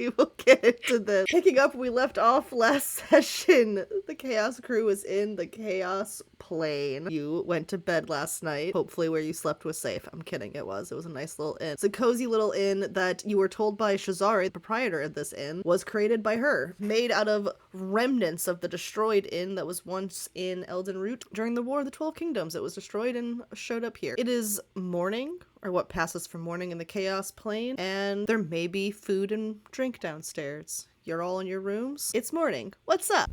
We will get into this. Picking up, we left off last session. The Chaos crew was in the Chaos plane. You went to bed last night. Hopefully where you slept was safe. I'm kidding, it was. It was a nice little inn. It's a cozy little inn that you were told by Shazari, the proprietor of this inn, was created by her. Made out of remnants of the destroyed inn that was once in Elden Root during the War of the 12 Kingdoms. It was destroyed and showed up here. It is morning, or what passes for morning in the Chaos plane, and there may be food and drink downstairs. You're all in your rooms. It's morning. What's up?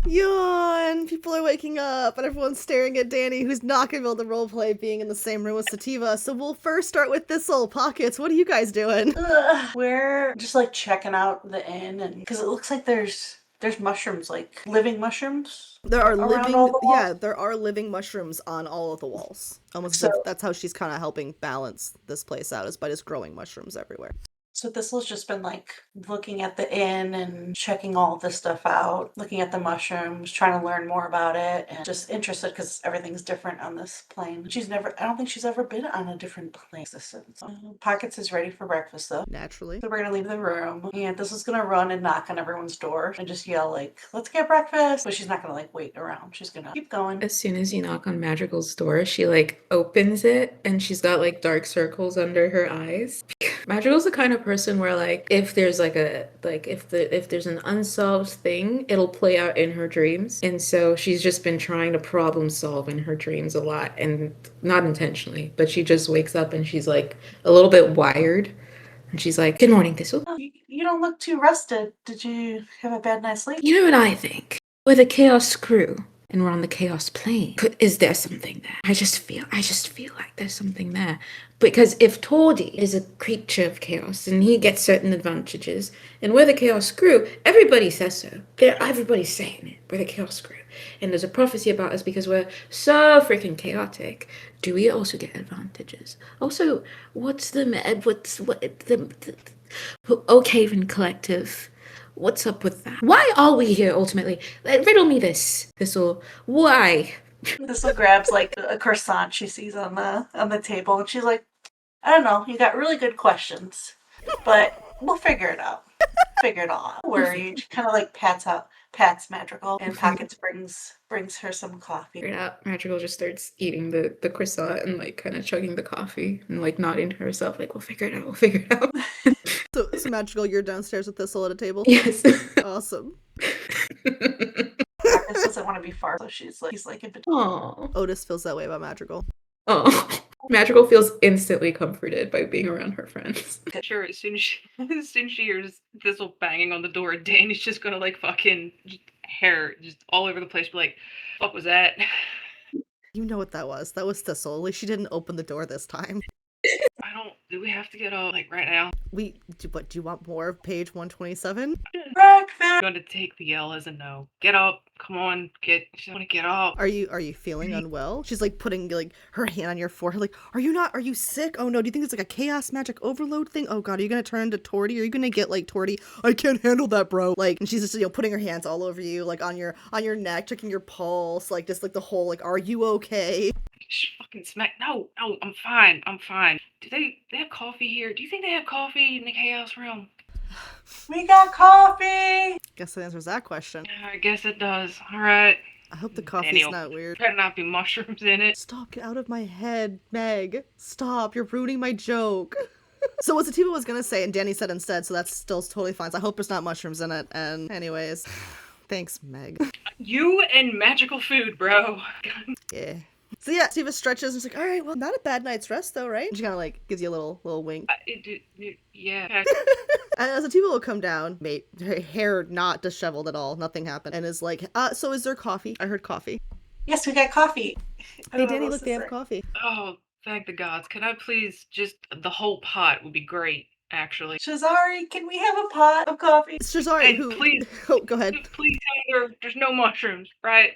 Yawn! People are waking up, and everyone's staring at Danny, who's not gonna be able to roleplay being in the same room with Sativa. So we'll first start with Thistle. Pockets, what are you guys doing? We're just like checking out the inn, and because it looks like there's mushrooms, like living mushrooms. There are around all the walls. yeah, there are living mushrooms on all of the walls. Almost as if that's how she's kind of helping balance this place out, is by just growing mushrooms everywhere. So Thistle's just been like looking at the inn and checking all this stuff out, looking at the mushrooms, trying to learn more about it, and just interested because everything's different on this plane. I don't think she's ever been on a different plane existence. Pockets is ready for breakfast though. Naturally. So we're gonna leave the room, and Thistle's gonna run and knock on everyone's door and just yell like, "Let's get breakfast!" But she's not gonna like wait around. She's gonna keep going. As soon as you knock on Madrigal's door, she like opens it and she's got like dark circles under her eyes. Madrigal's the kind of person where like if there's if there's an unsolved thing, it'll play out in her dreams. And so she's just been trying to problem solve in her dreams a lot, and not intentionally, but she just wakes up and she's like a little bit wired. And she's like, "Good morning, Thistle." Oh, you don't look too rested. Did you have a bad night's sleep? You know what I think? We're the Chaos crew, and we're on the Chaos plane. Is there something there? I just feel like there's something there. Because if Tordy is a creature of chaos and he gets certain advantages, and we're the Chaos crew, everybody says so. Everybody's saying it. We're the Chaos crew. And there's a prophecy about us because we're so freaking chaotic. Do we also get advantages? Also, what's the Oakhaven Collective? What's up with that? Why are we here ultimately? Riddle me this. Thistle. Why? Thistle grabs like a croissant she sees on the table, and she's like, "I don't know. You got really good questions, but we'll figure it out. Figure it all out. Don't worry." She kind of like pats Madrigal, and Pockets brings her some coffee. Figure it out. Madrigal just starts eating the croissant and like kind of chugging the coffee and like nodding to herself like, "We'll figure it out. We'll figure it out." So Madrigal, you're downstairs with Thistle at a table? Yes. Awesome. Pockets doesn't want to be far, so he's like in between. Aww. Otis feels that way about Madrigal. Oh. Madrigal feels instantly comforted by being around her friends. Sure, as soon as she hears Thistle banging on the door, Danny's just gonna like fucking hair just all over the place, be like, "Fuck was that?" You know what that was. That was Thistle. At least she didn't open the door this time. Do we have to get up like right now? Do you want more of page 127? I'm going to take the L as a no. Get up. Come on. She doesn't want to get up. Are you feeling unwell? She's like putting like her hand on your forehead like, are you sick? Oh no, do you think it's like a chaos magic overload thing? Oh god, are you gonna turn into Torty? Are you gonna get like Torty? I can't handle that, bro. Like, and she's just, putting her hands all over you, like on your neck, checking your pulse, like just like the whole like, are you okay? Fucking smack. No, I'm fine. Do they have coffee here? Do you think they have coffee in the Chaos realm? We got coffee! Guess that answers that question. I guess it does. Alright. I hope the coffee's not weird. Better not be mushrooms in it. Stop, get out of my head, Meg. Stop, you're ruining my joke. So what Sativa was gonna say, and Danny said instead, so that's still totally fine. So I hope there's not mushrooms in it, and anyways. Thanks, Meg. You and magical food, bro. Yeah. So yeah, Sativa stretches and is like, all right, well, not a bad night's rest though, right? And she kind of like gives you a little wink. Yeah. And Sativa will come down, mate, her hair not disheveled at all, nothing happened, and is like, so is there coffee? I heard coffee. Yes, we got coffee. Hey, Danny, look, they have coffee. Oh, thank the gods. Can I please just, the whole pot would be great, actually. Shazari, can we have a pot of coffee? Shazari, and please, oh, go ahead. Please tell her there's no mushrooms, right?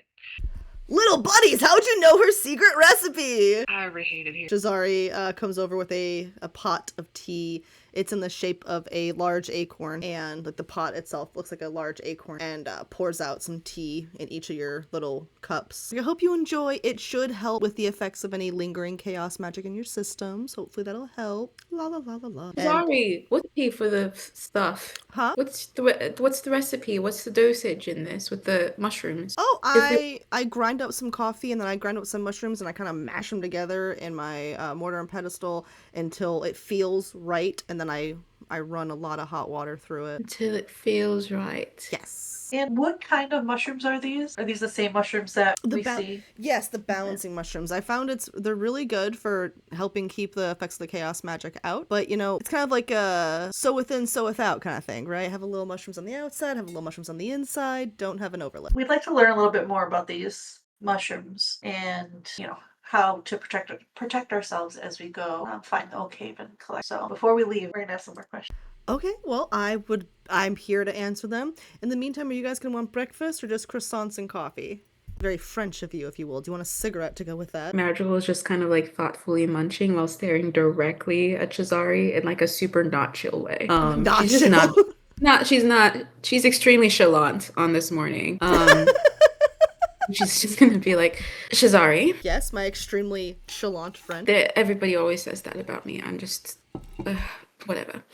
Little buddies, how'd you know her secret recipe? I already hate it here. Shazari comes over with a pot of tea. It's in the shape of a large acorn, and like the pot itself looks like a large acorn, and pours out some tea in each of your little cups. I hope you enjoy. It should help with the effects of any lingering chaos magic in your systems. Hopefully that'll help. La la la la la. Sorry, what's tea for the stuff? Huh? What's the recipe? What's the dosage in this with the mushrooms? Oh, Is it- I grind up some coffee and then I grind up some mushrooms and I kind of mash them together in my mortar and pestle until it feels right, and then I run a lot of hot water through it. Until it feels right. Yes. And what kind of mushrooms are these? Are these the same mushrooms that we ba- see? Yes, the balancing mushrooms. I found they're really good for helping keep the effects of the chaos magic out. But it's kind of like a so within, so without kind of thing, right? Have a little mushrooms on the outside, have a little mushrooms on the inside. Don't have an overlap. We'd like to learn a little bit more about these mushrooms and, how to protect ourselves as we go find the Oak cave and collect. So before we leave, we're gonna have some more questions. Okay, well, I'm here to answer them. In the meantime, are you guys gonna want breakfast or just croissants and coffee? Very French of you, if you will. Do you want a cigarette to go with that? Marjorie was just kind of like thoughtfully munching while staring directly at Cesare in like a super not chill way. Not She's just chill. she's not. She's extremely chalant on this morning. She's just gonna be like, Cesare. Yes, my extremely chalant friend. Everybody always says that about me. I'm just whatever.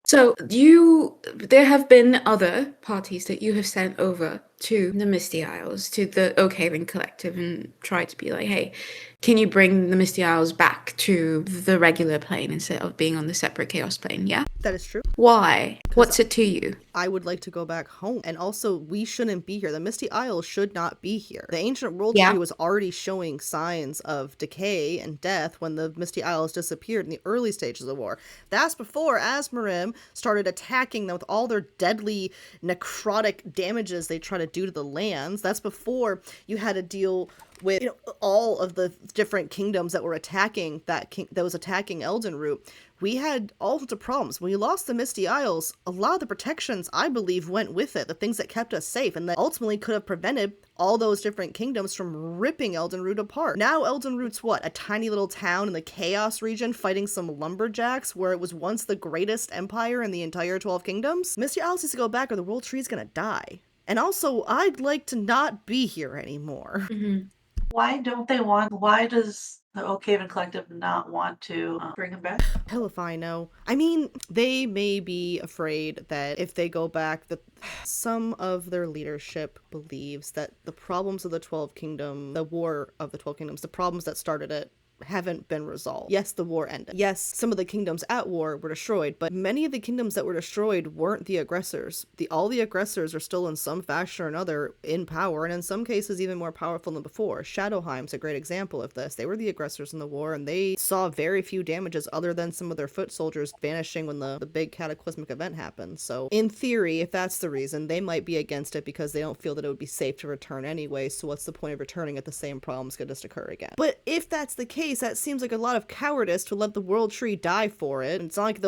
So there have been other parties that you have sent over to the Misty Isles, to the Oakhaven Collective, and tried to be like, hey, can you bring the Misty Isles back to the regular plane instead of being on the separate Chaos plane? Yeah? That is true. Why? What's it to you? I would like to go back home. And also, we shouldn't be here. The Misty Isles should not be here. The ancient world tree was already showing signs of decay and death when the Misty Isles disappeared in the early stages of the war. That's before Asmarim started attacking them with all their deadly necrotic damages they try to do to the lands. That's before you had to deal with all of the different kingdoms that were attacking that was attacking Eldenroot. We had all sorts of problems. When we lost the Misty Isles, a lot of the protections, I believe, went with it. The things that kept us safe and that ultimately could have prevented all those different kingdoms from ripping Eldenroot apart. Now Eldenroot's what? A tiny little town in the Chaos region fighting some lumberjacks where it was once the greatest empire in the entire 12 kingdoms? Misty Isles needs to go back or the world tree's gonna die. And also, I'd like to not be here anymore. Mm-hmm. Why does the Oakhaven Collective not want to bring him back? Hell if I know. I mean, they may be afraid that if they go back, that some of their leadership believes that the problems of the 12 Kingdom, the war of the 12 Kingdoms, the problems that started it, haven't been resolved. Yes, the war ended. Yes, some of the kingdoms at war were destroyed, but many of the kingdoms that were destroyed weren't the aggressors. All the aggressors are still in some fashion or another in power, and in some cases even more powerful than before. Shadowheim's a great example of this. They were the aggressors in the war, and they saw very few damages other than some of their foot soldiers vanishing when the big cataclysmic event happened. So, in theory, if that's the reason, they might be against it because they don't feel that it would be safe to return anyway, so what's the point of returning if the same problems could just occur again? But if that's the case, that seems like a lot of cowardice to let the world tree die for it. And it's not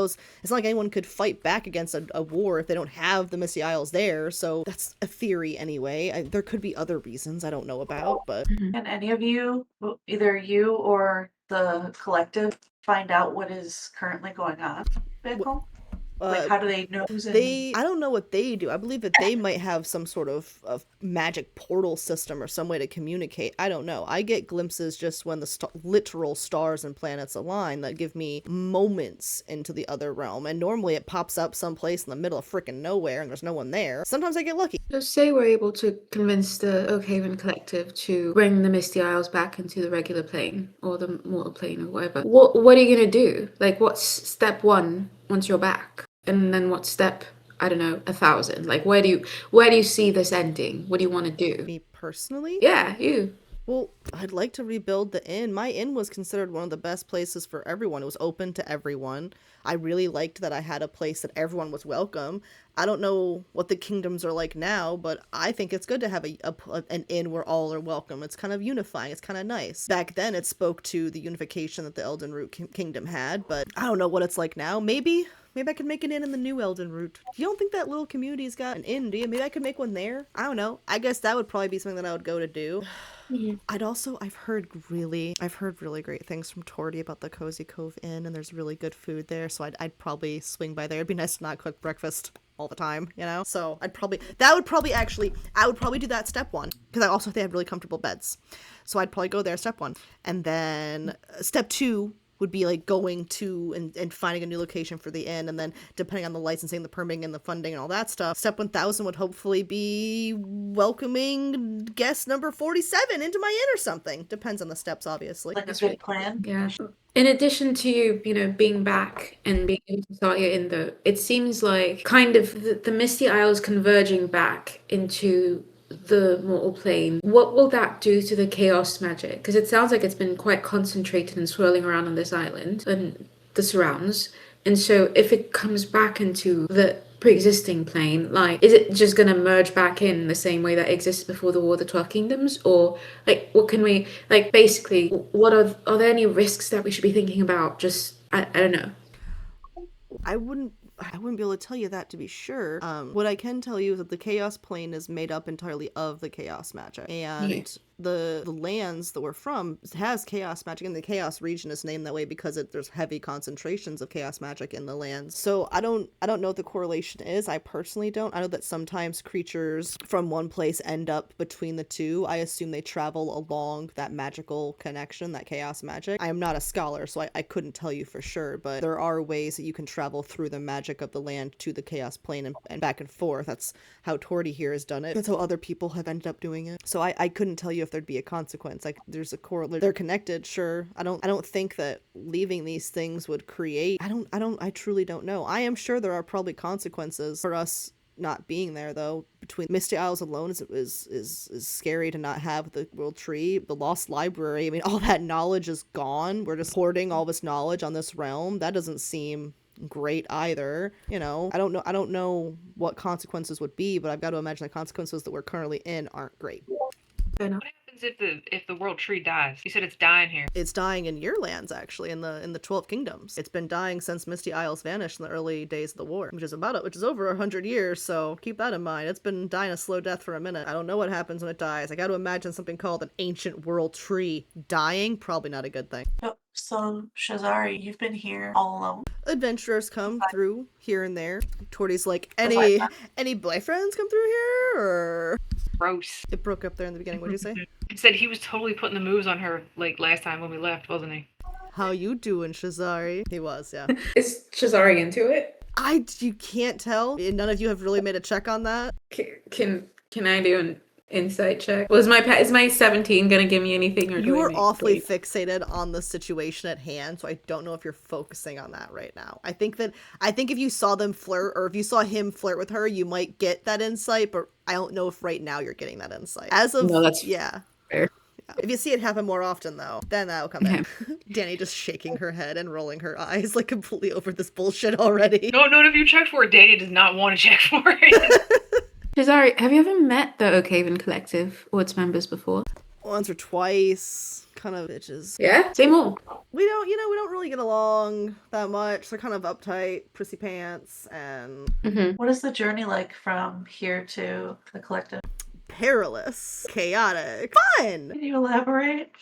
like anyone could fight back against a war if they don't have the Misty Isles there. So that's a theory anyway. There could be other reasons I don't know about, but Can any of you, either you or the collective, find out what is currently going on back home? Like, how do they know who's in? I don't know what they do. I believe that they might have some sort of magic portal system or some way to communicate. I don't know. I get glimpses just when the literal stars and planets align that give me moments into the other realm. And normally it pops up someplace in the middle of freaking nowhere and there's no one there. Sometimes I get lucky. So say we're able to convince the Oakhaven Collective to bring the Misty Isles back into the regular plane or the mortal plane or whatever. What are you gonna do? Like, what's step one once you're back? And then what's step, I don't know, 1,000? Like, where do you see this ending? What do you want to do? Me personally? Yeah, you. Well, I'd like to rebuild the inn. My inn was considered one of the best places for everyone. It was open to everyone. I really liked that I had a place that everyone was welcome. I don't know what the kingdoms are like now, but I think it's good to have an inn where all are welcome. It's kind of unifying. It's kind of nice. Back then, it spoke to the unification that the Eldenroot kingdom had, but I don't know what it's like now. Maybe I could make an inn in the new Eldenroot. You don't think that little community's got an inn, do you? Maybe I could make one there? I don't know. I guess that would probably be something that I would go to do. Mm-hmm. I've heard really great things from Tordy about the Cozy Cove Inn, and there's really good food there, so I'd probably swing by there. It'd be nice to not cook breakfast all the time, So I would probably do that step one, because I also think they have really comfortable beds. So I'd probably go there step one. And then step two would be like going to and finding a new location for the inn, and then depending on the licensing, the permitting, and the funding and all that stuff, step 1000 would hopefully be welcoming guest number 47 into my inn or something. Depends on the steps, obviously. Like a good plan. Yeah. In addition to you being back and being able to start your in though, it seems like kind of the Misty Isles converging back into the mortal plane. What will that do to the chaos magic? Because it sounds like it's been quite concentrated and swirling around on this island and the surrounds. And so if it comes back into the pre-existing plane, like, is it just going to merge back in the same way that existed before the War of the 12 Kingdoms? Or like, what can we, like, basically, what are there any risks that we should be thinking about? Just, I don't know. I wouldn't be able to tell you that, to be sure. What I can tell you is that the chaos plane is made up entirely of the chaos magic, and the lands that we're from has chaos magic, and the chaos region is named that way because there's heavy concentrations of chaos magic in the lands. So I don't know what the correlation is. I personally don't. I know that sometimes creatures from one place end up between the two. I assume they travel along that magical connection, that chaos magic. I am not a scholar, so I couldn't tell you for sure, but there are ways that you can travel through the magic of the land to the chaos plane and back and forth. That's how Torty here has done it. That's how other people have ended up doing it. So I couldn't tell you if there'd be a consequence. Like, there's a correlation. They're connected, sure. I don't think that leaving these things would create. I truly don't know. I am sure there are probably consequences for us not being there, though. Between Misty Isles alone is scary to not have the world tree, the lost library. I mean, all that knowledge is gone. We're just hoarding all this knowledge on this realm. That doesn't seem great either. I don't know what consequences would be, but I've got to imagine the consequences that we're currently in aren't great. What happens if the world tree dies? You said it's dying here. It's dying in your lands, actually, in the 12 Kingdoms. It's been dying since Misty Isles vanished in the early days of the war, which is over 100 years, so keep that in mind. It's been dying a slow death for a minute. I don't know what happens when it dies. I got to imagine something called an ancient world tree dying. Probably not a good thing. Yep. So, Shazari, you've been here all alone. Adventurers come through here and there. Torty's like, any boyfriends come through here, or... Gross. It broke up there in the beginning. What'd you say? He said he was totally putting the moves on her, like, last time when we left, wasn't he? How you doing, Shazari? He was, yeah. Is Shazari into it? You can't tell. None of you have really made a check on that. Can I do an insight check? Is my 17 gonna give me anything, or you were awfully fixated on the situation at hand, so I don't know if you're focusing on that right now. I think if you saw them flirt, or if you saw him flirt with her, you might get that insight, but I don't know if right now you're getting that insight. As of that's yeah. fair. If you see it happen more often, though, then that'll come in. Danny just shaking her head and rolling her eyes, like completely over this bullshit already. No, none of you checked for it. Danny does not want to check for it. Shazari, have you ever met the Oakhaven Collective or its members before? Once or twice. Kind of bitches. Yeah? Say more. We don't really get along that much. They're kind of uptight, prissy pants, and... What is the journey like from here to the collective? Perilous. Chaotic. Fun! Can you elaborate?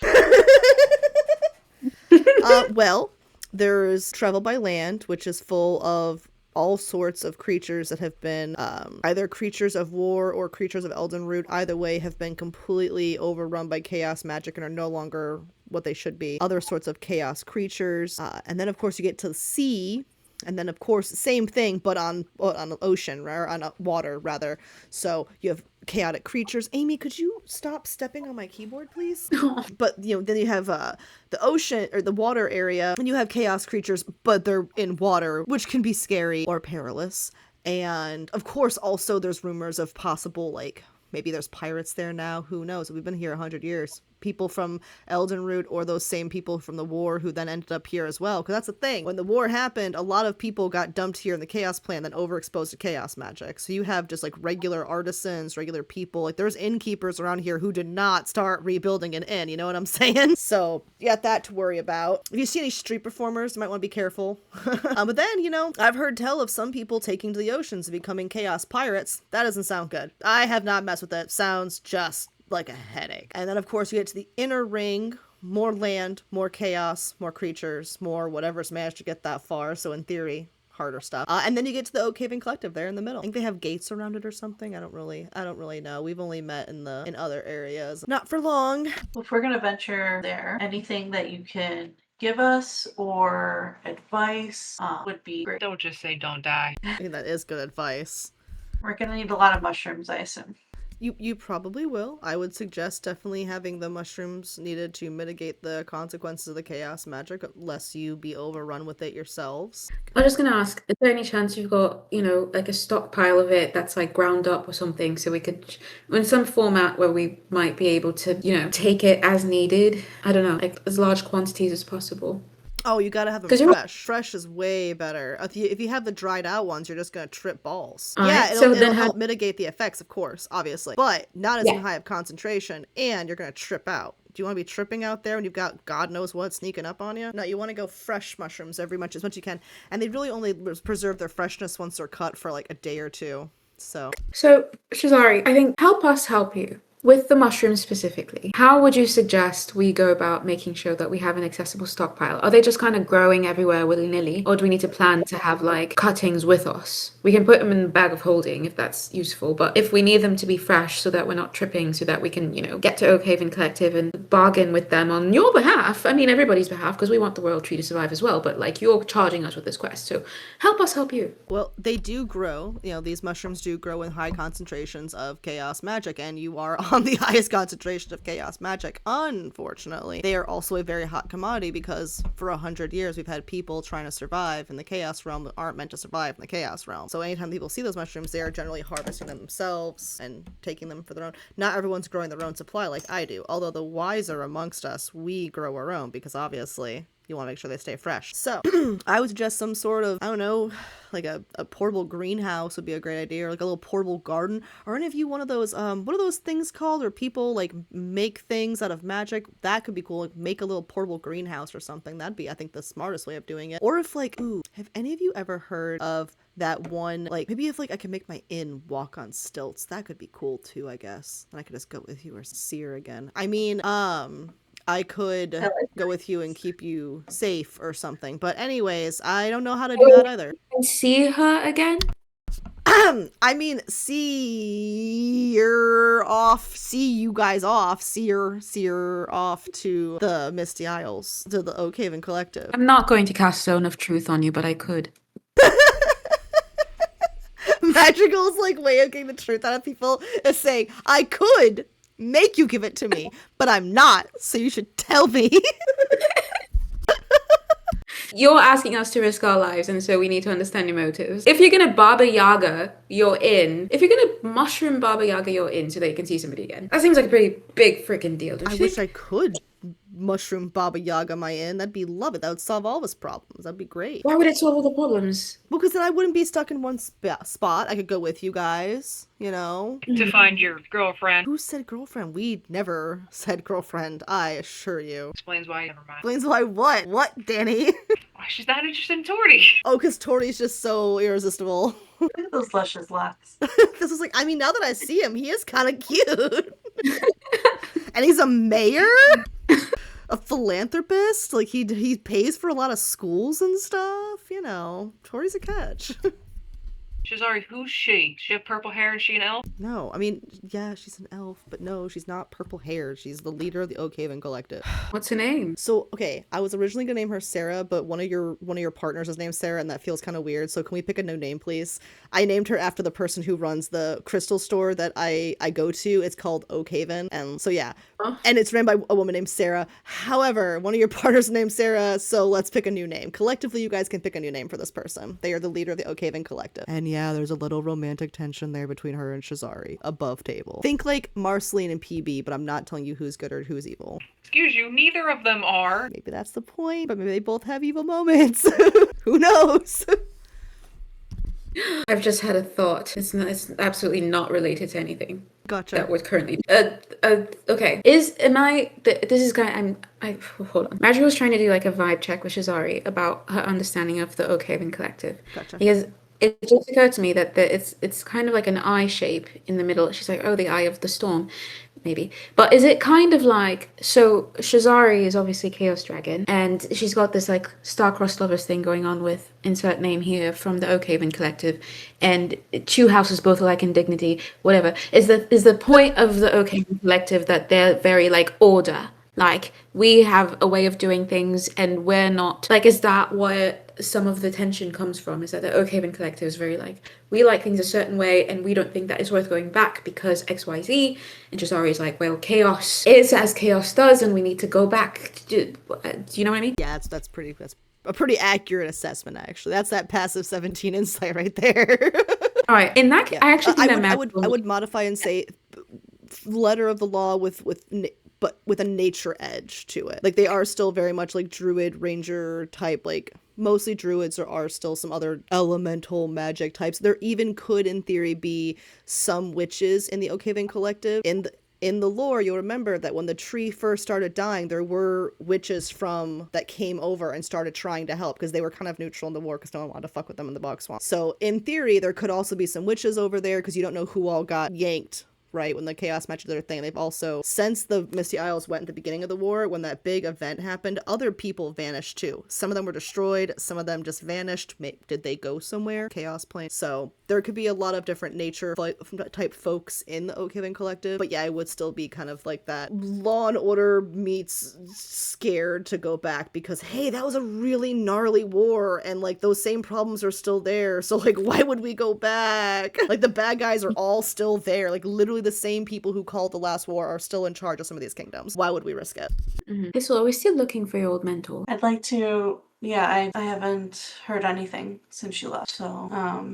Well, there's travel by land, which is full of all sorts of creatures that have been either creatures of war or creatures of Elden Root. Either way, have been completely overrun by chaos magic and are no longer what they should be. Other sorts of chaos creatures. And then, of course, you get to the sea. And then, of course, same thing, but on the ocean, or on water, rather. So you have chaotic creatures. Amy, could you stop stepping on my keyboard, please? But, then you have the ocean, or the water area, and you have chaos creatures, but they're in water, which can be scary or perilous. And, of course, also there's rumors of possible, like, maybe there's pirates there now. Who knows? We've been here 100 years. People from Elden Root, or those same people from the war who then ended up here as well. Because that's the thing. When the war happened, a lot of people got dumped here in the Chaos Plane, then overexposed to chaos magic. So you have just like regular artisans, regular people. Like there's innkeepers around here who did not start rebuilding an inn. You know what I'm saying? So you got that to worry about. If you see any street performers, you might want to be careful. But then, I've heard tell of some people taking to the oceans and becoming chaos pirates. That doesn't sound good. I have not messed with it. Sounds just like a headache. And then, of course, you get to the inner ring. More land, more chaos, more creatures, more whatever's managed to get that far. So in theory, harder stuff. And then you get to the Oakhaven Collective there in the middle. I think they have gates around it or something. I don't really know. We've only met in other areas. Not for long. If we're gonna venture there, anything that you can give us or advice would be great. Don't just say don't die. I think that is good advice. We're gonna need a lot of mushrooms, I assume. You probably will. I would suggest definitely having the mushrooms needed to mitigate the consequences of the chaos magic, lest you be overrun with it yourselves. I was just gonna ask, is there any chance you've got, like a stockpile of it that's like ground up or something, so we could, in some format where we might be able to, take it as needed? I don't know, like as large quantities as possible. Oh, you gotta have them 'Cause you're- fresh. Fresh is way better. If you have the dried out ones, you're just gonna trip balls. Alright, Yeah, so it'll then help mitigate the effects, of course, obviously, but not as Yeah. high of concentration, and you're gonna trip out. Do you want to be tripping out there when you've got God knows what sneaking up on you? No, you want to go fresh mushrooms as much as you can, and they really only preserve their freshness once they're cut for like a day or two. So Shazari, I think help us help you. With the mushrooms specifically, how would you suggest we go about making sure that we have an accessible stockpile? Are they just kind of growing everywhere willy-nilly? Or do we need to plan to have like cuttings with us? We can put them in the bag of holding if that's useful, but if we need them to be fresh so that we're not tripping, so that we can, get to Oakhaven Collective and bargain with them on your behalf, I mean everybody's behalf, because we want the Royal Tree to survive as well, but like you're charging us with this quest, so help us help you. well, they do grow. These mushrooms do grow in high concentrations of chaos magic, and you are on the highest concentration of chaos magic. Unfortunately, they are also a very hot commodity because for 100 years we've had people trying to survive in the chaos realm that aren't meant to survive in the chaos realm. So anytime people see those mushrooms, they are generally harvesting them themselves and taking them for their own. Not everyone's growing their own supply like I do, although the wiser amongst us, we grow our own because obviously you want to make sure they stay fresh. So I would suggest some sort of, I don't know, like a portable greenhouse would be a great idea, or like a little portable garden. Are any of you one of those what are those things called where people like make things out of magic? That could be cool. Like make a little portable greenhouse or something. That'd be, I think, the smartest way of doing it. Or if like, have any of you ever heard of that one, like maybe if like I can make my inn walk on stilts, that could be cool too, I guess. And I could just go with you or see her again. I mean, I could go with you and keep you safe or something. But anyways, I don't know how to do that either. And see her again? I mean, see you guys off, see her off to the Misty Isles, to the Oakhaven Collective. I'm not going to cast Zone of Truth on you, but I could. Magigal's like way of getting the truth out of people is saying, I could make you give it to me, but I'm not, so you should tell me. You're asking us to risk our lives, and so we need to understand your motives. If you're gonna Baba Yaga, you're in. If you're gonna mushroom Baba Yaga, you're in so that you can see somebody again. That seems like a pretty big freaking deal, don't I you wish think? I could mushroom Baba Yaga my inn. That'd be love it. That would solve all of his problems. That'd be great. Why would it solve all the problems? Well, because then I wouldn't be stuck in one spot. I could go with you guys, To find your girlfriend. Who said girlfriend? We never said girlfriend, I assure you. Explains why. Never mind. Explains why what? What, Danny? Why she's not interested in Tori. Oh, because Tori's just so irresistible. Look at those luscious locks. This is like, I mean, now that I see him, he is kind of cute. And he's a mayor? A philanthropist? Like, he pays for a lot of schools and stuff, Tori's a catch. Shazari, who's she? Does she have purple hair and she an elf? No, I mean, yeah, she's an elf, but no, she's not purple haired. She's the leader of the Oakhaven Collective. What's her name? So, okay, I was originally gonna name her Sarah, but one of your partners is named Sarah, and that feels kind of weird. So, can we pick a new name, please? I named her after the person who runs the crystal store that I go to. It's called Oakhaven, and so yeah, and it's ran by a woman named Sarah. However, one of your partners is named Sarah, so let's pick a new name. Collectively, you guys can pick a new name for this person. They are the leader of the Oakhaven Collective, and yeah, there's a little romantic tension there between her and Shazari, above table. Think like Marceline and PB, but I'm not telling you who's good or who's evil. Excuse you, neither of them are. Maybe that's the point, but maybe they both have evil moments. Who knows? I've just had a thought. It's absolutely not related to anything Gotcha. that would currently. Okay. This is going. Hold on. Magic was trying to do like a vibe check with Shazari about her understanding of the Oakhaven Collective. Gotcha. Because it just occurred to me that it's kind of like an eye shape in the middle. She's like, oh, the eye of the storm. Maybe. But is it kind of like, so Shazari is obviously Chaos Dragon, and she's got this like star-crossed lovers thing going on with insert name here from the Oakhaven Collective, and two houses both alike in dignity, whatever. Is the point of the Oakhaven Collective that they're very like order, Like, we have a way of doing things and we're not. Like, is that what some of the tension comes from? Is that the Oakhaven Collective is very like, we like things a certain way and we don't think that it's worth going back because XYZ. And Jazari is like, well, chaos is as chaos does and we need to go back. Do you know what I mean? Yeah, that's a pretty accurate assessment, actually. That's that passive 17 insight right there. All right. In that case, I actually think I would modify and say letter of the law but with a nature edge to it. Like, they are still very much like druid ranger type, like mostly druids. There are still some other elemental magic types. There even could in theory be some witches in the Oakhaven Collective. In the lore, you'll remember that when the tree first started dying, there were witches that came over and started trying to help because they were kind of neutral in the war because no one wanted to fuck with them in the bog swamp. So in theory, there could also be some witches over there because you don't know who all got yanked, right, when the chaos match did their thing. They've also, since the Misty Isles went at the beginning of the war, when that big event happened, other people vanished too. Some of them were destroyed, some of them just vanished. Did they go somewhere? Chaos plane. So there could be a lot of different nature type folks in the Oakhaven Collective, but yeah, I would still be kind of like that Law and Order meets scared to go back because, hey, that was a really gnarly war and like those same problems are still there, so like why would we go back? Like, the bad guys are all still there, like literally the same people who called the last war are still in charge of some of these kingdoms. Why would we risk it? So are we still looking for your old mentor? I'd like to. Yeah, I haven't heard anything since she left, so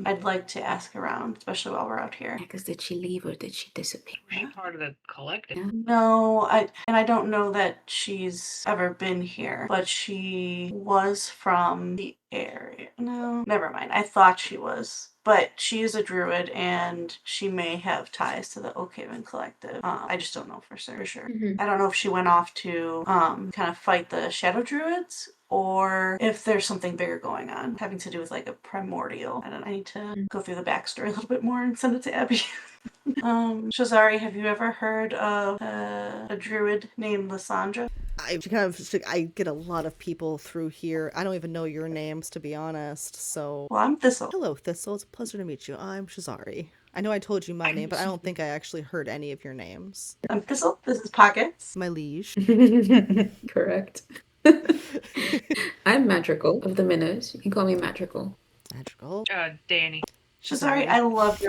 I'd like to ask around, especially while we're out here. Because did she leave or did she disappear? Was she part of the collective? No, I don't know that she's ever been here, but she was from the area. No, never mind. I thought she was. But she is a druid, and she may have ties to the Oakhaven Collective. I just don't know for sure. I don't know if she went off to kind of fight the Shadow Druids, or if there's something bigger going on, having to do with like a primordial. I don't know. I need to go through the backstory a little bit more and send it to Abby. Shazari, have you ever heard of a druid named Lysandra? I get a lot of people through here. I don't even know your names, to be honest, so... Well, I'm Thistle. Hello, Thistle. It's a pleasure to meet you. I'm Shazari. I know I told you my name, but I don't think I actually heard any of your names. I'm Thistle. This is Pockets. My liege. Correct. I'm Madrigal of the Minnows. You can call me Madrigal. Magical. Danny. Shazari, I love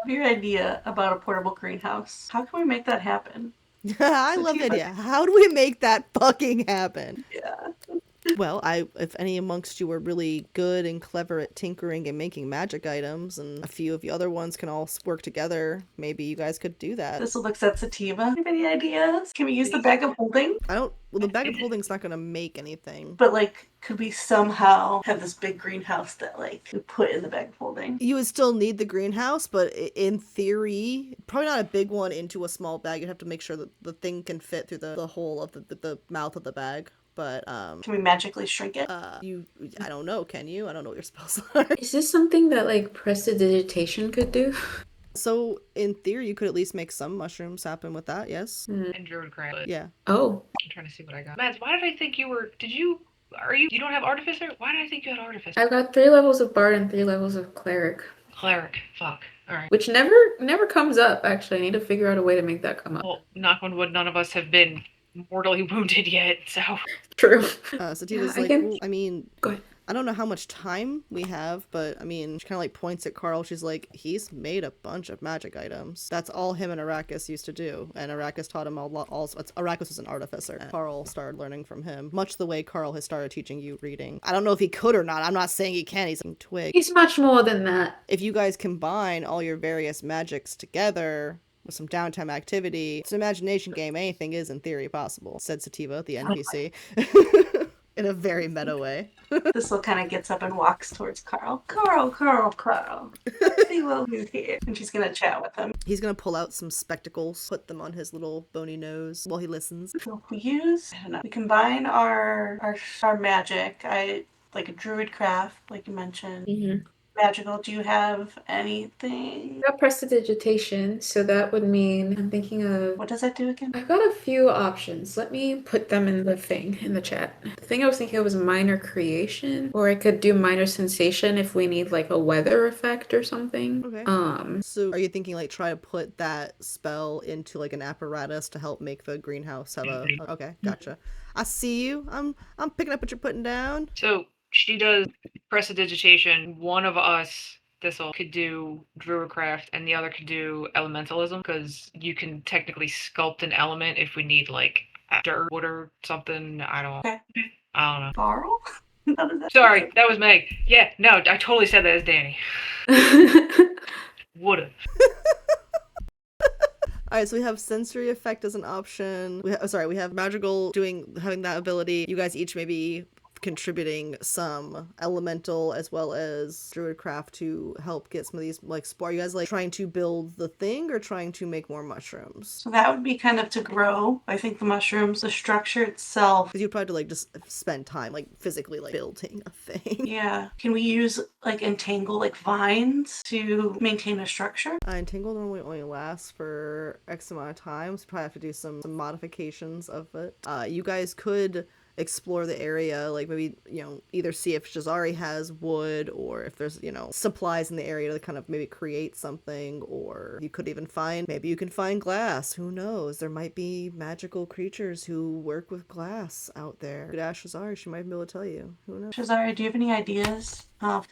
your idea about a portable greenhouse. How can we make that happen? I love the idea. How do we make that fucking happen? Yeah. Well, if any amongst you are really good and clever at tinkering and making magic items, and a few of the other ones can all work together, maybe you guys could do that. Thistle looks at Sativa. Have any ideas? Can we use the bag of holding? Well, the bag of holding's not gonna make anything. But like, could we somehow have this big greenhouse that like we put in the bag of holding? You would still need the greenhouse, but in theory, probably not a big one into a small bag. You'd have to make sure that the thing can fit through the hole of the mouth of the bag. But can we magically shrink it? I don't know, can you? I don't know what your spells are. Is this something that like prestidigitation could do? So in theory, you could at least make some mushrooms happen with that, yes? And druid crab. Yeah. Oh. I'm trying to see what I got. Mads, why did I think you were... you don't have artificer? Why did I think you had artificer? I've got 3 levels of bard and 3 levels of cleric. Cleric. Fuck. Alright. Which never comes up, actually. I need to figure out a way to make that come up. Well, knock on wood, none of us have been mortally wounded yet, so... True. Sativa's I mean... Go ahead. I don't know how much time we have, but I mean, she kind of like points at Carl. She's like, he's made a bunch of magic items. That's all him and Arrakis used to do. And Arrakis taught him Arrakis was an artificer. And Carl started learning from him, much the way Carl has started teaching you reading. I don't know if he could or not. I'm not saying he can. He's a twig. He's much more than that. If you guys combine all your various magics together with some downtime activity, it's an imagination game. Anything is, in theory, possible, said Sativa, the NPC. In a very meta way. Thistle kind of gets up and walks towards Carl. Carl. See what we here. And she's going to chat with him. He's going to pull out some spectacles, put them on his little bony nose while he listens. So we combine our magic. Like a druid craft, like you mentioned. magical. Do you have anything? I got prestidigitation, so that would mean I'm thinking of. What does that do again? I've got a few options. Let me put them in the chat. The thing I was thinking of was minor creation, or I could do minor sensation if we need like a weather effect or something. Okay. So are you thinking like try to put that spell into like an apparatus to help make the greenhouse have a okay, gotcha. I see you. I'm picking up what you're putting down. So she does prestidigitation. One of us, Thistle, could do Druidcraft, and the other could do Elementalism, because you can technically sculpt an element if we need like dirt, wood, or something. I don't know. Carl? How does that Sorry, that was Meg. Yeah, no, I totally said that as Danny. Would've. All right, so we have sensory effect as an option. We have magical having that ability. You guys each maybe contributing some elemental as well as druidcraft to help get some of these like spore. Are you guys like trying to build the thing or trying to make more mushrooms? So that would be kind of to grow. I think the mushrooms, the structure itself. Because you'd probably like just spend time like physically like building a thing. Yeah. Can we use like entangle like vines to maintain a structure? Entangle normally only lasts for X amount of time, so you probably have to do some modifications of it. You guys could explore the area, like maybe, either see if Shazari has wood or if there's, supplies in the area to kind of maybe create something, or you could even maybe you can find glass. Who knows? There might be magical creatures who work with glass out there. You could ask Shazari, she might be able to tell you. Who knows? Shazari, do you have any ideas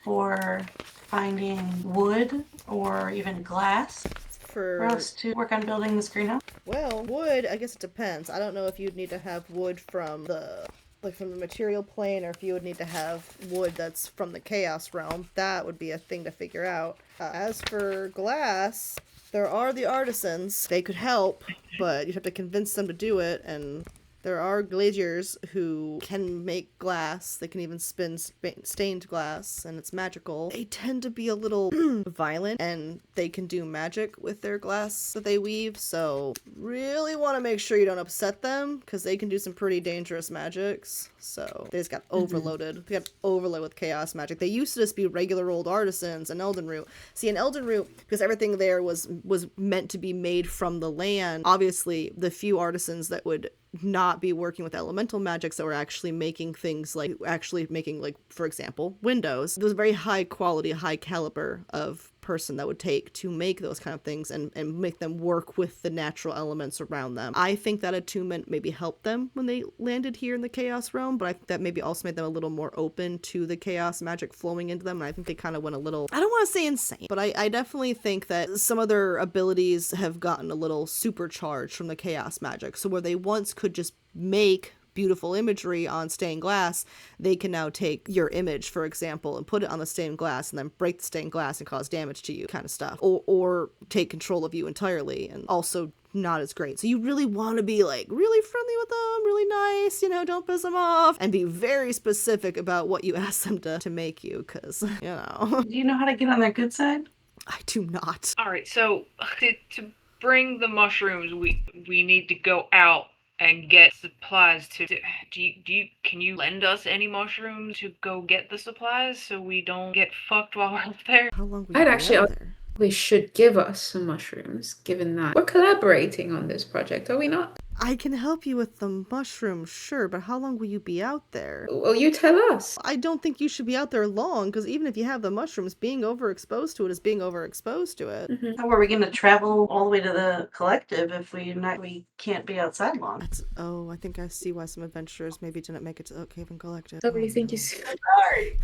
for finding wood or even glass for us to work on building this greenhouse? Well, wood, I guess it depends. I don't know if you'd need to have wood from the material plane, or if you would need to have wood that's from the chaos realm. That would be a thing to figure out. As for glass, there are the artisans. They could help, but you'd have to convince them to do it, and there are glaziers who can make glass. They can even spin stained glass, and it's magical. They tend to be a little violent, and they can do magic with their glass that they weave, so really want to make sure you don't upset them, because they can do some pretty dangerous magics. So they just got overloaded. They got overloaded with chaos magic. They used to just be regular old artisans in Elden Root. See, in Elden Root, because everything there was meant to be made from the land, obviously the few artisans that would not be working with elemental magics that were actually making things like for example windows. There was a very high quality, high caliber of person that would take to make those kind of things and make them work with the natural elements around them. I think that attunement maybe helped them when they landed here in the chaos realm, but I think that maybe also made them a little more open to the chaos magic flowing into them, and I think they kind of went a little, I don't want to say insane, but I definitely think that some of their abilities have gotten a little supercharged from the chaos magic. So where they once could just make beautiful imagery on stained glass, they can now take your image, for example, and put it on the stained glass and then break the stained glass and cause damage to you, kind of stuff, or take control of you entirely, and also not as great. So you really want to be like really friendly with them, really nice, don't piss them off, and be very specific about what you ask them to make you, because Do you know how to get on their good side? I do not. All right, so to bring the mushrooms, we need to go out and get supplies. Can you lend us any mushrooms to go get the supplies so we don't get fucked while we're out there? How long I'd actually we should give us some mushrooms, given that we're collaborating on this project, are we not? I can help you with the mushrooms, sure, but how long will you be out there? Well, you tell us. I don't think you should be out there long, because even if you have the mushrooms, being overexposed to it is being overexposed to it. Mm-hmm. How are we going to travel all the way to the collective if we can't be outside long? I think I see why some adventurers maybe didn't make it to Oakhaven Collective. So what do you think is... Sorry.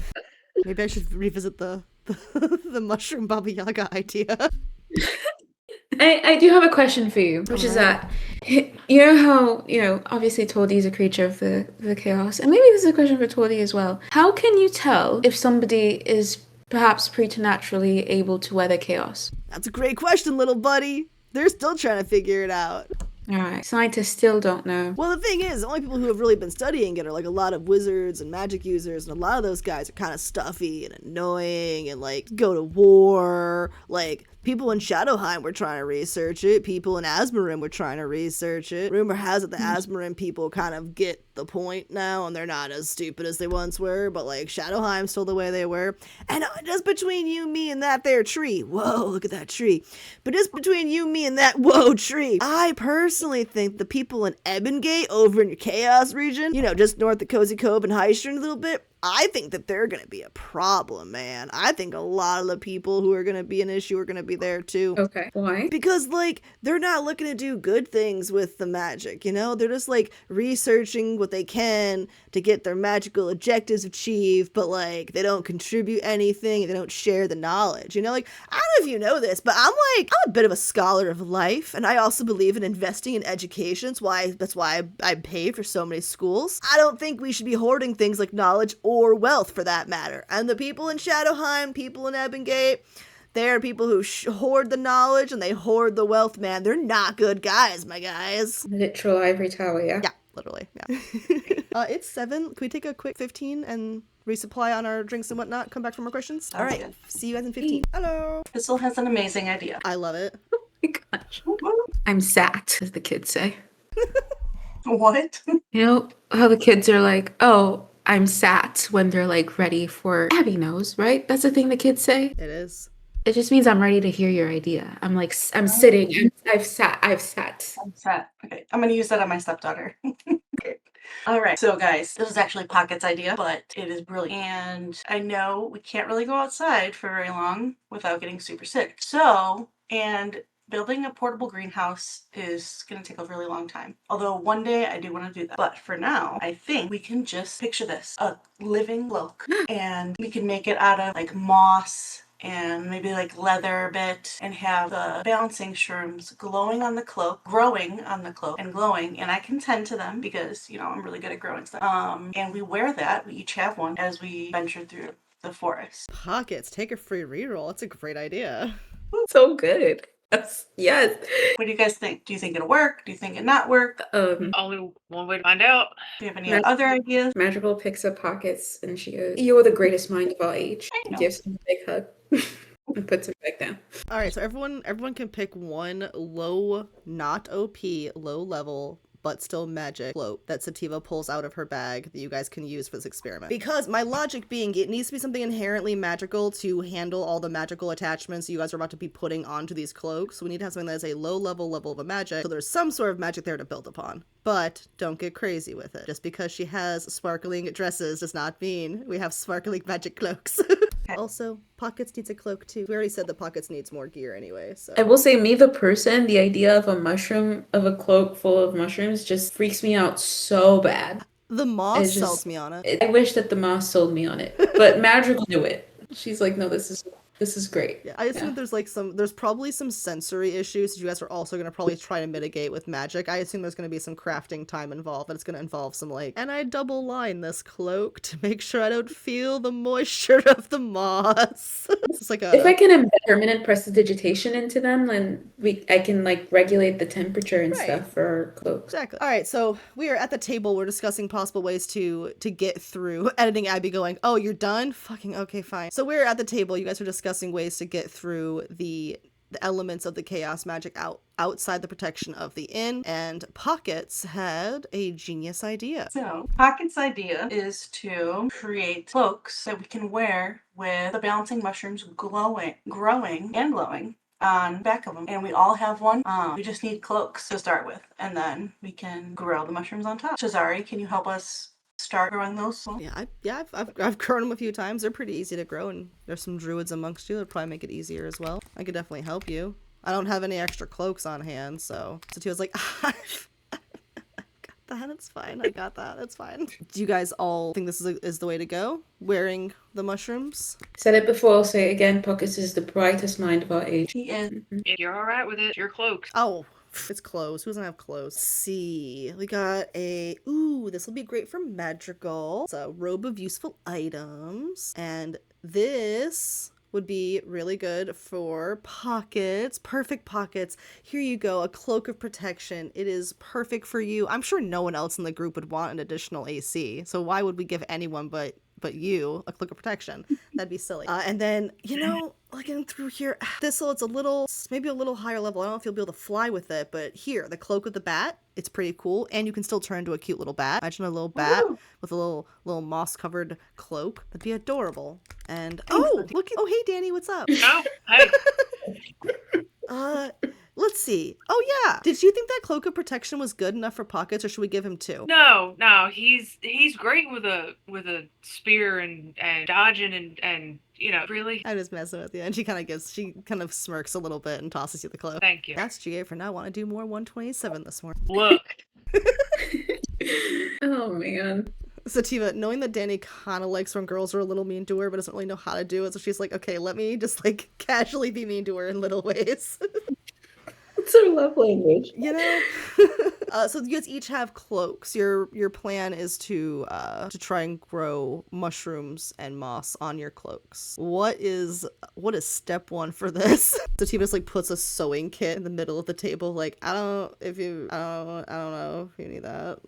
Maybe I should revisit the mushroom Baba Yaga idea. I do have a question for you, which is that, you know how, obviously Tordi is a creature of the chaos, and maybe this is a question for Tordi as well. How can you tell if somebody is perhaps preternaturally able to weather chaos? That's a great question, little buddy. They're still trying to figure it out. Alright, scientists still don't know. Well, the thing is, the only people who have really been studying it are like a lot of wizards and magic users, and a lot of those guys are kind of stuffy and annoying and like go to war. Like, people in Shadowheim were trying to research it. People in Asmarim were trying to research it. Rumor has it the Asmarim people kind of get the point now, and they're not as stupid as they once were, but like Shadowheim's still the way they were. And just between you, me, and that there tree. Whoa, look at that tree. But just between you, me, and that whoa tree, I personally think the people in Ebongate over in your Chaos region, you know, just north of Cozy Cove and High Street a little bit, I think that they're going to be a problem, man. I think a lot of the people who are going to be an issue are going to be there too. Okay. Why? Because, like, they're not looking to do good things with the magic, you know? They're just, like, researching what they can to get their magical objectives achieved, but, like, they don't contribute anything, they don't share the knowledge, you know? Like, I don't know if you know this, but I'm a bit of a scholar of life, and I also believe in investing in education. That's why I pay for so many schools. I don't think we should be hoarding things like knowledge or wealth, for that matter. And the people in Shadowheim, people in Ebongate, they're people who hoard the knowledge and they hoard the wealth, man. They're not good guys, my guys. Literal ivory tower, yeah? Yeah, literally, yeah. It's 7. Can we take a quick 15 and resupply on our drinks and whatnot? Come back for more questions? All right, see you guys in 15. Hello. Crystal has an amazing idea. I love it. Oh my gosh. I'm sat, as the kids say. What? You know how the kids are like, oh, I'm sat when they're like ready for Abby knows, right? That's the thing the kids say. It is. It just means I'm ready to hear your idea. I'm like, I'm sitting. I've sat. I'm set. Okay, I'm gonna use that on my stepdaughter. Okay. All right. So, guys, this is actually Pocket's idea, but it is brilliant. And I know we can't really go outside for very long without getting super sick. So, and building a portable greenhouse is going to take a really long time. Although one day I do want to do that. But for now, I think we can just picture this, a living cloak. And we can make it out of like moss and maybe like leather a bit, and have the balancing shrooms glowing on the cloak, growing on the cloak and glowing, and I can tend to them because, you know, I'm really good at growing stuff. And we wear that, we each have one as we venture through the forest. Pockets, take a free reroll. That's a great idea. So good. Yes. What do you guys think? Do you think it'll work? Do you think it not work? Only one way to find out. Do you have any other ideas? Magical picks up Pockets and she goes, "You're the greatest mind of our age." I know. Gives him a big hug and puts him back down. All right, so everyone can pick one low, not OP, low level, but still magic cloak that Sativa pulls out of her bag that you guys can use for this experiment. Because my logic being, it needs to be something inherently magical to handle all the magical attachments you guys are about to be putting onto these cloaks. So we need to have something that is a low level of a magic, so there's some sort of magic there to build upon. But don't get crazy with it. Just because she has sparkling dresses does not mean we have sparkling magic cloaks. Also, Pockets needs a cloak too. We already said that Pockets needs more gear anyway, so. I will say, me, the person, the idea of a cloak full of mushrooms just freaks me out so bad. The moss It's just- sells me on it. I wish that the moss sold me on it, but Madrigal knew it. She's like, no, this is great. Yeah, I assume there's probably some sensory issues that you guys are also going to probably try to mitigate with magic. I assume there's going to be some crafting time involved, and it's going to involve some like, and I double line this cloak to make sure I don't feel the moisture of the moss. It's like If I can embed permanent prestidigitation into them, then I can like regulate the temperature and Right. stuff for our cloaks. Exactly. All right, so we are at the table. We're discussing possible ways to get through. Editing Abby going, oh, you're done? Fucking okay, fine. So we're at the table. You guys are discussing ways to get through the elements of the chaos magic outside the protection of the inn, and Pockets had a genius idea. So, Pocket's idea is to create cloaks that we can wear with the balancing mushrooms growing and glowing on the back of them. And we all have one. We just need cloaks to start with, and then we can grow the mushrooms on top. Shazari, can you help us start growing those? Yeah, I've grown them a few times. They're pretty easy to grow, and there's some druids amongst you that'll probably make it easier as well. I could definitely help you. I don't have any extra cloaks on hand, so Sativa's like, that, it's fine. I got that. It's fine. Do you guys all think this is the way to go? Wearing the mushrooms? Said it before, I'll say it again. Pockets is the brightest mind of our age. He is. If you're alright with it, your cloaks. Oh, it's clothes. Who doesn't have clothes? See, we got this will be great for Madrigal. It's a robe of useful items, and this would be really good for pockets, perfect pockets. Here you go, a cloak of protection. It is perfect for you. I'm sure no one else in the group would want an additional AC, so why would we give anyone but you a cloak of protection? That'd be silly. And then, looking through here, Thistle, it's maybe a little higher level. I don't know if you'll be able to fly with it, but here, the cloak of the bat, it's pretty cool, and you can still turn into a cute little bat. Imagine a little bat with a little moss-covered cloak. That'd be adorable. And, hey, Danny, what's up? Oh, hey. Let's see. Oh, yeah. Did you think that cloak of protection was good enough for pockets, or should we give him 2? No, he's great with a spear and dodging and really. I'm just messing with you. And she kind of smirks a little bit and tosses you the cloak. Thank you. That's GA for now. Want to do more 127 this morning. Look. Oh man. Sativa, knowing that Danny kind of likes when girls are a little mean to her, but doesn't really know how to do it, so she's like, okay, let me just like casually be mean to her in little ways. It's her love language. So you guys each have cloaks. Your plan is to try and grow mushrooms and moss on your cloaks. What is step 1 for this? Sativa just like puts a sewing kit in the middle of the table. Like, I don't know if you need that.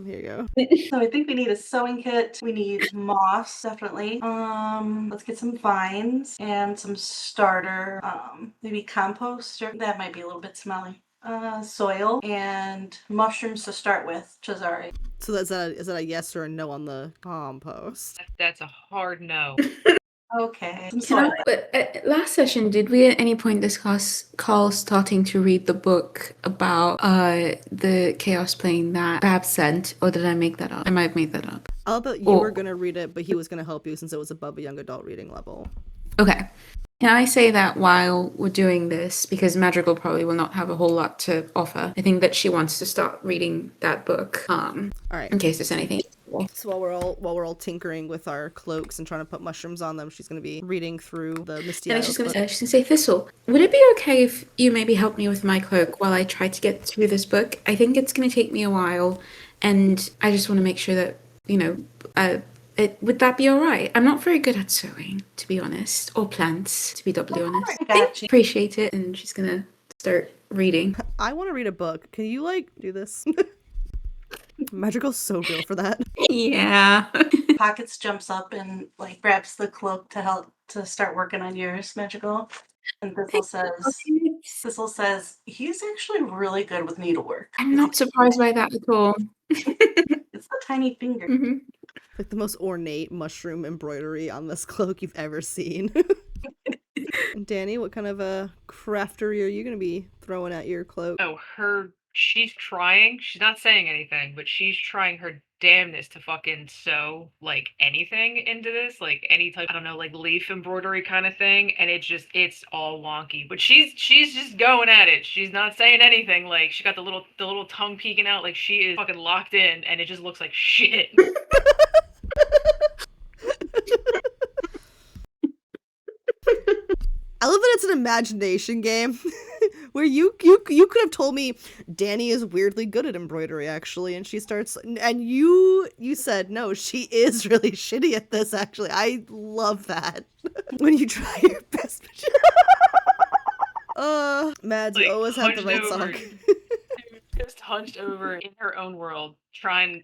Here you go. So I think we need a sewing kit. We need moss, definitely. Let's get some vines and some starter. Maybe compost. That might be a little bit smelly. Soil and mushrooms to start with, Chazari. So is that a yes or a no on the compost? That's a hard no. Okay. Some soil. But last session, did we at any point discuss Carl starting to read the book about the chaos plane that Babs sent, or did I make that up? I might have made that up. I'll bet you were gonna read it, but he was gonna help you since it was above a young adult reading level. Okay. Can I say that while we're doing this, because Madrigal probably will not have a whole lot to offer, I think that she wants to start reading that book. All right. In case there's anything. So while we're all tinkering with our cloaks and trying to put mushrooms on them, she's gonna be reading through the Misty And Isles she's gonna book. say, Thistle, would it be okay if you maybe help me with my cloak while I try to get through this book? I think it's gonna take me a while, and I just want to make sure that would that be all right? I'm not very good at sewing, to be honest, or plants, to be doubly honest. I got you. Appreciate it, and she's gonna start reading. I want to read a book. Can you do this? Madrigal's so real for that. Yeah. Pockets jumps up and grabs the cloak to help to start working on yours, Magical. And Thistle says he's actually really good with needlework. I'm not surprised by that at all. It's the tiny finger. Mm-hmm. Like the most ornate mushroom embroidery on this cloak you've ever seen. And Danny, what kind of a craftery are you going to be throwing at your cloak? Oh, she's trying. She's not saying anything, but she's trying her damnness to fucking sew anything into this, any type, I don't know, leaf embroidery kind of thing, and it's all wonky. But she's just going at it. She's not saying anything. She got the little tongue peeking out, she is fucking locked in, and it just looks like shit. I love that it's an imagination game where you could have told me Danny is weirdly good at embroidery actually, and she starts, and you said no, she is really shitty at this actually. I love that. When you try your best. Mads, you always have the right song. Just hunched over in her own world, trying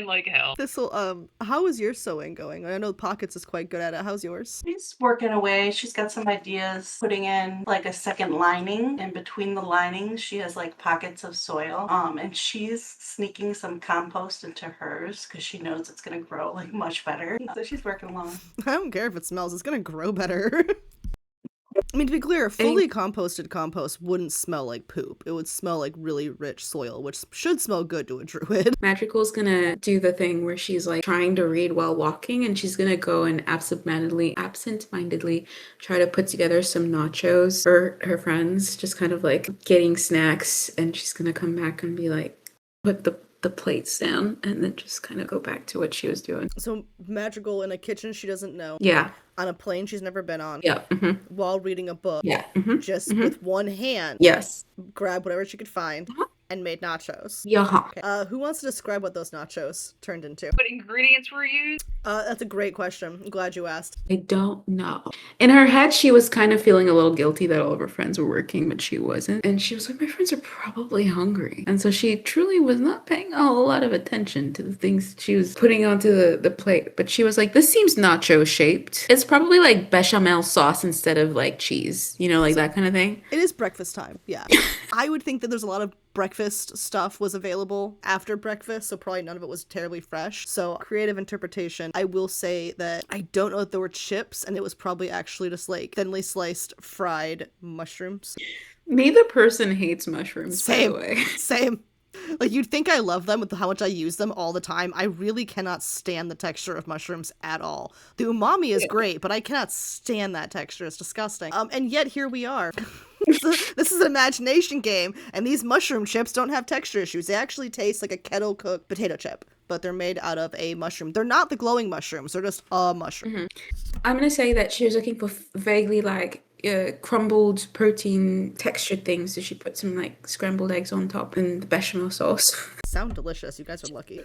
like hell. Thistle, how is your sewing going? I know Pockets is quite good at it. How's yours? She's working away. She's got some ideas, putting in a second lining, and between the linings she has pockets of soil. And she's sneaking some compost into hers because she knows it's gonna grow much better. So she's working along. I don't care if it smells, it's gonna grow better. I mean, to be clear, fully composted compost wouldn't smell like poop. It would smell like really rich soil, which should smell good to a druid. Magical's gonna do the thing where she's trying to read while walking, and she's gonna go and absent-mindedly try to put together some nachos for her friends, just kind of getting snacks, and she's gonna come back and be put the plates down, and then just kind of go back to what she was doing. So Magical in a kitchen she doesn't know. Yeah. On a plane she's never been on. Yeah. Mm-hmm. While reading a book. Yeah. Mm-hmm. Just with one hand. Yes. Grabbed whatever she could find and made nachos. Yeah. Okay. Who wants to describe what those nachos turned into? What ingredients were used? That's a great question. I'm glad you asked. I don't know. In her head, she was kind of feeling a little guilty that all of her friends were working, but she wasn't. And she was like, my friends are probably hungry. And so she truly was not paying a whole lot of attention to the things she was putting onto the plate. But she was like, this seems nacho shaped. It's probably like bechamel sauce instead of like cheese, you know, like that kind of thing. It is breakfast time, yeah. I would think that there's a lot of breakfast stuff was available after breakfast, so probably none of it was terribly fresh. So creative interpretation, I will say that I don't know if there were chips, and it was probably actually just like thinly sliced fried mushrooms. Neither person hates mushrooms, by Same. the way. Same. Like, you'd think I love them with how much I use them all the time. I really cannot stand the texture of mushrooms at all. The umami is great, but I cannot stand that texture. It's disgusting. And yet here we are. This is an imagination game, and these mushroom chips don't have texture issues. They actually taste like a kettle-cooked potato chip, but they're made out of a mushroom. They're not the glowing mushrooms. They're just a mushroom. I'm going to say that she was looking for vaguely like crumbled protein textured things. So she put some like scrambled eggs on top and the bechamel sauce. Sound delicious. You guys are lucky.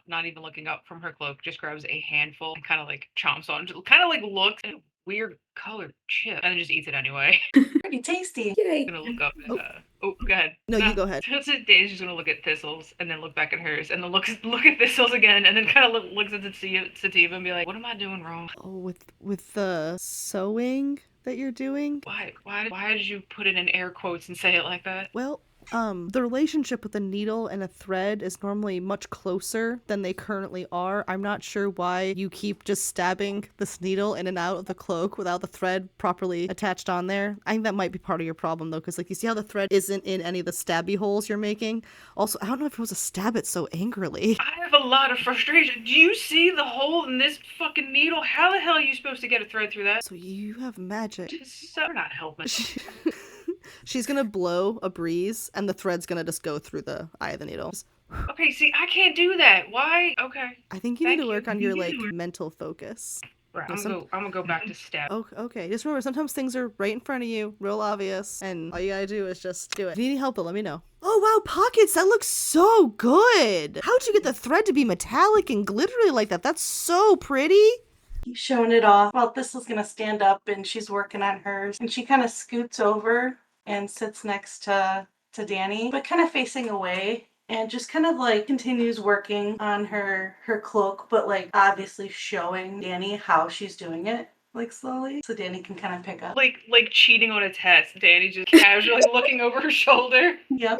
Not even looking up from her cloak, just grabs a handful and kind of like chomps on, kind of like looks at a weird colored chip and then just eats it anyway. Pretty tasty. Yay. Gonna look up and go ahead. No, you go ahead. So Dane's just gonna look at Thistles and then look back at hers and then look at Thistles again and then kind of looks at Sativa and be like, what am I doing wrong? Oh, with the sewing that you're doing? Why did you put it in air quotes and say it like that? Well, the relationship with a needle and a thread is normally much closer than they currently are. I'm not sure why you keep just stabbing this needle in and out of the cloak without the thread properly attached on there. I think that might be part of your problem, though, because, like, you see how the thread isn't in any of the stabby holes you're making? Also, I don't know if it was to stab it so angrily. I have a lot of frustration. Do you see the hole in this fucking needle? How the hell are you supposed to get a thread through that? So you have magic. So you're not helping. She's gonna blow a breeze, and the thread's gonna just go through the eye of the needle. Okay, see, I can't do that. Why? Okay. I think you need Thank to work you. on your, like, mental focus. Right, Yeah, I'm gonna go back to stab. Oh, okay. Just remember, sometimes things are right in front of you, real obvious, and all you gotta do is just do it. If you need help, though, let me know. Oh, wow, pockets! That looks so good! How'd you get the thread to be metallic and glittery like that? That's so pretty! Keep showing it off. Well, Thistle's gonna stand up and she's working on hers. And she kind of scoots over and sits next to Danny, but kind of facing away. And just kind of like continues working on her cloak, but like obviously showing Danny how she's doing it, like slowly, so Danny can kind of pick up. Like cheating on a test. Danny just casually looking over her shoulder, Yep.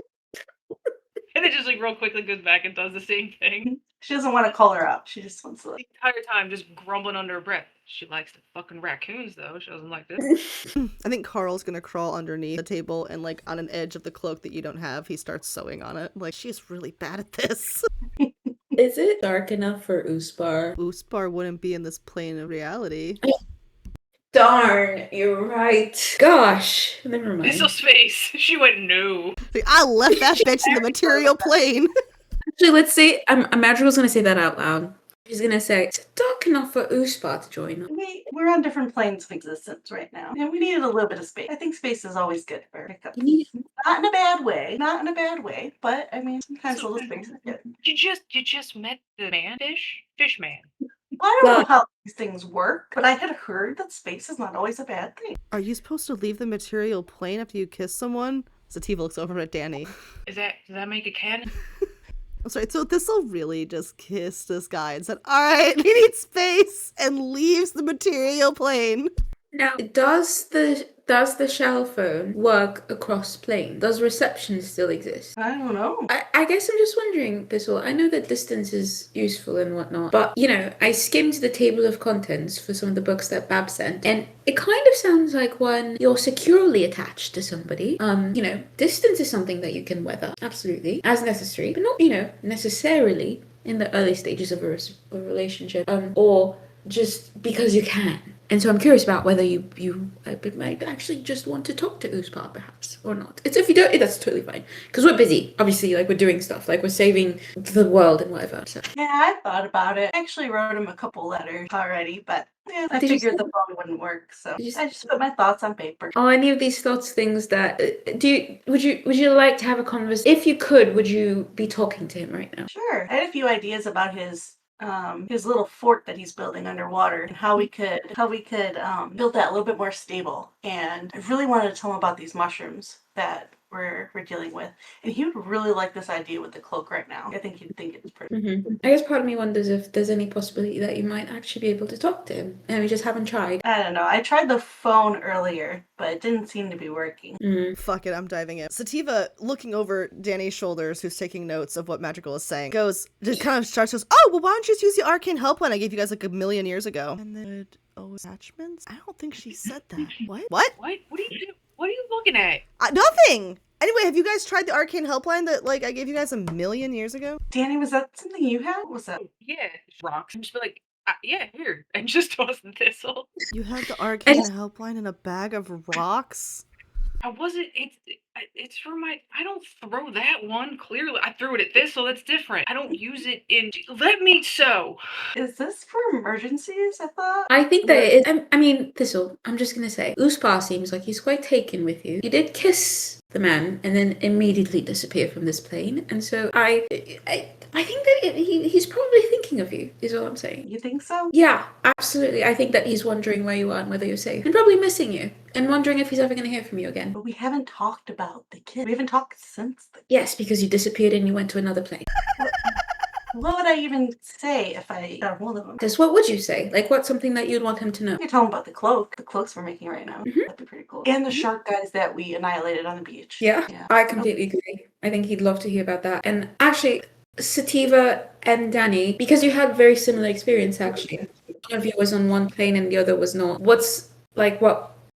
and then just like real quickly goes back and does the same thing. She doesn't want to call her out. She just wants to The like. entire time, just grumbling under her breath. She likes the fucking raccoons, though. She doesn't like this. I think Carl's gonna crawl underneath the table and, like, on an edge of the cloak that you don't have, he starts sewing on it. Like, she's really bad at this. Is it dark enough for Uspar? Uspar wouldn't be in this plane of reality. Darn, you're right. Gosh, never mind. Thistle space. She went no. Like, I left that bitch in the material plane. Actually, let's say, Madrigal's gonna say that out loud. She's gonna say, it's dark enough for Uspar to join us. We're on different planes of existence right now, and we needed a little bit of space. I think space is always good for pickup. You need- Not in a bad way. Not in a bad way, but I mean, sometimes a little space is good. You just met the fish man. I don't know how these things work, but I had heard that space is not always a bad thing. Are you supposed to leave the material plane after you kiss someone? Sativa looks over at Danny. Does that make it canon? I'm sorry, so Thistle really just kissed this guy and said, alright, we need space, and leaves the material plane. Now, does the shell phone work across planes? Does reception still exist? I don't know. I guess I'm just wondering, Thistle, I know that distance is useful and whatnot, but, you know, I skimmed the table of contents for some of the books that Bab sent, and it kind of sounds like when you're securely attached to somebody, you know, distance is something that you can weather, absolutely, as necessary, but not, you know, necessarily in the early stages of a relationship, or just because you can. And so I'm curious about whether you might actually just want to talk to Uspar, perhaps, or not. It's if you don't, that's totally fine. Because we're busy, obviously, like we're doing stuff, like we're saving the world and whatever. So. Yeah, I thought about it. I actually wrote him a couple letters already, but yeah, I Did you figured say- the phone wouldn't work, so Did you I just put my thoughts on paper. Are any of these thoughts things that would you like to have a conversation? If you could, would you be talking to him right now? Sure. I had a few ideas about his his little fort that he's building underwater, and how we could build that a little bit more stable. And I really wanted to tell him about these mushrooms that we're dealing with, and he would really like this idea with the cloak right now. I think he'd think it's pretty. I guess part of me wonders if there's any possibility that you might actually be able to talk to him, and we just haven't tried. I don't know. I tried the phone earlier, but it didn't seem to be working. Fuck it, I'm diving in. Sativa, looking over Danny's shoulders, who's taking notes of what Magical is saying, just kind of starts, oh, well, why don't you just use the arcane helpline I gave you guys like a million years ago? And then, attachments? I don't think she said that. What? What? What are you doing? What are you looking at? Nothing! Anyway, have you guys tried the arcane helpline that, like, I gave you guys a million years ago? Danny, was that something you had? What was that? Yeah, rocks. And just be like, yeah, here, and just toss the thistle. You had the arcane helpline in a bag of rocks? I wasn't. It's for my. I don't throw that one. Clearly, I threw it at thistle. That's different. I don't use it in. Let me sew. Is this for emergencies? I thought. I think that it is. I mean, Thistle, I'm just going to say, Uspar seems like he's quite taken with you. You did kiss the man and then immediately disappear from this plane. And so I think that he's probably thinking of you, is all I'm saying. You think so? Yeah, absolutely. I think that he's wondering where you are and whether you're safe. And probably missing you. And wondering if he's ever going to hear from you again. But we haven't talked about the kid. We haven't talked since the kid. Yes, because you disappeared and you went to another plane. What would I even say if I got a hold of him? Just what would you say? Like, what's something that you'd want him to know? I could tell him about the cloaks we're making right now. That'd be pretty cool. And the shark guys that we annihilated on the beach. Yeah, I completely agree. I think he'd love to hear about that. And actually, Sativa and Danny, because you had very similar experience, actually. One of you was on one plane and the other was not.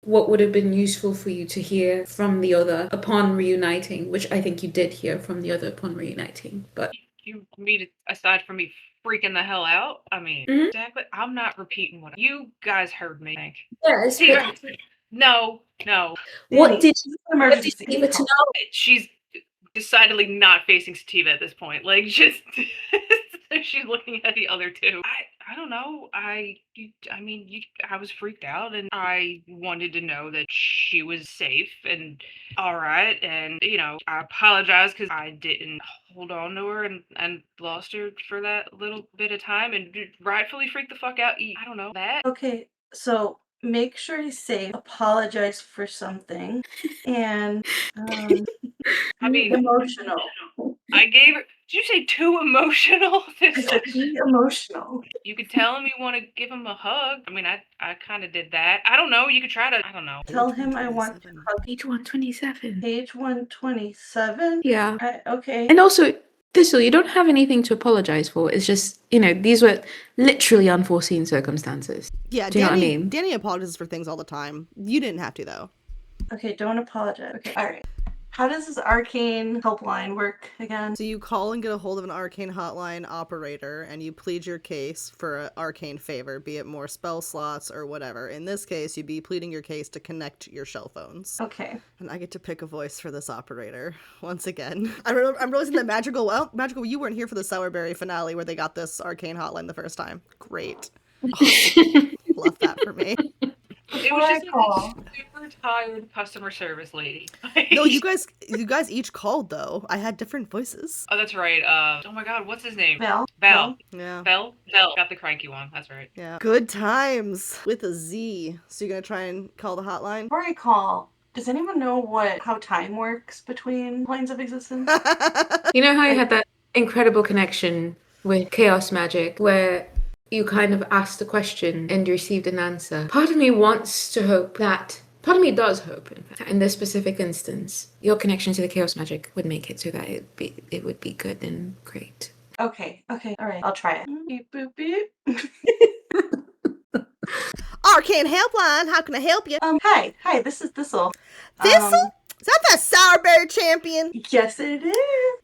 What would have been useful for you to hear from the other upon reuniting, which I think you did hear from the other upon reuniting, but... You mean aside from me freaking the hell out? I mean, exactly. I'm not repeating what you guys heard me think. Yes, No. What did Sativa to know? She's decidedly not facing Sativa at this point. Like, just she's looking at the other two. I don't know. I was freaked out, and I wanted to know that she was safe and all right. And I apologize because I didn't hold on to her and lost her for that little bit of time, and rightfully freaked the fuck out. I don't know that. Okay, so make sure he's safe. Apologize for something, and I mean, emotional. I gave her. Did you say too emotional? I said be emotional. You could tell him you want to give him a hug. I mean, I kind of did that. I don't know. You could try to. I don't know. Tell him I want to hug. Page 127. Page 127? Yeah. Okay. And also, Thistle, you don't have anything to apologize for. It's just, these were literally unforeseen circumstances. Yeah, Do you know what I mean? Danny apologizes for things all the time. You didn't have to, though. Okay, don't apologize. Okay, alright. How does this arcane helpline work again? So you call and get a hold of an arcane hotline operator, and you plead your case for an arcane favor, be it more spell slots or whatever. In this case, you'd be pleading your case to connect your shell phones. Okay. And I get to pick a voice for this operator once again. I'm realizing that Magical, you weren't here for the Sourberry finale where they got this arcane hotline the first time. Great. Oh, love that for me. It was just a super tired customer service lady. No, you guys each called though. I had different voices. Oh, that's right. Oh my God, what's his name? Bell. Yeah. Bell. Got the cranky one. That's right. Yeah. Good times with a Z. So you're gonna try and call the hotline? Before I call, does anyone know how time works between planes of existence? You know how you had that incredible connection with chaos magic where you kind of asked a question and received an answer. Part of me does hope, in fact, in this specific instance, your connection to the chaos magic would make it so that it would be good and great. Okay, alright, I'll try it. Beep, boop, beep. Arcane Helpline, how can I help you? Hi, this is Thistle. Thistle? Is that Sourberry champion? Yes, it is.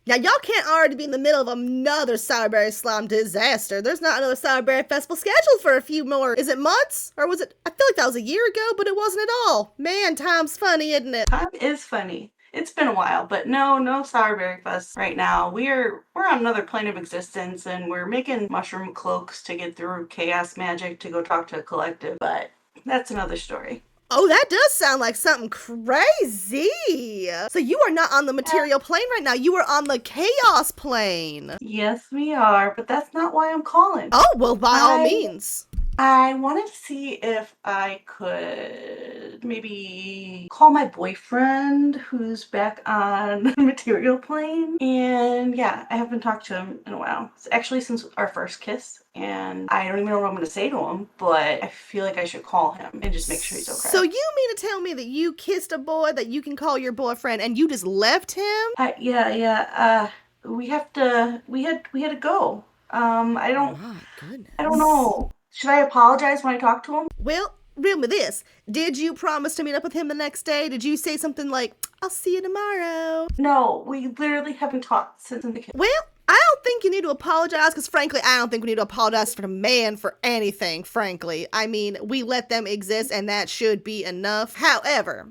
Now, y'all can't already be in the middle of another Sourberry slime disaster. There's not another Sourberry festival scheduled for a few more. Is it months? Or was it? I feel like that was a year ago, but it wasn't at all. Man, time's funny, isn't it? Time is funny. It's been a while, but no Sourberry Fest right now. We're on another plane of existence, and we're making mushroom cloaks to get through chaos magic to go talk to a collective, but that's another story. Oh, that does sound like something crazy. So you are not on the material plane right now. You are on the chaos plane. Yes, we are, but that's not why I'm calling. Oh, well, by all I- means. I wanted to see if I could maybe call my boyfriend who's back on the material plane. And yeah, I haven't talked to him in a while. It's actually since our first kiss. And I don't even know what I'm going to say to him, but I feel like I should call him and just make sure he's okay. So you mean to tell me that you kissed a boy that you can call your boyfriend and you just left him? Yeah. We had to go. I don't My goodness. know. Should I apologize when I talk to him? Well, riddle me this. Did you promise to meet up with him the next day? Did you say something like, I'll see you tomorrow? No, we literally haven't talked since the kiss. Well, I don't think you need to apologize, because frankly, I don't think we need to apologize for the man for anything, frankly. I mean, we let them exist, and that should be enough. However,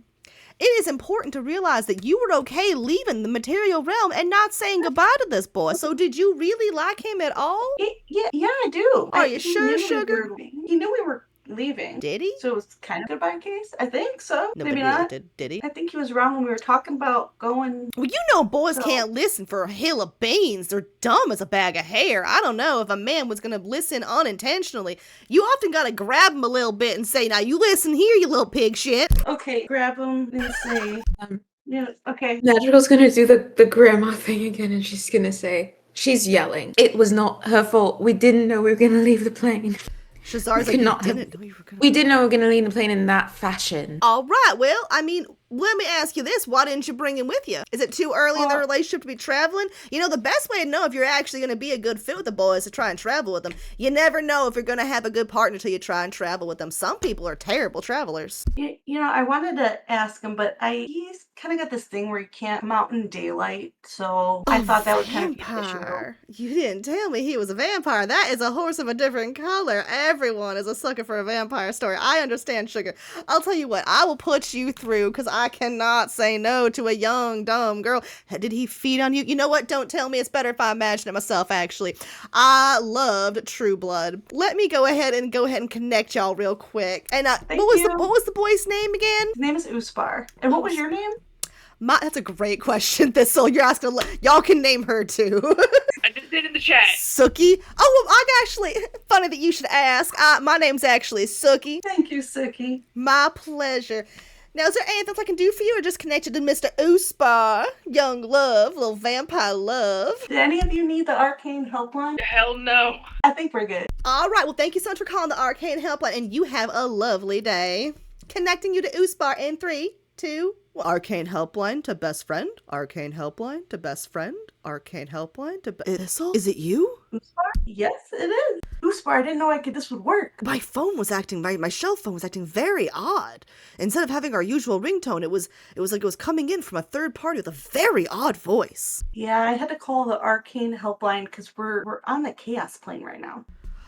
it is important to realize that you were okay leaving the material realm and not saying goodbye to this boy. So did you really like him at all? Yeah, I do. Are you sure, he knew sugar? He knew we were leaving. Did he? So it was kind of goodbye case? I think so. No, Maybe but really, not. did he? I think he was around when we were talking about going. Well, you know boys So- can't listen for a hill of beans. They're dumb as a bag of hair. I don't know if a man was going to listen unintentionally. You often got to grab him a little bit and say, now you listen here, you little pig shit. Okay, grab him and say. Yeah, okay. Madrigal's gonna do the grandma thing again, and she's gonna say, she's yelling. It was not her fault. We didn't know we were gonna leave the plane. Shazar's We like, could not you have- didn't know you were going to... We didn't know we were gonna leave the plane in that fashion. All right, well, I mean, let me ask you this. Why didn't you bring him with you? Is it too early in the relationship to be traveling? You know, the best way to know if you're actually going to be a good fit with the boy is to try and travel with them. You never know if you're going to have a good partner till you try and travel with them. Some people are terrible travelers. You know, I wanted to ask him, but he's kind of got this thing where he can't come out in daylight, so I thought that would kind of be an issue. Vampire. You didn't tell me he was a vampire. That is a horse of a different color. Everyone is a sucker for a vampire story. I understand, sugar. I'll tell you what, I will put you through, because I cannot say no to a young, dumb girl. Did he feed on you? You know what? Don't tell me. It's better if I imagine it myself, actually. I loved True Blood. Let me go ahead and connect y'all real quick. And what was the boy's name again? His name is Uspar. And what was your name? That's a great question, Thistle. You're asking. Y'all can name her too. I just did in the chat. Sookie. Oh, well, I actually. Funny that you should ask. My name's actually Sookie. Thank you, Suki. My pleasure. Now, is there anything else I can do for you, or just connect you to Mr. Uspar, young love, little vampire love? Did any of you need the arcane helpline? Hell no. I think we're good. All right. Well, thank you so much for calling the Arcane Helpline, and you have a lovely day. Connecting you to Uspar in 3, 2, 1. Arcane Helpline to best friend. Arcane Helpline to best friend. Arcane Helpline to Is it you? Uspar? Yes, it is. Uspar, I didn't know this would work. My cell phone was acting very odd. Instead of having our usual ringtone, it was like it was coming in from a third party with a very odd voice. Yeah, I had to call the arcane helpline because we're on the chaos plane right now.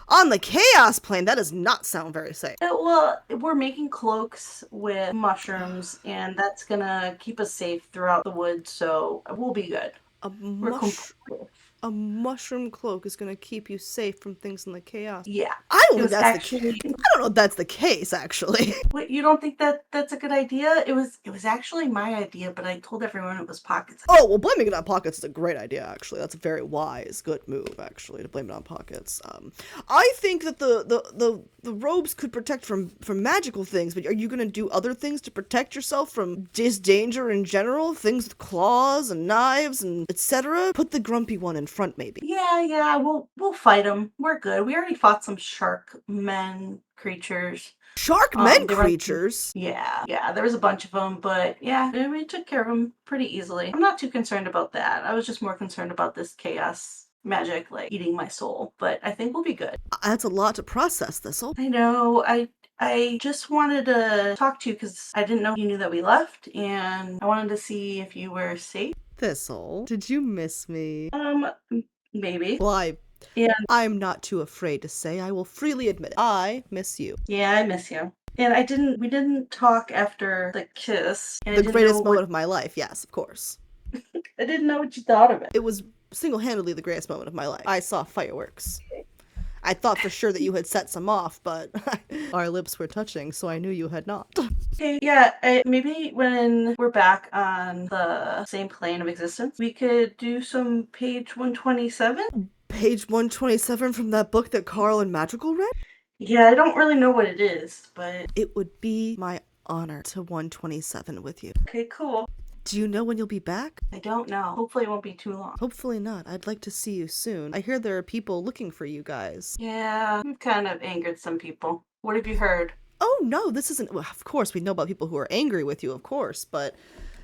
On the chaos plane? That does not sound very safe. Well, we're making cloaks with mushrooms, and that's gonna keep us safe throughout the woods, so we'll be good. A mushroom cloak is going to keep you safe from things in the chaos. Yeah. I don't know It was if that's the actually- case. I don't know if that's the case, actually. Wait, you don't think that's a good idea? It was actually my idea, but I told everyone it was Pockets. Oh, well, blaming it on Pockets is a great idea, actually. That's a very wise, good move, actually, to blame it on Pockets. I think that the robes could protect from magical things, but are you going to do other things to protect yourself from just danger in general? Things with claws and knives and etc.? Put the grumpy one in front, maybe. Yeah, we'll fight them. We're good. We already fought some shark men creatures. Shark men they were- creatures? Yeah, there was a bunch of them, but yeah, we took care of them pretty easily. I'm not too concerned about that. I was just more concerned about this chaos magic, like, eating my soul, but I think we'll be good. That's a lot to process, Thistle. I know, I just wanted to talk to you because I didn't know you knew that we left, and I wanted to see if you were safe. Thistle, did you miss me? Maybe. Well, Yeah. I'm not too afraid to say. I will freely admit it. I miss you. Yeah, I miss you. And we didn't talk after the kiss. And I The didn't greatest know moment of my life, yes, of course. I didn't know what you thought of it. It was single-handedly the greatest moment of my life. I saw fireworks. I thought for sure that you had set some off, but our lips were touching, so I knew you had not. Okay, yeah, maybe when we're back on the same plane of existence, we could do some page 127. Page 127 from that book that Carl and Magical read? Yeah, I don't really know what it is, but It would be my honor to 127 with you. okay, cool. Do you know when you'll be back? I don't know. Hopefully it won't be too long. Hopefully not. I'd like to see you soon. I hear there are people looking for you guys. Yeah, we've kind of angered some people. What have you heard? Oh no, this isn't. Well, of course, we know about people who are angry with you, of course, but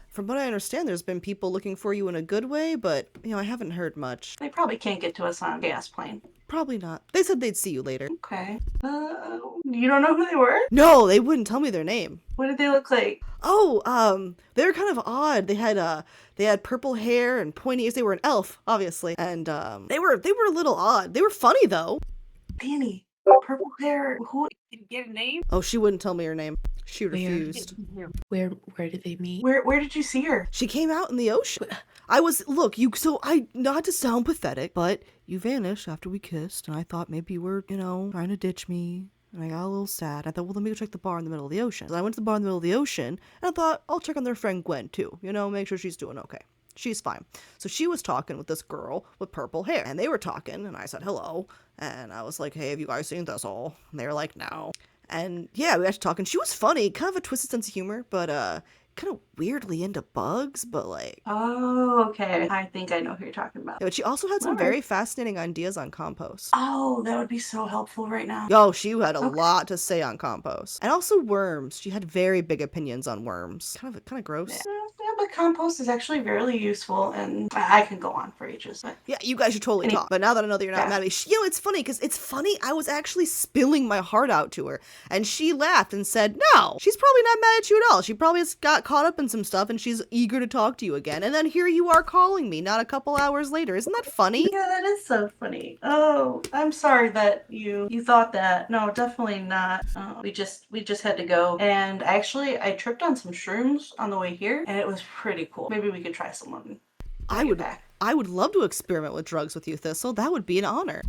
from what I understand, there's been people looking for you in a good way, but, I haven't heard much. They probably can't get to us on gas plane. Probably not. They said they'd see you later. Okay. You don't know who they were? No, they wouldn't tell me their name. What did they look like? Oh, they were kind of odd. They had purple hair and pointy ears. They were an elf, obviously, and they were a little odd. They were funny though. Danny. Purple hair. Who? Did you get a name? Oh, she wouldn't tell me her name. She refused. Where did they meet? Where did you see her? She came out in the ocean. Not to sound pathetic, but you vanished after we kissed, and I thought maybe you were, trying to ditch me. And I got a little sad. I thought, well, let me go check the bar in the middle of the ocean. So I went to the bar in the middle of the ocean, and I thought, I'll check on their friend Gwen too. Make sure she's doing okay. She's fine. So she was talking with this girl with purple hair, and they were talking, and I said hello, and I was like, hey, have you guys seen this all? And they were like, no. And yeah, we got to talking. She was funny, kind of a twisted sense of humor, but kind of weirdly into bugs, but like... Oh, okay. I think I know who you're talking about. Yeah, but she also had some very fascinating ideas on compost. Oh, that would be so helpful right now. Yo, she had a lot to say on compost. And also worms. She had very big opinions on worms. Kind of gross. Yeah, but compost is actually very useful, and I can go on for ages. But yeah, you guys should totally talk. But now that I know that you're not mad at me, it's funny, because it's funny, I was actually spilling my heart out to her, and she laughed and said, no, she's probably not mad at you at all. She probably just got caught up in some stuff, and she's eager to talk to you again. And then here you are calling me, not a couple hours later. Isn't that funny? Yeah, that is so funny. Oh, I'm sorry that you thought that. No, definitely not. We just had to go, and actually, I tripped on some shrooms on the way here, and it was pretty cool. Maybe we could try some when we get back. I would love to experiment with drugs with you, Thistle. That would be an honor.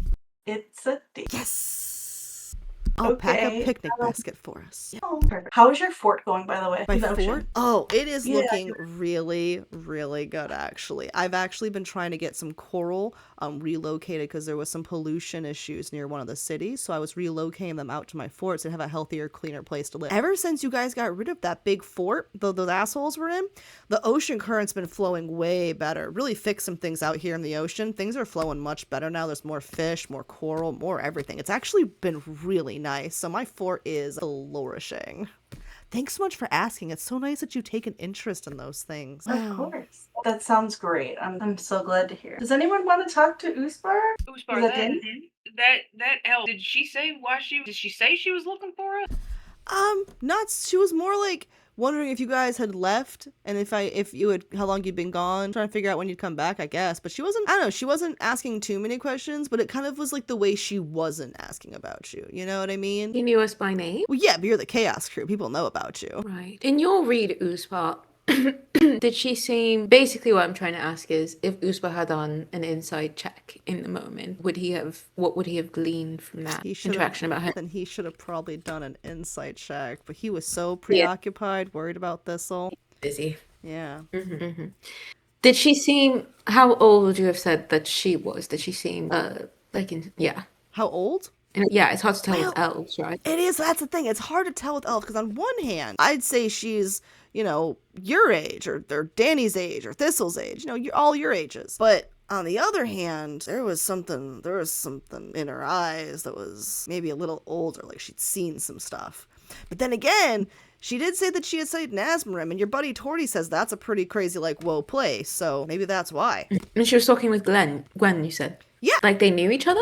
It's a date. Yes. I'll pack a picnic basket for us. Oh, perfect. How is your fort going, by the way? My The ocean? fort? Oh, it is looking really, really good, actually. I've actually been trying to get some coral relocated because there was some pollution issues near one of the cities, so I was relocating them out to my forts and have a healthier, cleaner place to live. Ever since you guys got rid of that big fort those assholes were in, the ocean current's been flowing way better. Really fixed some things out here in the ocean. Things are flowing much better now. There's more fish, more coral, more everything. It's actually been really nice. So my fort is flourishing. Thanks so much for asking. It's so nice that you take an interest in those things. Of course. That sounds great. I'm so glad to hear. Does anyone want to talk to Uspar? Uspar, that elf, did she say she was looking for us? She was more like wondering if you guys had left and how long you'd been gone, trying to figure out when you'd come back, I guess. But she wasn't asking too many questions, but it kind of was like the way she wasn't asking about you. You know what I mean? You knew us by name? Well, yeah, but you're the Chaos Crew. People know about you. Right. In your read, Uspar, did she seem... Basically what I'm trying to ask is, if Uspa had done an inside check in the moment, what would he have gleaned from that interaction about her? Then he should have probably done an insight check, but he was so preoccupied, worried about Thistle. Busy. Yeah. Did she seem... How old would you have said that she was? Did she seem How old? Yeah, it's hard to tell with elves, right? It is. That's the thing. It's hard to tell with elves because on one hand, I'd say she's, your age or Danny's age or Thistle's age. You're all your ages. But on the other hand, there was something in her eyes that was maybe a little older, like she'd seen some stuff. But then again, she did say that she had studied in Asmarim, and your buddy Torty says that's a pretty crazy, whoa place. So maybe that's why. And she was talking with Gwen, you said? Yeah. Like they knew each other?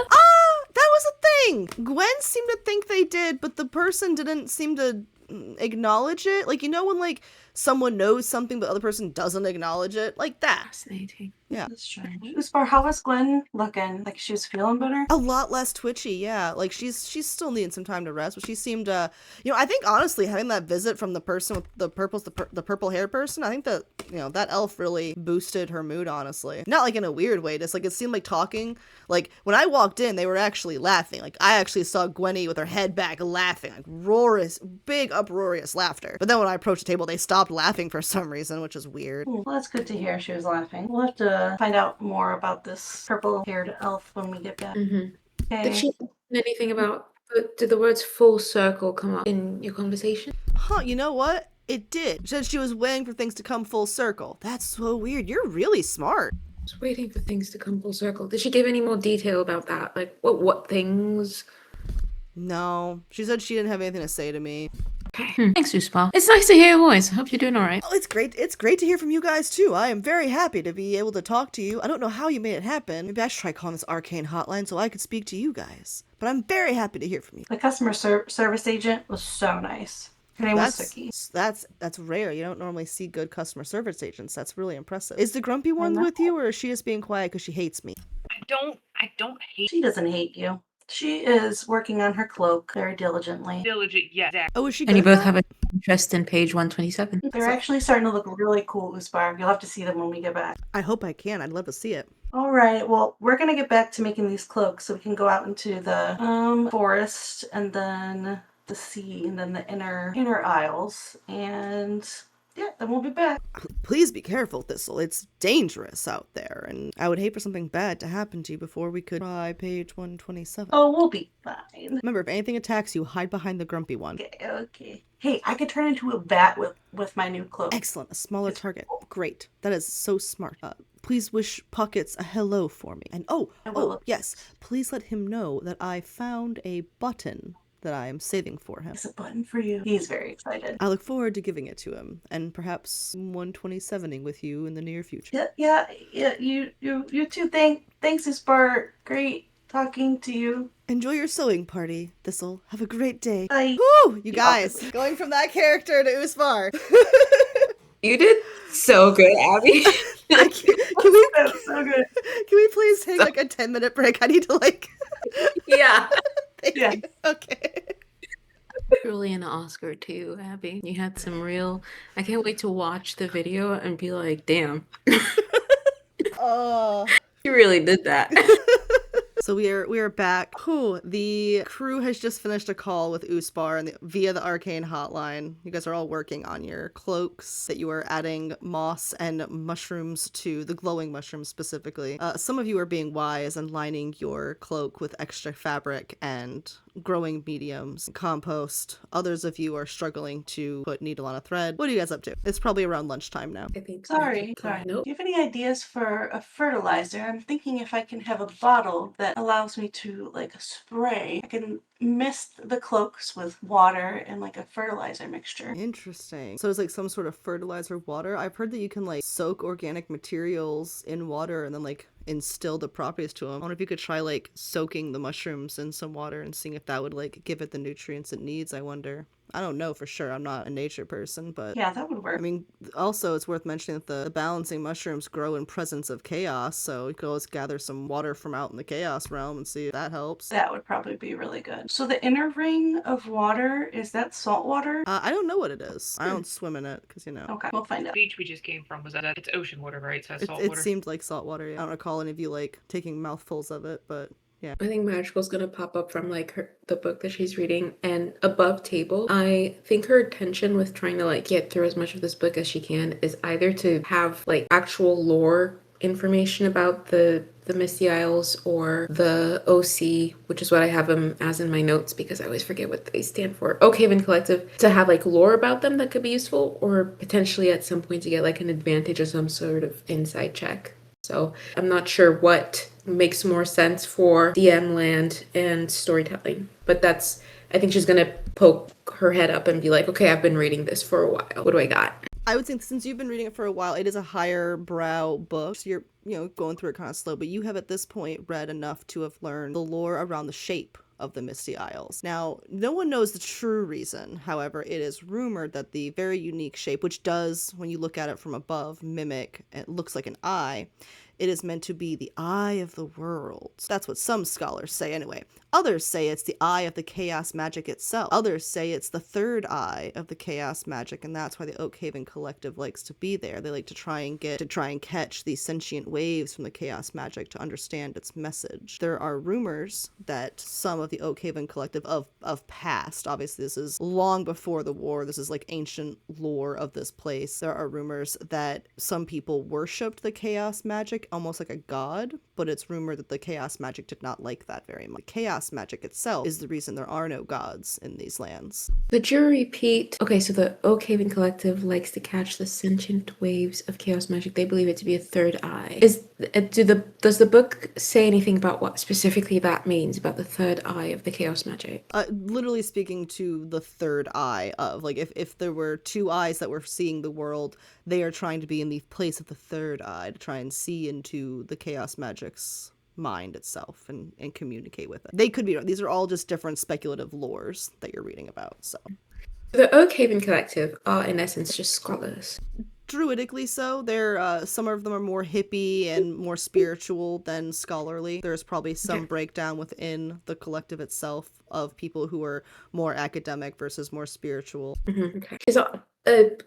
That was a thing. Gwen seemed to think they did, but the person didn't seem to acknowledge it. When someone knows something but the other person doesn't acknowledge it, like that. Fascinating. Yeah. That's strange. Uspar, how was Glenn looking? Like she was feeling better? A lot less twitchy, yeah. Like she's still needing some time to rest, but she seemed I think honestly having that visit from the person with the purple haired person, I think that that elf really boosted her mood, honestly. Not like in a weird way, just like it seemed like talking. Like when I walked in, they were actually laughing. Like I actually saw Gwenny with her head back laughing, like roarious, big uproarious laughter. But then when I approached the table, they stopped laughing for some reason, which is weird. Well, that's good to hear she was laughing. We'll have to find out more about this purple-haired elf when we get back. Mm-hmm. Okay. Did she mention anything about? Did the words "full circle" come up in your conversation? Huh, you know what? It did. She said she was waiting for things to come full circle. That's so weird. You're really smart. I was waiting for things to come full circle. Did she give any more detail about that? Like what things? No. She said she didn't have anything to say to me. Okay. Thanks, Uspal. It's nice to hear your voice. I hope you're doing all right. Oh, it's great. It's great to hear from you guys, too. I am very happy to be able to talk to you. I don't know how you made it happen. Maybe I should try calling this arcane hotline so I could speak to you guys. But I'm very happy to hear from you. The customer service agent was so nice. Her name was Suki. That's rare. You don't normally see good customer service agents. That's really impressive. Is the grumpy one with you, or is she just being quiet because she hates me? I don't hate She doesn't hate you. She is working on her cloak very diligently. diligent. Yeah, exactly. Oh, is she good And you at both that? have an interest in page 127. They're actually starting to look really cool, Uspar. You'll have to see them when we get back. I hope I can. I'd love to see it. All right. Well, we're gonna get back to making these cloaks so we can go out into the forest and then the sea and then the inner aisles and yeah, then we'll be back. Please be careful, Thistle. It's dangerous out there, and I would hate for something bad to happen to you before we could try page 127. Oh, we'll be fine. Remember, if anything attacks you, hide behind the grumpy one. Okay. Hey, I could turn into a bat with my new cloak. Excellent. A smaller target. Great. That is so smart. Please wish Puckets a hello for me. And yes, please let him know that I found a button that I am saving for him. It's a button for you. He's very excited. I look forward to giving it to him, and perhaps 127ing with you in the near future. Yeah. You too. Thanks, Uspar. Great talking to you. Enjoy your sewing party, Thistle. Have a great day. Bye. Woo! You guys, going from that character to Uspar. You did so good, Abby. Can That's so good. we please take like a 10-minute break? I need to Yeah. Thank Yeah. you. Okay. Truly an Oscar too, Abby. You had some real. I can't wait to watch the video and be like, damn. Oh. You really did that. So we are back. The crew has just finished a call with Uspar and via the arcane hotline. You guys are all working on your cloaks that you are adding moss and mushrooms to, the glowing mushrooms specifically. Some of you are being wise and lining your cloak with extra fabric and growing mediums, compost. Others of you are struggling to put needle on a thread. What are you guys up to? It's probably around lunchtime now. I think Sorry. Nope. Do you have any ideas for a fertilizer? I'm thinking if I can have a bottle that allows me to spray. I can mist the cloaks with water and a fertilizer mixture. Interesting. So it's like some sort of fertilizer water. I've heard that you can soak organic materials in water and then instill the properties to them. I wonder if you could try soaking the mushrooms in some water and seeing if that would give it the nutrients it needs. I wonder. I don't know for sure. I'm not a nature person, but Yeah, that would work. I mean, also it's worth mentioning that the balancing mushrooms grow in presence of chaos, so you could always gather some water from out in the chaos realm and see if that helps. That would probably be really good. So the inner ring of water, is that salt water? I don't know what it is. I don't swim in it because Okay, we'll find The out. beach we just came from was that it's ocean water, right? So that's salt it water. seemed like salt water. I don't recall any of you taking mouthfuls of it, but yeah. I think Magical's gonna pop up from the book that she's reading, and above table, I think her intention with trying to get through as much of this book as she can is either to have actual lore information about the Misty Isles or the OC, which is what I have them as in my notes because I always forget what they stand for. Oak Haven Collective, to have lore about them that could be useful, or potentially at some point to get an advantage or some sort of inside check. So I'm not sure what makes more sense for DM land and storytelling, but I think she's gonna poke her head up and be like, okay, I've been reading this for a while. What do I got? I would think since you've been reading it for a while, it is a higher brow book. So you're going through it kind of slow, but you have at this point read enough to have learned the lore around the shape of the Misty Isles. Now, no one knows the true reason. However, it is rumored that the very unique shape, which does, when you look at it from above, mimic, it looks like an eye, it is meant to be the eye of the world. That's what some scholars say anyway. Others say it's the eye of the chaos magic itself. Others say it's the third eye of the chaos magic, and that's why the Oakhaven Collective likes to be there. They like to try and catch these sentient waves from the chaos magic to understand its message. There are rumors that some of the Oakhaven Collective of past, obviously this is long before the war, this is like ancient lore of this place. There are rumors that some people worshipped the chaos magic almost like a god, but it's rumored that the chaos magic did not like that very much. Chaos magic itself is the reason there are no gods in these lands. Would you repeat? Okay, so the Oakhaven Collective likes to catch the sentient waves of chaos magic. They believe it to be a third eye. Does the book say anything about what specifically that means about the third eye of the chaos magic? Literally speaking to the third eye of, like, if there were two eyes that were seeing the world, they are trying to be in the place of the third eye to try and see into the chaos magic's mind itself and communicate with it. They could be, these are all just different speculative lores that you're reading about, so. The Oakhaven Collective are in essence just scholars. Druidically so. They're some of them are more hippie and more spiritual than scholarly. There's probably some breakdown within the collective itself of people who are more academic versus more spiritual. Mm-hmm. Okay. Is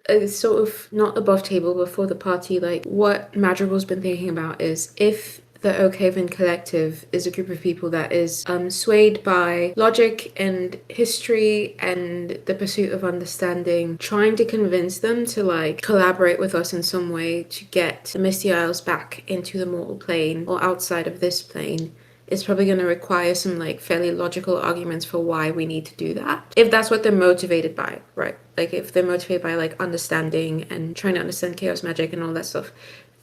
a sort of not above table before the party, like what Madrigal's been thinking about is if the Oakhaven Collective is a group of people that is swayed by logic and history and the pursuit of understanding, trying to convince them to like collaborate with us in some way to get the Misty Isles back into the mortal plane or outside of this plane is probably going to require some like fairly logical arguments for why we need to do that. If that's what they're motivated by, right? Like if they're motivated by like understanding and trying to understand chaos magic and all that stuff,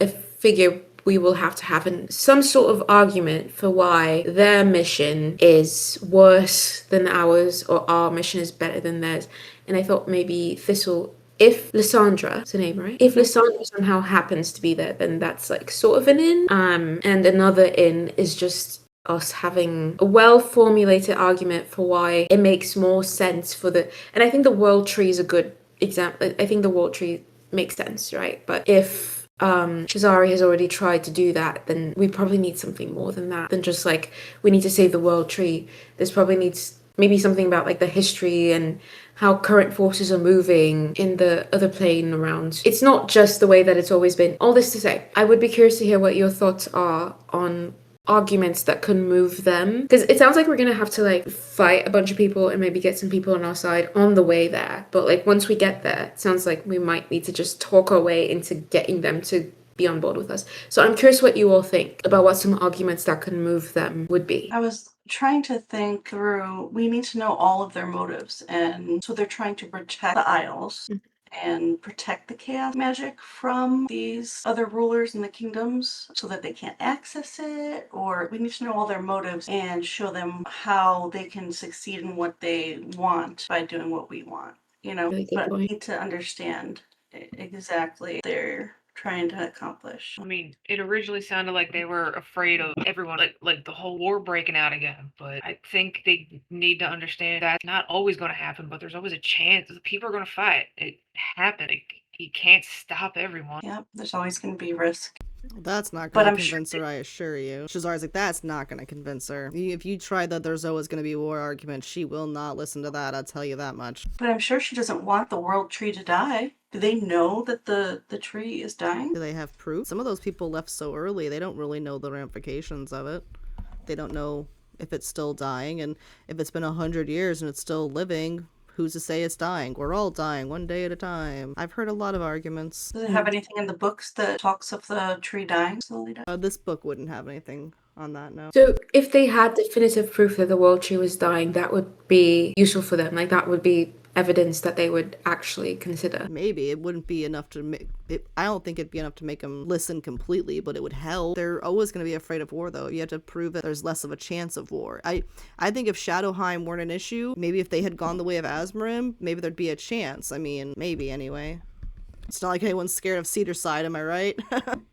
I figure we will have to have some sort of argument for why their mission is worse than ours or our mission is better than theirs. And I thought maybe Thistle, if Lysandra, it's a name, right? If Lysandra somehow happens to be there, then that's like sort of an in. And another in is just us having a well-formulated argument for why it makes more sense for and I think the world tree is a good example. I think the world tree makes sense, right? But if Shazari has already tried to do that, then we probably need something more than that, than just like we need to save the world tree. There's probably needs maybe something about like the history and how current forces are moving in the other plane around. It's not just the way that it's always been. All this to say, I would be curious to hear what your thoughts are on arguments that can move them, because it sounds like we're gonna have to like fight a bunch of people and maybe get some people on our side on the way there, but like once we get there, it sounds like we might need to just talk our way into getting them to be on board with us. So I'm curious what you all think about what some arguments that can move them would be. I was trying to think through, we need to know all of their motives, and so they're trying to protect the Isles. And protect the chaos magic from these other rulers in the kingdoms so that they can't access it, or we need to know all their motives and show them how they can succeed in what they want by doing what we want, Really good but we point. need to understand exactly what they're trying to accomplish. I mean, it originally sounded like they were afraid of everyone, like the whole war breaking out again. But I think they need to understand that's not always going to happen, but there's always a chance. People are going to fight. It happened. You can't stop everyone. Yep, there's always going to be risk. That's not But going to I'm convince her, I assure you. Shazar's like, that's not going to convince her. If you try that there's always going to be a war argument, she will not listen to that, I'll tell you that much. But I'm sure she doesn't want the world tree to die. Do they know that the tree is dying? Do they have proof? Some of those people left so early, they don't really know the ramifications of it. They don't know if it's still dying, and if it's been 100 years and it's still living, who's to say it's dying? We're all dying, one day at a time. I've heard a lot of arguments. Does it have anything in the books that talks of the tree dying slowly? This book wouldn't have anything on that, no. So if they had definitive proof that the world tree was dying, that would be useful for them. Like that would be evidence that they would actually consider. Maybe it wouldn't be enough to make it. I don't think it'd be enough to make them listen completely, but it would help. They're always going to be afraid of war, though. You have to prove that there's less of a chance of war. I think if Shadowheim weren't an issue, maybe if they had gone the way of Asmarim, maybe there'd be a chance. I mean, maybe anyway. It's not like anyone's scared of Cedar Side, am I right?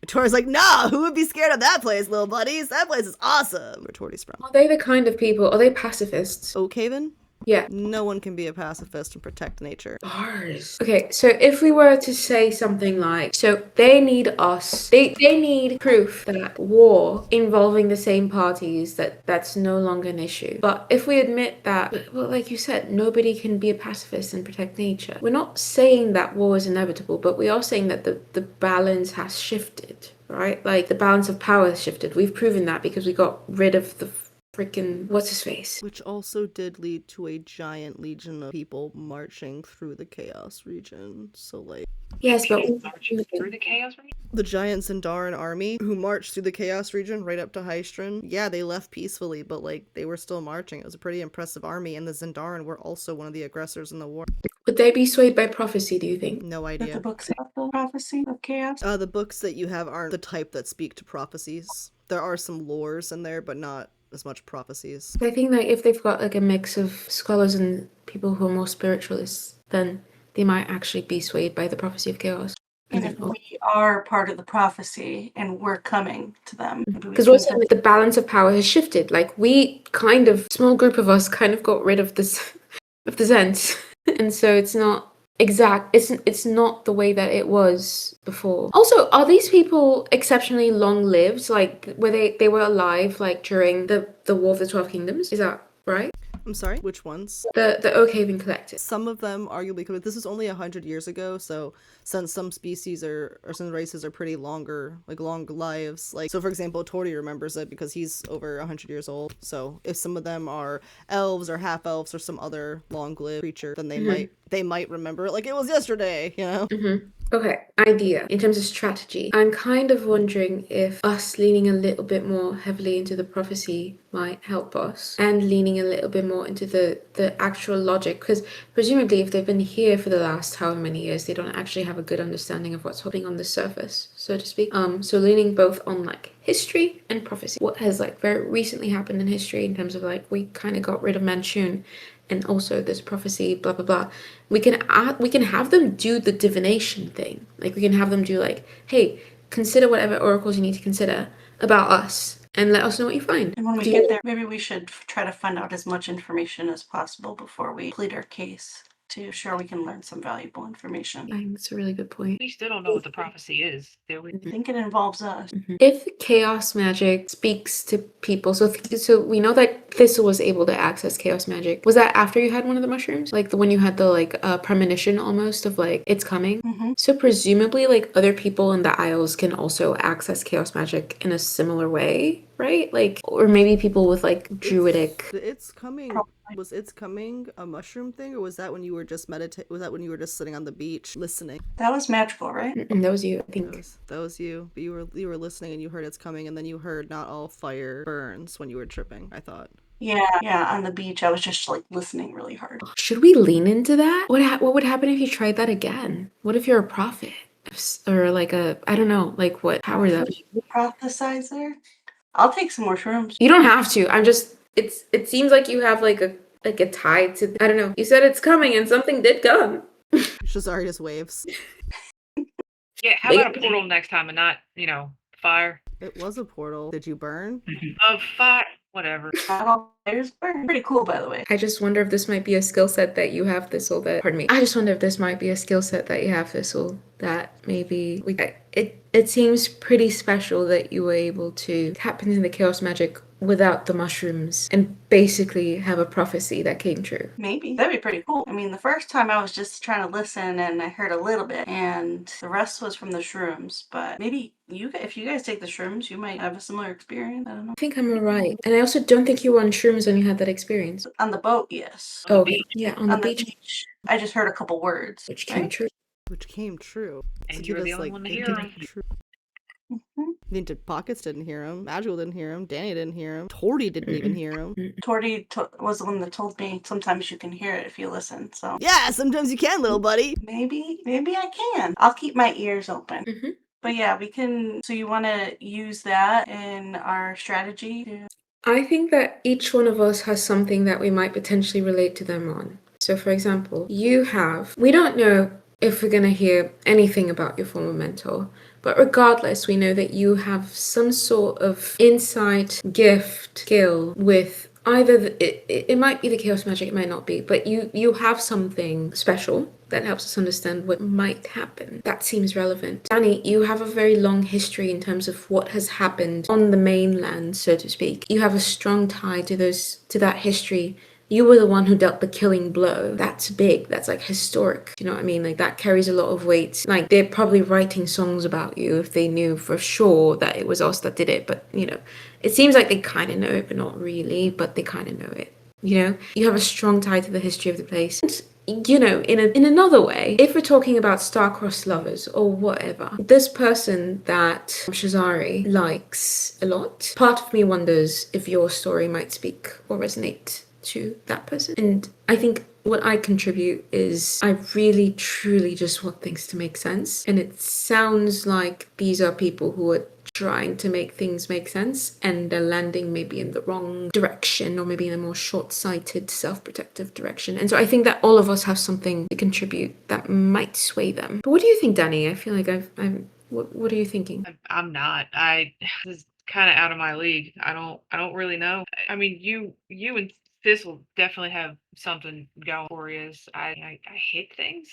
Tori's like, nah, who would be scared of that place, little buddies? That place is awesome. Where Tori's from. Are they the kind of people, are they pacifists? Oak Haven? Yeah. No one can be a pacifist and protect nature. Bars. Okay, so if we were to say something like, so they need us, they need proof that war involving the same parties, that's no longer an issue. But if we admit that, well, like you said, nobody can be a pacifist and protect nature, we're not saying that war is inevitable, but we are saying that the balance has shifted, right? Like the balance of power has shifted. We've proven that because we got rid of the freaking what's his face. Which also did lead to a giant legion of people marching through the Chaos region. So, like, Yes, but Marching through the chaos region? the giant Zendaran army who marched through the Chaos region right up to Hystrin, yeah, they left peacefully, but, like, they were still marching. It was a pretty impressive army, and the Zendaran were also one of the aggressors in the war. would they be swayed by prophecy, do you think? No That the idea. books have the prophecy of chaos. The books that you have aren't the type that speak to prophecies. There are some lores in there, but not as much prophecies. I think that if they've got like a mix of scholars and people who are more spiritualists, then they might actually be swayed by the prophecy of chaos. And if we are part of the prophecy and we're coming to them, Because we're saying that the balance of power has shifted. Like we kind of, small group of us kind of got rid of this, of the Zens. And so it's not exact, it's not the way that it was before. Also, are these people exceptionally long lived? Like were they were alive like during the War of the 12 Kingdoms? Is that right? I'm sorry? Which ones? The Oak Haven Collective. Some of them arguably could. This is only 100 years ago, so since some species or some races are pretty longer, like long lives, like, so for example, Torty remembers it because he's over 100 years old. So if some of them are elves or half elves or some other long-lived creature, then they might remember it like it was yesterday, you know? Okay, idea. In terms of strategy, I'm kind of wondering if us leaning a little bit more heavily into the prophecy might help us, and leaning a little bit more into the actual logic, because presumably if they've been here for the last however many years, they don't actually have a good understanding of what's happening on the surface, so to speak. So leaning both on like history and prophecy. What has like very recently happened in history in terms of like we kind of got rid of Manchun, and also this prophecy, blah blah blah. We can have them do the divination thing. Like we can have them do like, hey, consider whatever oracles you need to consider about us, and let us know what you find. And when we get there, maybe we should try to find out as much information as possible before we plead our case to ensure we can learn some valuable information. I think that's a really good point. We still don't know what the prophecy is, do we? I think it involves us. If chaos magic speaks to people, so we know that Thistle was able to access chaos magic. Was that after you had one of the mushrooms? Like the when you had the like premonition almost of like it's coming? So presumably like other people in the Isles can also access chaos magic in a similar way, right? Like, or maybe people with like druidic. It's coming. Was It's Coming a mushroom thing, or was that when you were just was that when you were just sitting on the beach listening? That was magical, right? That was you, I think. That was you. But you were listening and you heard It's Coming, and then you heard not all fire burns when you were tripping, I thought. Yeah, on the beach, I was just like listening really hard. Should we lean into that? What would happen if you tried that again? What if you're a prophet? Or like I don't know, like what power that would. Prophesizer? I'll take some more shrooms. You don't have to. I'm just it seems like you have like a tie to, I don't know. You said it's coming and something did come. Shazari just waves. Yeah, how about a portal next time and not, fire? It was a portal. Did you burn? Fire, whatever. Not all players burn. Pretty cool, by the way. I just wonder if this might be a skill set that you have, Thistle, that, pardon me. I just wonder if this might be a skill set that you have, Thistle, that maybe it seems pretty special that you were able to tap into the chaos magic without the mushrooms and basically have a prophecy that came true. Maybe. That'd be pretty cool. I mean, the first time I was just trying to listen and I heard a little bit, and the rest was from the shrooms. But maybe if you guys take the shrooms, you might have a similar experience. I don't know. I think I'm alright. And I also don't think you were on shrooms when you had that experience. On the boat, yes. Oh, okay. Yeah, on the beach. I just heard a couple words. Which came true. Which came true. And So you were give the us, only like, one to hear them. true. Mm-hmm. Ninja Pockets didn't hear him. Magical didn't hear him. Danny didn't hear him. Torty didn't even hear him. Torty was the one that told me sometimes you can hear it if you listen. So Yeah, sometimes you can, little buddy. maybe I can. I'll keep my ears open. Mm-hmm. But yeah, we can. So you want to use that in our strategy? I think that each one of us has something that we might potentially relate to them on. So for example, we don't know if we're going to hear anything about your former mentor. But regardless, we know that you have some sort of insight, gift, skill with either it might be the chaos magic, it might not be, but you have something special that helps us understand what might happen. That seems relevant. Danny, you have a very long history in terms of what has happened on the mainland, so to speak. You have a strong tie to that history. You were the one who dealt the killing blow. That's big. That's like historic. You know what I mean? Like that carries a lot of weight. Like they're probably writing songs about you if they knew for sure that it was us that did it. But you know, it seems like they kind of know it, but not really. But they kind of know it. You know, you have a strong tie to the history of the place. And, you know, in another way, if we're talking about star-crossed lovers or whatever, this person that Shazari likes a lot, part of me wonders if your story might speak or resonate to that person. And I think what I contribute is I really truly just want things to make sense. And it sounds like these are people who are trying to make things make sense and they're landing maybe in the wrong direction or maybe in a more short-sighted self-protective direction. And so I think that all of us have something to contribute that might sway them. But what do you think, Danny? I feel like what are you thinking? I'm not. This is kind of out of my league. I don't really know. I mean, you and this will definitely have something going for you. I hate things,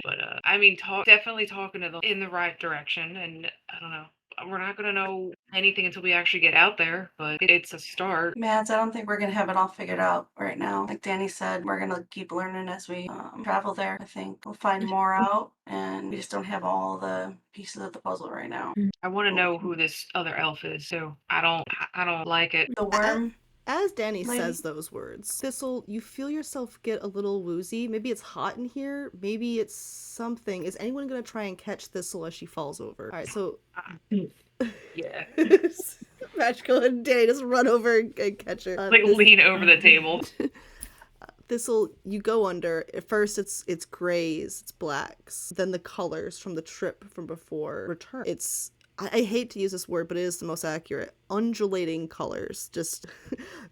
but I mean, definitely talking to them in the right direction. And I don't know. We're not gonna know anything until we actually get out there, but it's a start. Mads, I don't think we're gonna have it all figured out right now. Like Danny said, we're gonna keep learning as we travel there. I think we'll find more out, and we just don't have all the pieces of the puzzle right now. I want to know who this other elf is, so I don't like it. The worm. As Danny Lady? says those words, Thistle, you feel yourself get a little woozy. Maybe it's hot in here. Maybe it's something. Is anyone going to try and catch Thistle as she falls over? All right, so... Yeah. Match, go ahead and Danny, just run over and catch her. Like lean over the table. Thistle, you go under. At first, it's grays, it's blacks. Then the colors from the trip from before return. It's... I hate to use this word, but it is the most accurate. Undulating colors, just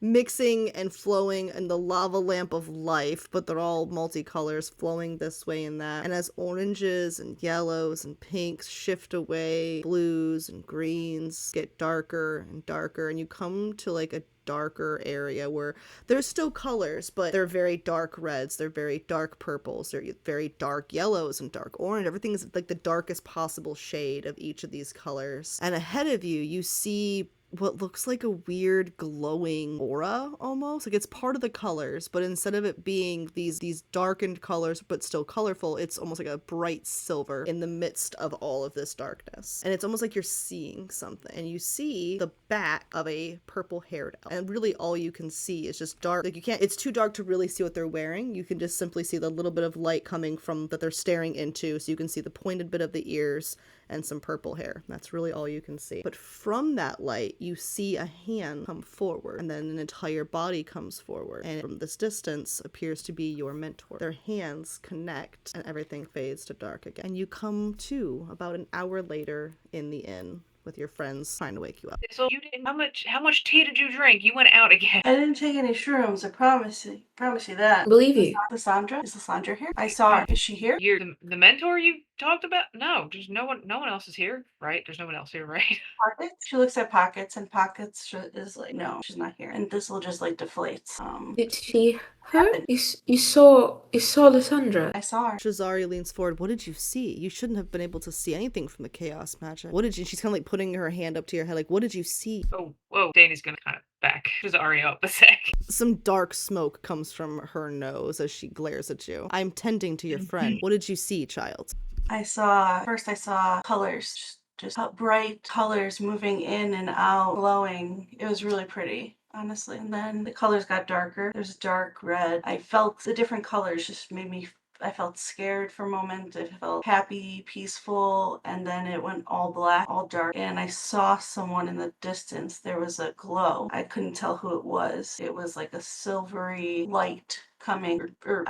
mixing and flowing in the lava lamp of life, but they're all multicolors flowing this way and that. And as oranges and yellows and pinks shift away, blues and greens get darker and darker, and you come to like a darker area where there's still colors, but they're very dark reds, they're very dark purples, they're very dark yellows and dark orange. Everything is like the darkest possible shade of each of these colors. And ahead of you, you see what looks like a weird glowing aura almost. Like it's part of the colors, but instead of it being these darkened colors but still colorful, it's almost like a bright silver in the midst of all of this darkness. And it's almost like you're seeing something, and you see the back of a purple haired elf. And really all you can see is just dark. Like you can't, it's too dark to really see what they're wearing. You can just simply see the little bit of light coming from that they're staring into, so you can see the pointed bit of the ears and some purple hair. That's really all you can see. But from that light, you see a hand come forward, and then an entire body comes forward. And from this distance appears to be your mentor. Their hands connect, and everything fades to dark again. And you come to about an hour later in the inn with your friends trying to wake you up. So you didn't. How much tea did you drink? You went out again. I didn't take any shrooms. I promise you. Promise you that. I believe you. Lysandra? Is Lysandra here? I saw her. Is she here? You're the mentor you talked about? No, there's no one else is here, right? There's no one else here, right? Pockets? She looks at Pockets, and Pockets is like, no, she's not here. And this will just like deflates. Did she hurt? You saw Lysandra. I saw her. Shazari leans forward. What did you see? You shouldn't have been able to see anything from the chaos magic. What did you... She's kind of like putting her hand up to your head, like, what did you see? Oh, whoa. Danny's gonna kind of back Cesario up a sec. Some dark smoke comes from her nose as she glares at you. I'm tending to your friend. What did you see, child? First I saw colors. Just bright colors moving in and out, glowing. It was really pretty, honestly. And then the colors got darker. There's dark red. I felt the different colors just made me... I felt scared for a moment. I felt happy, peaceful, and then it went all black, all dark. And I saw someone in the distance. There was a glow. I couldn't tell who it was. It was like a silvery light coming or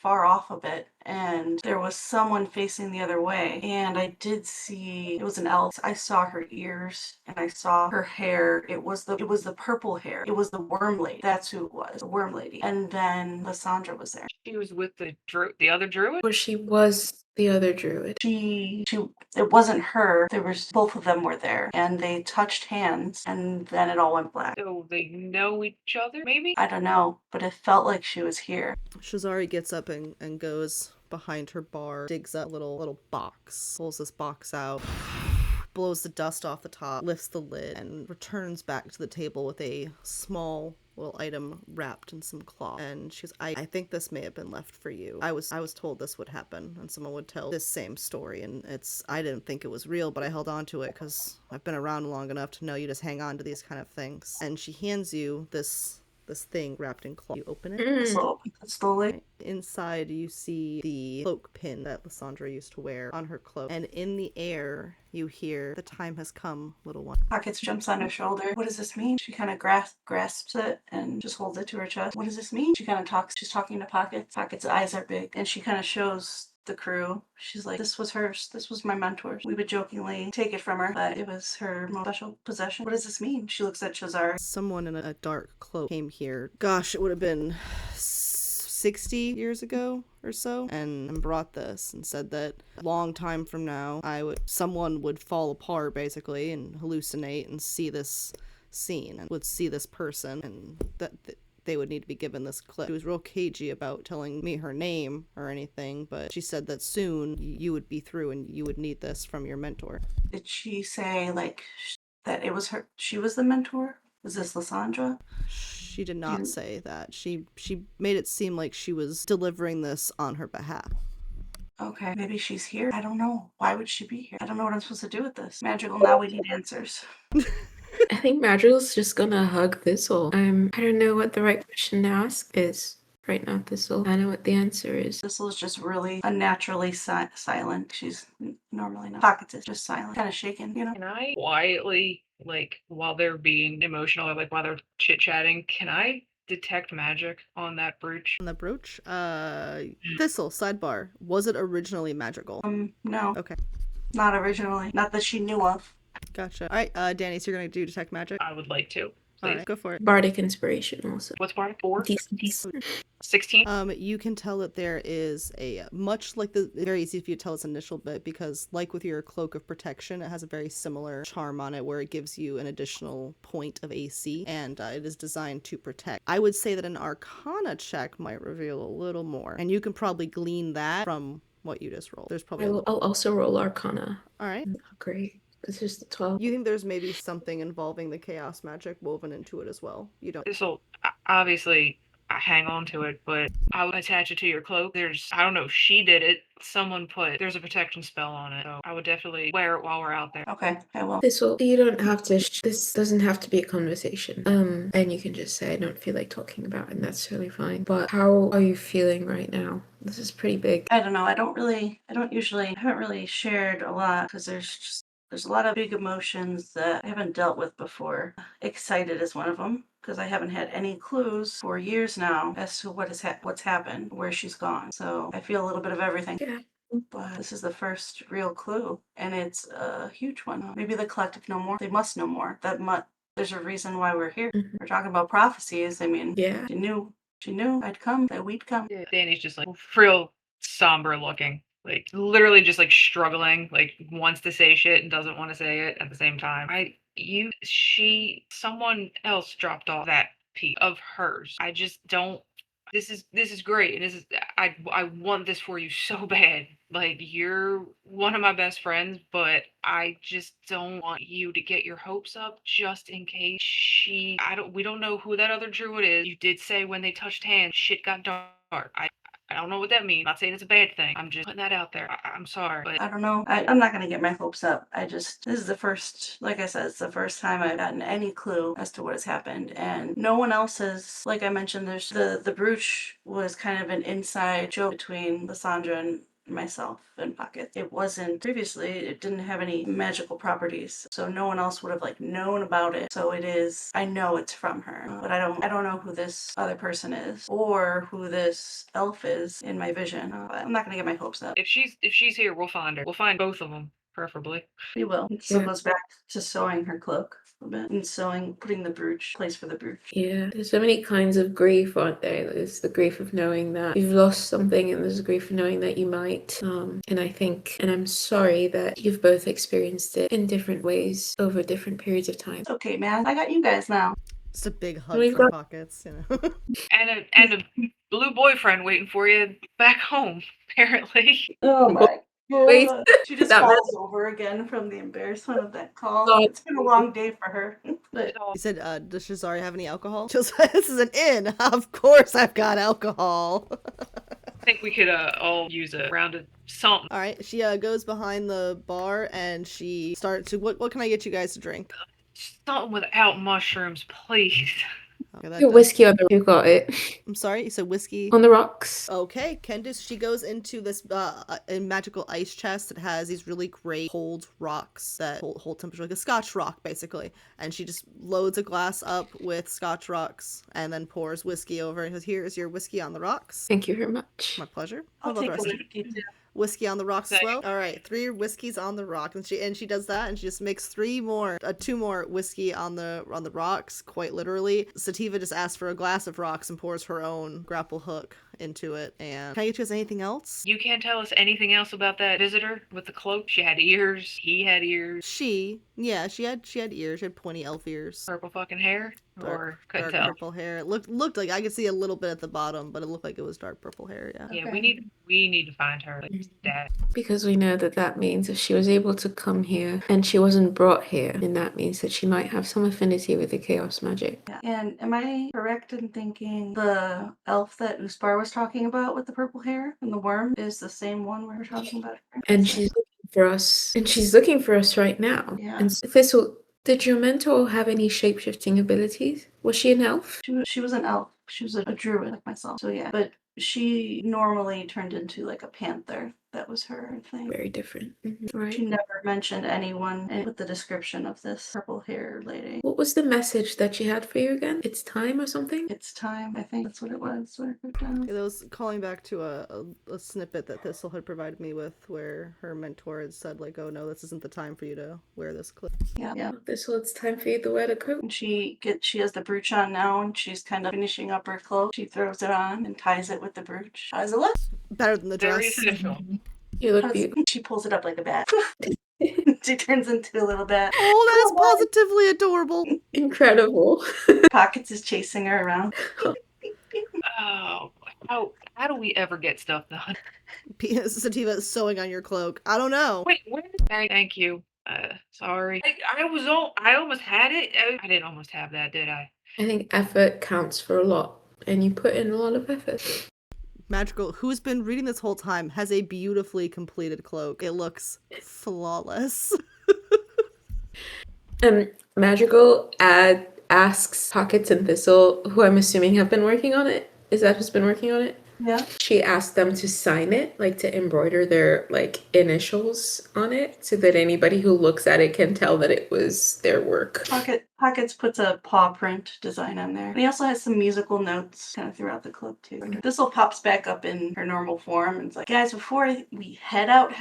far off a bit, and there was someone facing the other way. And I did see it was an elf. I saw her ears and I saw her hair. It was the purple hair. It was the worm lady. That's who it was, the worm lady. And then Lysandra was there. She was with the other druid. Or she was the other druid. She it wasn't her. There was both of them were there, and they touched hands, and then it all went black. So they know each other, maybe? I don't know, but it felt like she was here. Shazari gets up and goes behind her bar, digs up a little box, pulls this box out, blows the dust off the top, lifts the lid, and returns back to the table with a small little item wrapped in some cloth. And she goes, I think this may have been left for you. I was told this would happen and someone would tell this same story, and I didn't think it was real, but I held on to it because I've been around long enough to know you just hang on to these kind of things. And she hands you this thing wrapped in cloth. You open it. Slowly. Inside you see the cloak pin that Lysandra used to wear on her cloak. And in the air you hear, "The time has come, little one." Pockets jumps on her shoulder. What does this mean? She kind of grasps it and just holds it to her chest. What does this mean? She kind of talks. She's talking to Pockets. Pockets' eyes are big, and she kind of shows the crew. She's like, this was hers. This was my mentor's. We would jokingly take it from her, but it was her most special possession. What does this mean? She looks at Shazari. Someone in a dark cloak came here. Gosh, it would have been 60 years ago or so, and brought this and said that a long time from now someone would fall apart basically and hallucinate and see this scene and would see this person, and that they would need to be given this clip. She was real cagey about telling me her name or anything, but she said that soon you would be through and you would need this from your mentor. Did she say like that it was her? She was the mentor? Was this Lysandra? She did not say that. She made it seem like she was delivering this on her behalf. Okay, maybe she's here. I don't know. Why would she be here? I don't know what I'm supposed to do with this. Magical, now we need answers. I think Madrill's just gonna hug Thistle. I don't know what the right question to ask is right now, Thistle. I know what the answer is. Thistle is just really unnaturally silent. She's normally not. Pockets is just silent, kind of shaken, you know? Can I quietly, like, while they're being emotional or like while they're chit-chatting, can I detect magic on that brooch? On the brooch? Thistle, sidebar. Was it originally magical? No. Okay. Not originally. Not that she knew of. Gotcha. Alright, Danny, so you're gonna do detect magic? I would like to. Alright, go for it. Bardic inspiration also. What's Bardic? 4? Decent. 16? You can tell that there is much like very easy for you to tell its initial bit, because like with your cloak of protection, it has a very similar charm on it where it gives you an additional point of AC, and it is designed to protect. I would say that an Arcana check might reveal a little more, and you can probably glean that from what you just rolled. There's probably I'll also roll Arcana. Alright. Oh, great. It's just a 12. You think there's maybe something involving the chaos magic woven into it as well? You don't. This'll obviously I hang on to it, but I would attach it to your cloak. I don't know, she did it. There's a protection spell on it. So I would definitely wear it while we're out there. Okay, I will. You don't have to, this doesn't have to be a conversation. And you can just say, I don't feel like talking about it, and that's totally fine. But how are you feeling right now? This is pretty big. I don't know. I haven't really shared a lot because there's a lot of big emotions that I haven't dealt with before. Excited is one of them because I haven't had any clues for years now as to what's happened, where she's gone. So I feel a little bit of everything. Yeah. But this is the first real clue, and it's a huge one. Maybe the collective know more. They must know more. There's a reason why we're here. Mhm. We're talking about prophecies. I mean, Yeah. she knew I'd come, that we'd come. Yeah. Danny's just like real somber looking. Like literally just like struggling, like wants to say shit and doesn't want to say it at the same time. Someone else dropped off that piece of hers. I just don't. This is great, and I want this for you so bad. Like you're one of my best friends, but I just don't want you to get your hopes up just in case we don't know who that other druid is. You did say when they touched hands, shit got dark. I don't know what that means. I'm not saying it's a bad thing. I'm just putting that out there. I'm sorry, but I don't know. I'm not gonna get my hopes up. This is the first, like I said, it's the first time I've gotten any clue as to what has happened, and no one else has. Like I mentioned, there's the brooch was kind of an inside joke between Lysandra myself and Pocket. It wasn't previously, it didn't have any magical properties, so no one else would have like known about it. So it is, I know it's from her, but I don't know who this other person is or who this elf is in my vision. But I'm not gonna get my hopes up. If she's here, we'll find her. We'll find both of them, preferably. We will. It still Yeah. goes back to sewing her cloak a bit and sewing, putting the brooch, place for the brooch. Yeah, there's so many kinds of grief, aren't there? There's the grief of knowing that you've lost something, and there's the grief of knowing that you might. And I think, and I'm sorry that you've both experienced it in different ways over different periods of time. It's okay, man. I got you guys now. Just a big hug We've from got- Pockets, you know. And a blue boyfriend waiting for you back home, apparently. Oh my Wait, god. She just that falls over again from the embarrassment of that call. God. It's been a long day for her. But You said, does Shazari have any alcohol? Just this is an inn. Of course I've got alcohol. I think we could all use a round of something. All right, she goes behind the bar and she starts to. What can I get you guys to drink? Something without mushrooms, please. Okay, that Your does- whiskey on the you got it I'm sorry, you said whiskey. on the rocks. Okay, Candice, she goes into this a magical ice chest that has these really great cold rocks that hold temperature, like a Scotch rock, basically. And she just loads a glass up with Scotch rocks and then pours whiskey over and says, "Here is your whiskey on the rocks." Thank you very much. My pleasure. I'll How about take the a rest of you? whiskey too. Whiskey on the rocks as Thank well. All right, 3 whiskeys on the rock, and she does that, and she just makes 2 more whiskey on the rocks, quite literally. Sativa just asks for a glass of rocks and pours her own grapple hook into it. And can I get you guys anything else? You can't tell us anything else about that visitor with the cloak? She had ears. He had ears. She had ears. She had pointy elf ears. Purple fucking hair? Or couldn't Dark tell. purple hair. It looked like I could see a little bit at the bottom, but it looked like it was dark purple hair. Yeah. Yeah, Okay. we need to find her. Like, that. Because we know that that means if she was able to come here and she wasn't brought here, then that means that she might have some affinity with the chaos magic. Yeah. And am I correct in thinking the elf that Uspar was talking about with the purple hair and the worm is the same one we were talking about? And she's looking for us. And she's looking for us right now. Yeah. And so Thistle, did your mentor have any shape-shifting abilities? Was she an elf? She was an elf. She was a druid like myself. So yeah. But she normally turned into like a panther. That was her thing. Very different. Right. She never mentioned anyone with the description of this purple hair lady. What was the message that she had for you again? It's time or something? It's time, I think that's what it was. What I wrote down. It was calling back to a snippet that Thistle had provided me with, where her mentor had said, like, "Oh no, this isn't the time for you to wear this cloak." Yeah. Oh, Thistle, it's time for you to wear the coat. And she has the brooch on now, and she's kind of finishing up her cloak. She throws it on and ties it with the brooch. How does it look? Better than the Very dress. official. You look beautiful. She pulls it up like a bat. She turns into a little bat. Oh, that is positively adorable. Incredible. Pockets is chasing her around. Oh, how do we ever get stuff done? Sativa is sewing on your cloak. I don't know. Wait, where? Thank you. Sorry. I almost had it. I didn't almost have that, did I? I think effort counts for a lot, and you put in a lot of effort. Magical, who's been reading this whole time, has a beautifully completed cloak. It looks flawless. Magical asks Pockets and Thistle, who I'm assuming have been working on it. Is that who's been working on it? Yeah. She asked them to sign it, like to embroider their like initials on it, so that anybody who looks at it can tell that it was their work. Pockets puts a paw print design on there. And he also has some musical notes kind of throughout the cloak too. This will pops back up in her normal form and it's like, guys, before we head out,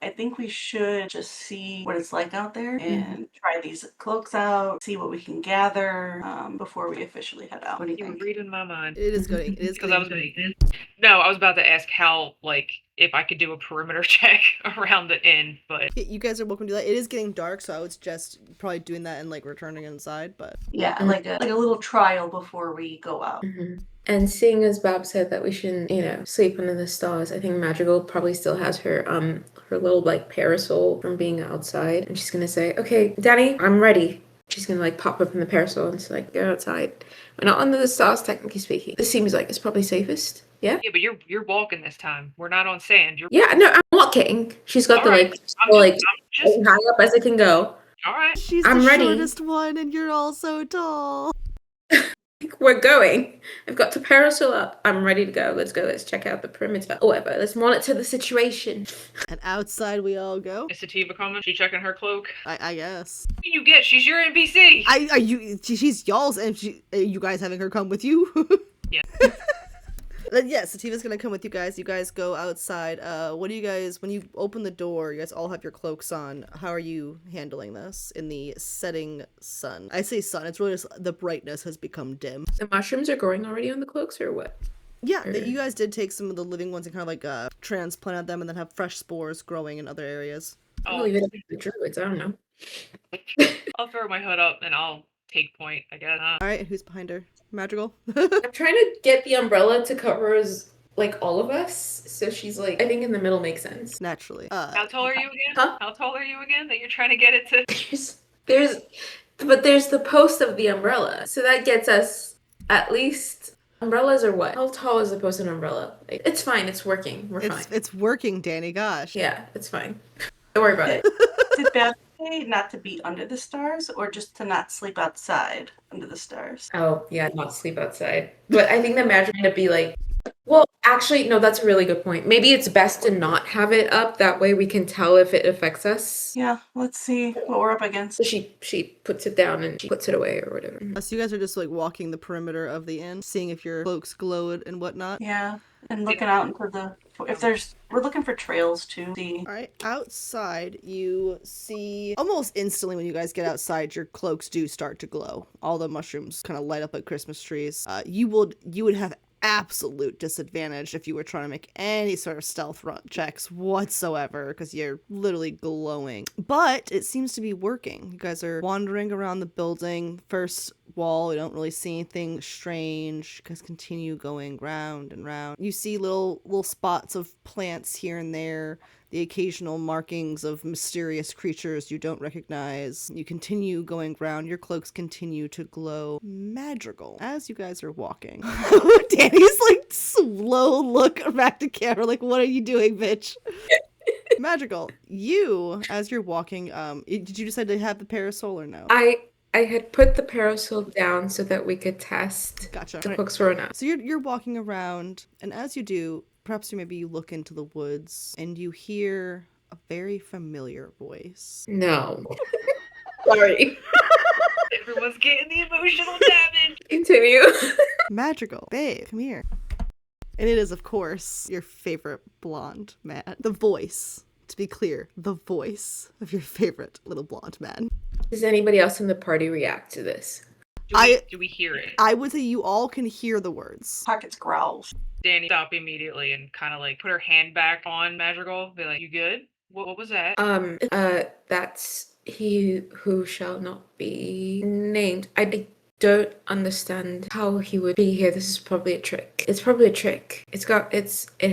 I think we should just see what it's like out there and try these cloaks out, see what we can gather before we officially head out. What do you You were think? reading my mind. It is good. It is Because I was No, I was about to ask how, like, if I could do a perimeter check around the inn, but You guys are welcome to do that. It is getting dark, so I would suggest probably doing that and like returning inside. But Yeah, like a little trial before we go out. And seeing as Bob said that we shouldn't, sleep under the stars, I think Magical probably still has her her little like parasol from being outside, and she's gonna say, "Okay, Danny, I'm ready." She's gonna like pop up in the parasol and like go outside. We're not under the stars, technically speaking. This seems like it's probably safest. Yeah. yeah, but you're walking this time. We're not on sand. You're Yeah. No, I'm walking. She's got the Alright, like I'm so, like just as high up as it can go. all right. she's I'm the ready. shortest one, and you're all so tall. We're going. I've got the parasol up. I'm ready to go. Let's go. Let's check out the perimeter. Or whatever. Let's monitor the situation. And outside we all go. Is Sativa coming? She checking her cloak? I guess. What do you get? She's your NPC! She's y'all's, and are you guys having her come with you? Yeah. But yeah, Sativa's gonna come with you guys. You guys go outside. What do you guys, when you open the door, you guys all have your cloaks on. How are you handling this in the setting sun? I say sun, it's really just the brightness has become dim. The mushrooms are growing already on the cloaks or what? Yeah, you guys did take some of the living ones and kind of like transplant them and then have fresh spores growing in other areas. I'll leave it up to the druids. I don't know. I'll throw my hood up and I'll take point, I guess. Alright, who's behind her? Madrigal? I'm trying to get the umbrella to cover us, like, all of us. So she's like, I think in the middle makes sense. Naturally. How tall are you again? Huh? How tall are you again that you're trying to get it to? There's the post of the umbrella. So that gets us at least, umbrellas are what? How tall is the post of an umbrella? Like, it's fine. It's working. We're fine. It's working, Danny, gosh. Yeah, it's fine. Don't worry about it. Did Beth say not to be under the stars or just to not sleep outside under the stars? Oh, yeah, not sleep outside. But I think the magic to be like, well, actually, no, that's a really good point. Maybe it's best to not have it up. That way we can tell if it affects us. Yeah, let's see what we're up against. So she puts it down and she puts it away or whatever. So you guys are just like walking the perimeter of the inn, seeing if your cloaks glowed and whatnot. Yeah, and looking out into we're looking for trails to see. Alright, outside you see, almost instantly when you guys get outside, your cloaks do start to glow. All the mushrooms kind of light up like Christmas trees. You would have absolute disadvantage if you were trying to make any sort of stealth run checks whatsoever because you're literally glowing. But it seems to be working. You guys are wandering around the building. First wall, you don't really see anything strange. You guys continue going round and round. You see little spots of plants here and there, the occasional markings of mysterious creatures you don't recognize. You continue going round. Your cloaks continue to glow magical as you guys are walking. Danny's like slow look back to camera like, what are you doing, bitch? Magical. You, as you're walking, did you decide to have the parasol or no? I had put the parasol down so that we could test Gotcha. the hooks were enough. So you're walking around, and as you do, perhaps you look into the woods, and you hear a very familiar voice. No. Sorry. Everyone's getting the emotional damage. Continue. Magical. Babe, come here. And it is, of course, your favorite blonde man. The voice, to be clear, the voice of your favorite little blonde man. Does anybody else in the party react to this? Do we hear it? I would say you all can hear the words. Pockets growls. Danny stop immediately and kind of like put her hand back on Madrigal. Be like, you good? What was that? That's he who shall not be named. I don't understand how he would be here. This is probably a trick. It's probably a trick. It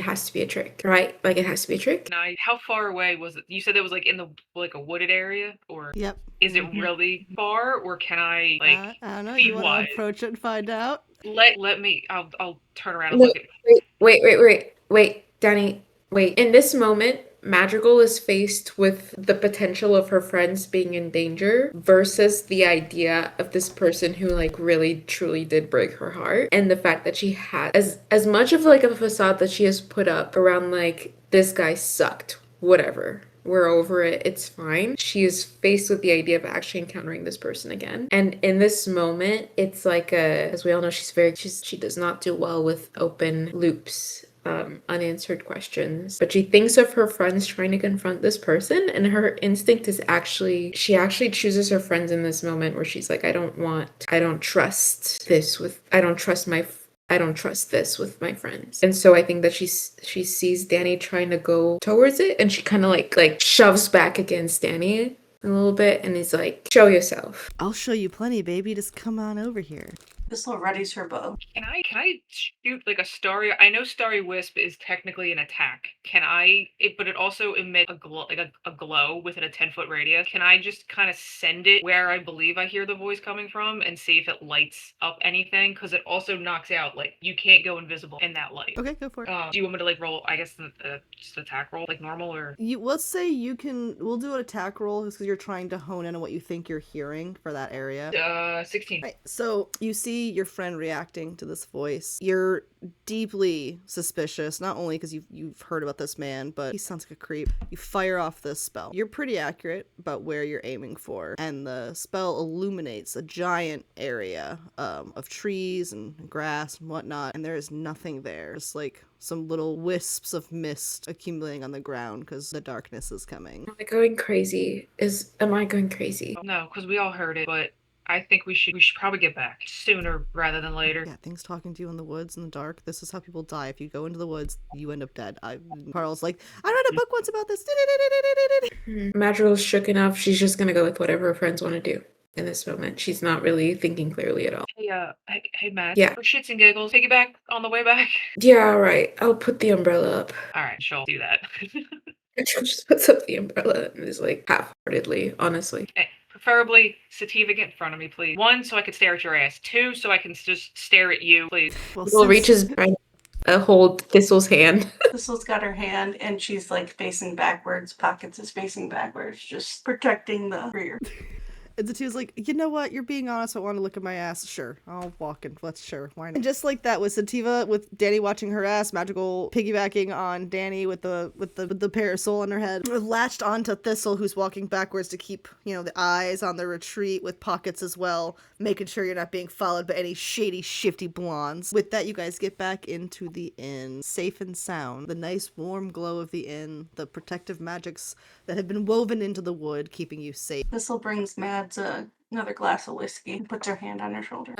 has to be a trick, right? Like it has to be a trick. Now, how far away was it? You said it was like in the like a wooded area, or Yep. is it really far, or can I like I don't know. feet You want wide? to approach it and find out? Let me. I'll turn around and No, look at. wait, Danny, wait. In this moment, Madrigal is faced with the potential of her friends being in danger versus the idea of this person who like really truly did break her heart, and the fact that she had as much of like a facade that she has put up around like this guy sucked, whatever. We're over it. It's fine. She is faced with the idea of actually encountering this person again. And in this moment, it's like as we all know, she does not do well with open loops, unanswered questions. But she thinks of her friends trying to confront this person, and her instinct is she actually chooses her friends in this moment where she's like, I don't trust this with my friends. And so I think that she sees Danny trying to go towards it, and she kind of like shoves back against Danny a little bit and is like, show yourself. I'll show you plenty, baby. Just come on over here. This'll readies her bow. Can I shoot like a starry? I know starry wisp is technically an attack. But it also emits a glow, like a glow within a 10-foot radius. Can I just kind of send it where I believe I hear the voice coming from and see if it lights up anything? Because it also knocks out, like, you can't go invisible in that light. Okay, go for it. Do you want me to like roll? I guess just attack roll like normal, or Let's say we'll do an attack roll just because you're trying to hone in on what you think you're hearing for that area. 16. Right, so you see see your friend reacting to this voice. You're deeply suspicious, not only because you've heard about this man, but he sounds like a creep. You fire off this spell. You're pretty accurate about where you're aiming for, and the spell illuminates a giant area of trees and grass and whatnot, and there is nothing there. Just like some little wisps of mist accumulating on the ground because the darkness is coming. Am I going crazy? Am I going crazy? No, because we all heard it, but I think we should probably get back sooner rather than later. Yeah, things talking to you in the woods in the dark. This is how people die. If you go into the woods, you end up dead. Carl's like, I read a book once about this. Madrill's shook enough. She's just gonna go with whatever her friends want to do in this moment. She's not really thinking clearly at all. Hey, Matt. Yeah. For shits and giggles, piggyback on the way back. Yeah, all right. I'll put the umbrella up. All right, she'll do that. She just puts up the umbrella and is like half-heartedly, honestly. Hey, preferably, Sativa, get in front of me, please. 1, so I can stare at your ass. 2, so I can just stare at you, please. Well, Will reaches behind hold Thistle's hand. Thistle's got her hand and she's like facing backwards. Pockets is facing backwards, just protecting the rear. And Sativa's like, you know what? You're being honest. I want to look at my ass. Sure, I'll walk in. Why not? And just like that, with Sativa, with Danny watching her ass, Magical piggybacking on Danny with the parasol on her head, latched onto Thistle, who's walking backwards to keep the eyes on the retreat, with Pockets as well, making sure you're not being followed by any shady, shifty blondes. With that, you guys get back into the inn, safe and sound. The nice warm glow of the inn, the protective magics that have been woven into the wood, keeping you safe. Thistle brings Mads another glass of whiskey and puts her hand on her shoulder.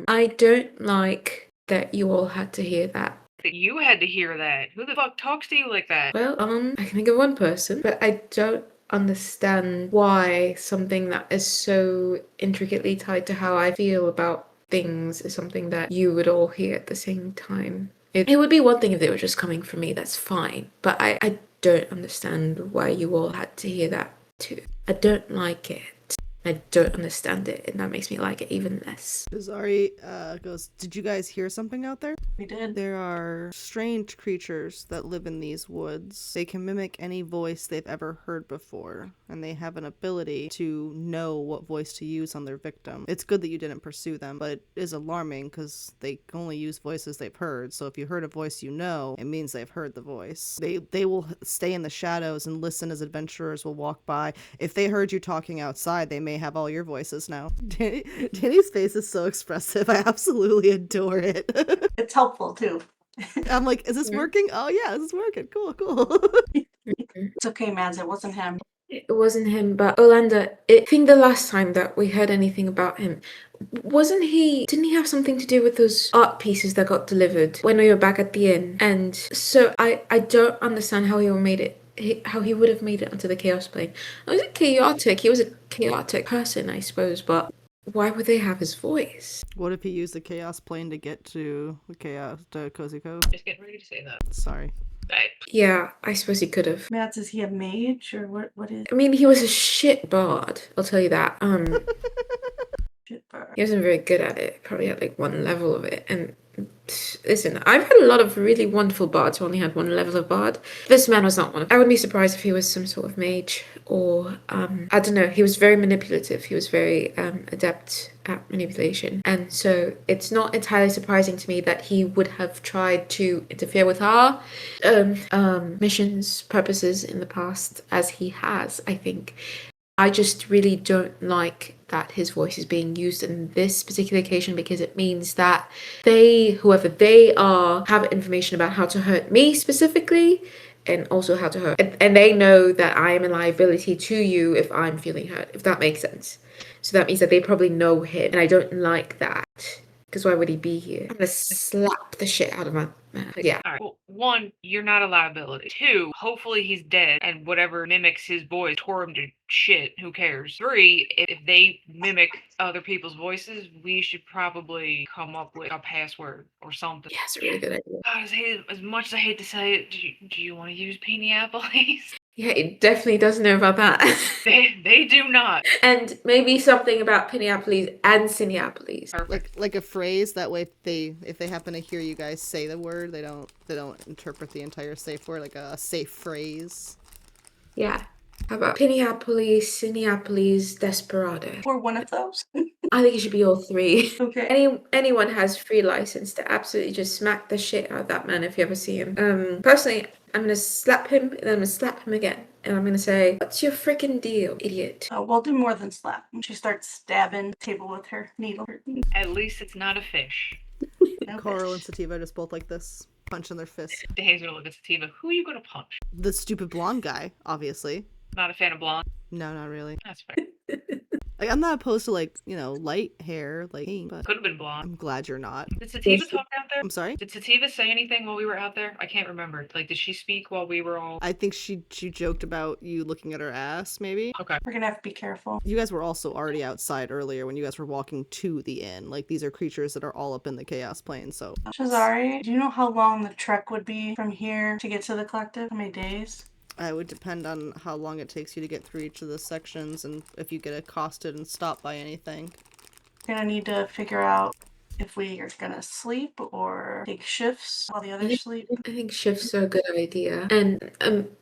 I don't like that you all had to hear that. That you had to hear that. Who the fuck talks to you like that? Well, I can think of one person, but I don't understand why something that is so intricately tied to how I feel about things is something that you would all hear at the same time. It would be one thing if they were just coming from me, that's fine, but I don't understand why you all had to hear that too. I don't like it. I don't understand it, and that makes me like it even less. Bizarre goes, did you guys hear something out there? We did. There are strange creatures that live in these woods. They can mimic any voice they've ever heard before, and they have an ability to know what voice to use on their victim. It's good that you didn't pursue them, but it is alarming because they only use voices they've heard. So if you heard a voice you know, it means they've heard the voice. They will stay in the shadows and listen as adventurers will walk by. If they heard you talking outside, they may have all your voices now. Danny's face is so expressive. I absolutely adore it. It's helpful too. I'm like, is this working? Oh yeah, this is working. Cool. It's okay, Mads. It wasn't him. It wasn't him, but Orlando, I think the last time that we heard anything about him, didn't he have something to do with those art pieces that got delivered when we were back at the inn? And so I don't understand how he would have made it onto the chaos plane. He was a chaotic person, I suppose, but why would they have his voice? What if he used the chaos plane to get to Cozy Cove? Just getting ready to say that. Sorry. Right. Yeah, I suppose he could have. Mads, is he a mage or what is I mean, he was a shit bard, I'll tell you that. shit bird? He wasn't very good at it. Probably had like 1 level of it. And listen, I've had a lot of really wonderful bards who only had 1 level of bard. This man was not one of them. I wouldn't be surprised if he was some sort of mage or, I don't know. He was very manipulative. He was very adept at manipulation. And so it's not entirely surprising to me that he would have tried to interfere with our missions, purposes in the past, as he has, I think. I just really don't like that his voice is being used in this particular occasion, because it means that whoever they are, have information about how to hurt me specifically, and also how to hurt. And they know that I am a liability to you if I'm feeling hurt, if that makes sense. So that means that they probably know him, and I don't like that. Because why would he be here? I'm gonna slap the shit out of my man. Yeah. All right. Well, 1, you're not a liability. 2, hopefully he's dead and whatever mimics his voice tore him to shit. Who cares? 3, if they mimic other people's voices, we should probably come up with a password or something. Yeah, it's a really good idea. As much as I hate to say it, do you want to use Peniapolis? Yeah, it definitely does know about that. They do not. And maybe something about Pinneapolis and Cineapolis. Perfect. Like a phrase, that way if they happen to hear you guys say the word, they don't interpret the entire safe word, like a safe phrase. Yeah. How about Pinneapolis, Cineapolis, Desperado? Or one of those. I think it should be all three. Okay. Anyone has free license to absolutely just smack the shit out of that man if you ever see him. Personally, I'm gonna slap him, and then I'm gonna slap him again. And I'm gonna say, what's your freaking deal, idiot? We'll do more than slap. And she starts stabbing the table with her needle. At least it's not a fish. No Coral and fish. Sativa just both like this, punching their fists. Dane's gonna look at Sativa. Who are you gonna punch? The stupid blonde guy, obviously. Not a fan of blonde. No, not really. That's fair. Like, I'm not opposed to, like, you know, light hair, like me, but Could have been blonde. I'm glad you're not. Did Sativa talk out there? I'm sorry? Did Sativa say anything while we were out there? I can't remember. Like, did she speak while we were all? I think she joked about you looking at her ass, maybe. Okay. We're gonna have to be careful. You guys were also already outside earlier when you guys were walking to the inn. Like, these are creatures that are all up in the chaos plane, so. Shazari, do you know how long the trek would be from here to get to the collective? How many days? It would depend on how long it takes you to get through each of the sections and if you get accosted and stopped by anything. Gonna need to figure out if we are gonna sleep or take shifts while the others sleep. I think shifts are a good idea. And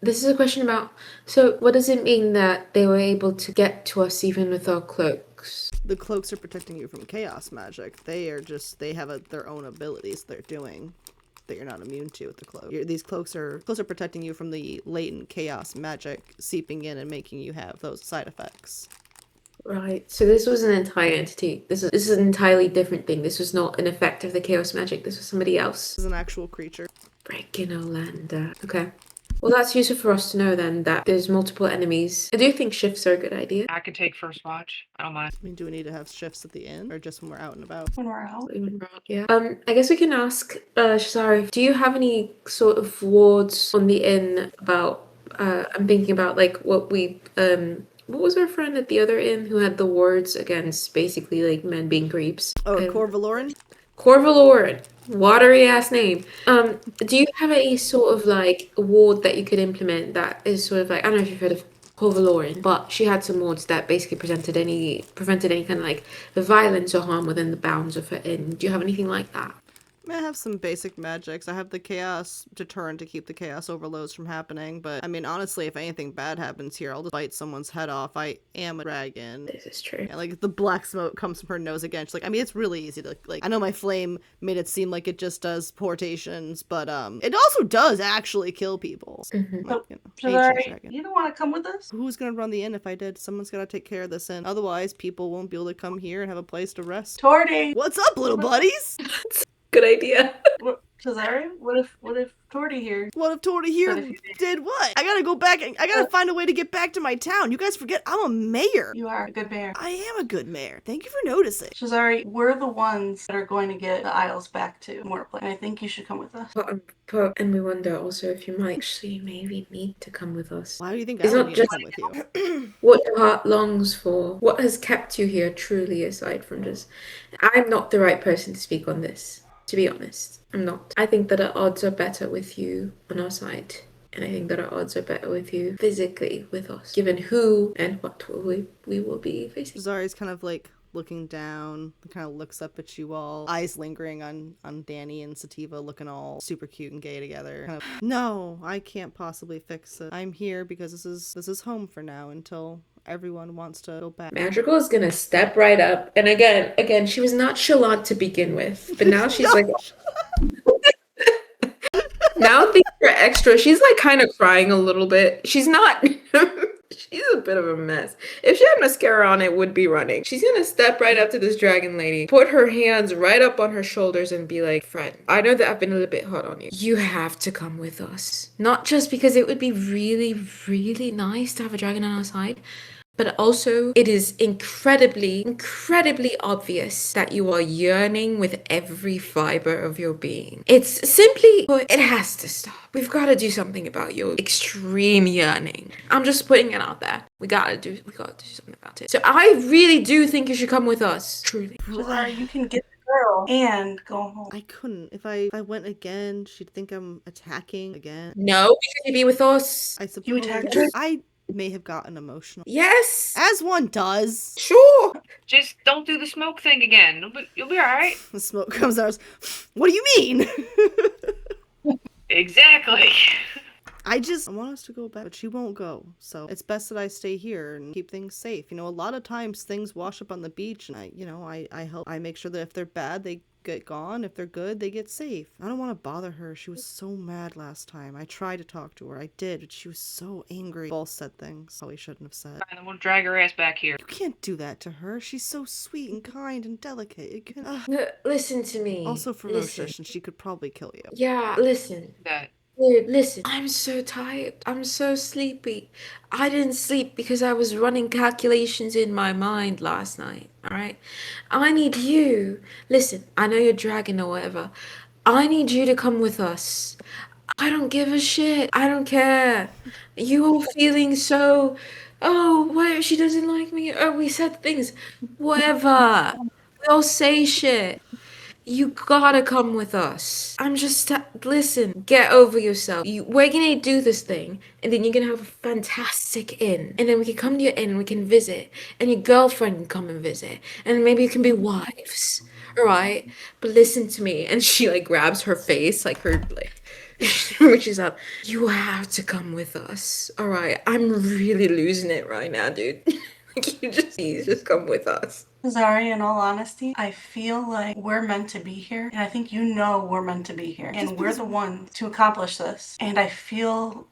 this is a question about, so what does it mean that they were able to get to us even with our cloaks? The cloaks are protecting you from chaos magic. They have their own abilities they're doing that you're not immune to with the cloak. These cloaks are protecting you from the latent chaos magic seeping in and making you have those side effects. Right. So this was an entire entity. This is an entirely different thing. This was not an effect of the chaos magic. This was somebody else. This is an actual creature. Freaking Olander. Okay. Well, that's useful for us to know then that there's multiple enemies. I do think shifts are a good idea. I could take first watch. I don't mind. I mean, do we need to have shifts at the inn or just when we're out and about? When we're out. Yeah. I guess we can ask Shazari, do you have any sort of wards on the inn about I'm thinking about like what was our friend at the other inn who had the wards against basically like men being creeps? Oh, Corvaloran? Corvaloran. Watery ass name. Do you have any sort of like ward that you could implement that is sort of like, I don't know if you've heard of Corvaloran, but she had some wards that basically prevented any kind of like violence or harm within the bounds of her inn. Do you have anything like that? I have some basic magics. I have the chaos deterrent to keep the chaos overloads from happening, but I mean, honestly, if anything bad happens here, I'll just bite someone's head off. I am a dragon. This is true. And like the black smoke comes from her nose again. She's like, I mean, it's really easy to like. I know my flame made it seem like it just does portations, but it also does actually kill people. So, Mhm. like, you know, ancient Shazari, dragon. you don't want to come with us? Who's gonna run the inn if I did? Someone's gotta take care of this inn. Otherwise, people won't be able to come here and have a place to rest. Torty! What's up, little buddies? Good idea. Shazari, what if Torty here? What if Torty here What if you did what? I gotta go back and I gotta find a way to get back to my town. You guys forget I'm a mayor. You are a good mayor. I am a good mayor. Thank you for noticing. Shazari, we're the ones that are going to get the Isles back to Roleplay, and I think you should come with us. And we wonder also if you might actually maybe need to come with us. Why do you think It's I not would need to just- come with you? What your heart longs for. What has kept you here truly, aside from just... I'm not the right person to speak on this, to be honest. I'm not. I think that our odds are better with you on our side. And I think that our odds are better with you physically with us, given who and what we will be facing. Zari's kind of like looking down, kind of looks up at you all, eyes lingering on Danny and Sativa looking all super cute and gay together. Kind of, no, I can't possibly fix it. I'm here because this is home for now until everyone wants to go back. Madrigal is gonna step right up, and again, she was not chalant to begin with, but now she's like, now things are extra. She's like kind of crying a little bit. She's not. She's a bit of a mess. If she had mascara on, it would be running. She's gonna step right up to this dragon lady, put her hands right up on her shoulders, and be like, "Friend, I know that I've been a little bit hot on you. You have to come with us. Not just because it would be really, really nice to have a dragon on our side, but also it is incredibly, incredibly obvious that you are yearning with every fiber of your being. It's simply, it has to stop. We've got to do something about your extreme yearning. I'm just putting it out there. We gotta do something about it. So I really do think you should come with us. Truly. Shazari, you can get the girl and go home. I couldn't. If I went again, she'd think I'm attacking again. No, because you'd be with us. I suppose. You attacked her? I may have gotten emotional. Yes. As one does. Sure. Just don't do the smoke thing again. You'll be alright. The smoke comes out. What do you mean? Exactly. I want us to go back, but she won't go. So it's best that I stay here and keep things safe. You know, a lot of times things wash up on the beach, and I help. I make sure that if they're bad, they get gone. If they're good, they get safe. I don't want to bother her. She was so mad last time. I tried to talk to her. I did, but she was so angry. Both said things probably shouldn't have said. And then we'll drag her ass back here. You can't do that to her. She's so sweet and kind and delicate. You can, No, listen to me. also Listen. ferocious, and she could probably kill you. Yeah, listen. That Dude, listen. I'm so tired. I'm so sleepy. I didn't sleep because I was running calculations in my mind last night, alright? I need you. Listen, I know you're dragging or whatever. I need you to come with us. I don't give a shit. I don't care. You all feeling so, oh, what if she doesn't like me? Oh, we said things. Whatever. We all say shit. You gotta come with us. Listen, get over yourself. We're gonna do this thing, and then you're gonna have a fantastic inn. And then we can come to your inn and we can visit. And your girlfriend can come and visit. And maybe you can be wives. Alright? But listen to me. And she like grabs her face, like her like reaches up. You have to come with us. Alright. I'm really losing it right now, dude. Like please just come with us. Zari, in all honesty, I feel like we're meant to be here. And I think you know we're meant to be here. And we're the one to accomplish this. And I feel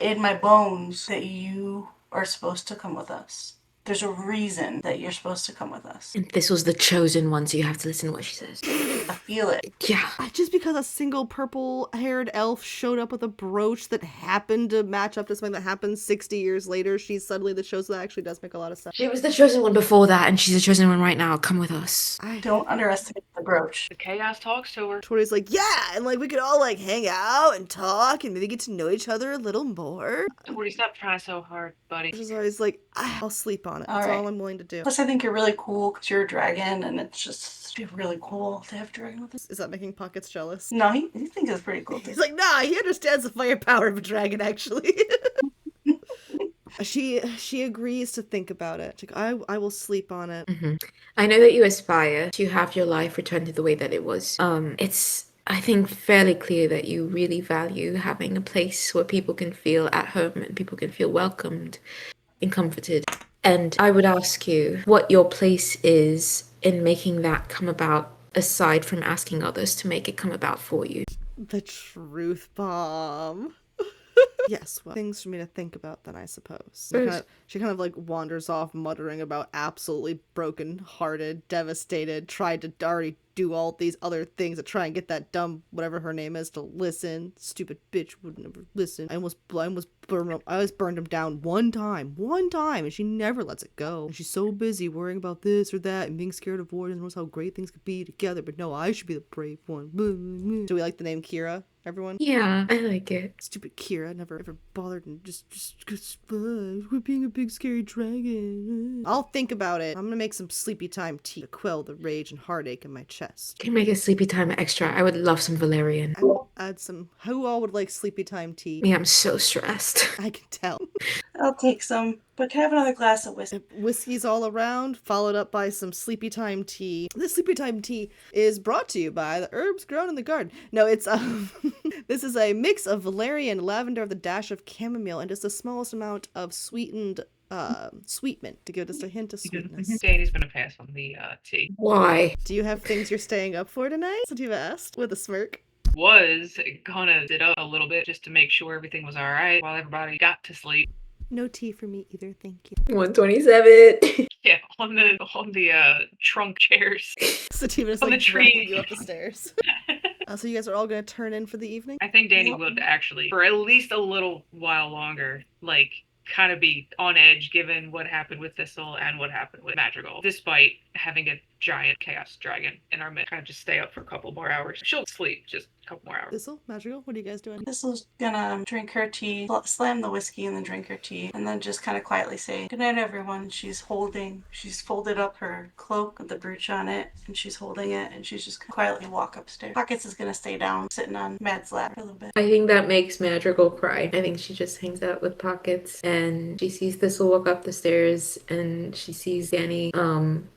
in my bones that you are supposed to come with us. There's a reason that you're supposed to come with us. And this was the chosen one, so you have to listen to what she says. I feel it. Yeah. Just because a single purple-haired elf showed up with a brooch that happened to match up to something that happened 60 years later, she's suddenly the chosen. That actually does make a lot of sense. She was the chosen one before that, and she's the chosen one right now. Come with us. Don't underestimate the brooch. the chaos talks to her. Tori's like, yeah, and like we could all like hang out and talk and maybe get to know each other a little more. Tori, stop trying so hard, buddy. She's always like, I'll sleep on it. That's all I'm willing to do. Plus, I think you're really cool because you're a dragon, and it's just really cool to have a dragon with us. Is that making Pockets jealous? No, he thinks it's pretty cool too. He's like, nah, he understands the firepower of a dragon, actually. She agrees to think about it. She's like, I will sleep on it. I know that you aspire to have your life return to the way that it was. It's, I think, fairly clear that you really value having a place where people can feel at home and people can feel welcomed and comforted. And I would ask you what your place is in making that come about, aside from asking others to make it come about for you. The truth bomb. Yes, well, things for me to think about then, I suppose. She kind of like wanders off muttering about absolutely broken-hearted, devastated, tried to already do all these other things to try and get that dumb, whatever her name is, to listen. Stupid bitch would never listen. I almost burned him down one time, and she never lets it go. And she's so busy worrying about this or that and being scared of war and knows how great things could be together, but no, I should be the brave one. Do we like the name Kira, everyone? Yeah, I like it. Stupid Kira never ever bothered and just quit being a big scary dragon. I'll think about it. I'm gonna make some sleepy time tea to quell the rage and heartache in my chest. Can make a sleepy time extra. I would love some valerian. I will add some. Who all would like sleepy time tea? Me, I'm so stressed. I can tell. I'll take some, but can I have another glass of whiskey? Whiskey's all around, followed up by some sleepy time tea. This sleepy time tea is brought to you by the herbs grown in the garden. No, it's this is a mix of valerian, lavender with a dash of chamomile, and just the smallest amount of sweetened sweet mint to give just a hint of sweetness. Danny's gonna pass on the tea. Why? Do you have things you're staying up for tonight? That's what you've asked with a smirk. Was gonna sit up a little bit just to make sure everything was alright while everybody got to sleep. No tea for me either, thank you. 127. Yeah, on the trunk chairs. Sativa's On like the tree. dragging you up the stairs. So you guys are all gonna turn in for the evening? I think Danny would actually, for at least a little while longer, like kind of be on edge given what happened with Thistle and what happened with Madrigal, despite having a giant chaos dragon in our midst. Kind of just stay up for a couple more hours. She'll sleep just a couple more hours. Thistle, Madrigal, what are you guys doing? Thistle's gonna drink her tea, slam the whiskey and then drink her tea, and then just kind of quietly say, "Good night, everyone." She's folded up her cloak with the brooch on it, and she's holding it, and she's just gonna quietly walk upstairs. Pockets is gonna stay down, sitting on Mad's lap for a little bit. I think that makes Madrigal cry. I think she just hangs out with Pockets and she sees Thistle walk up the stairs and she sees Danny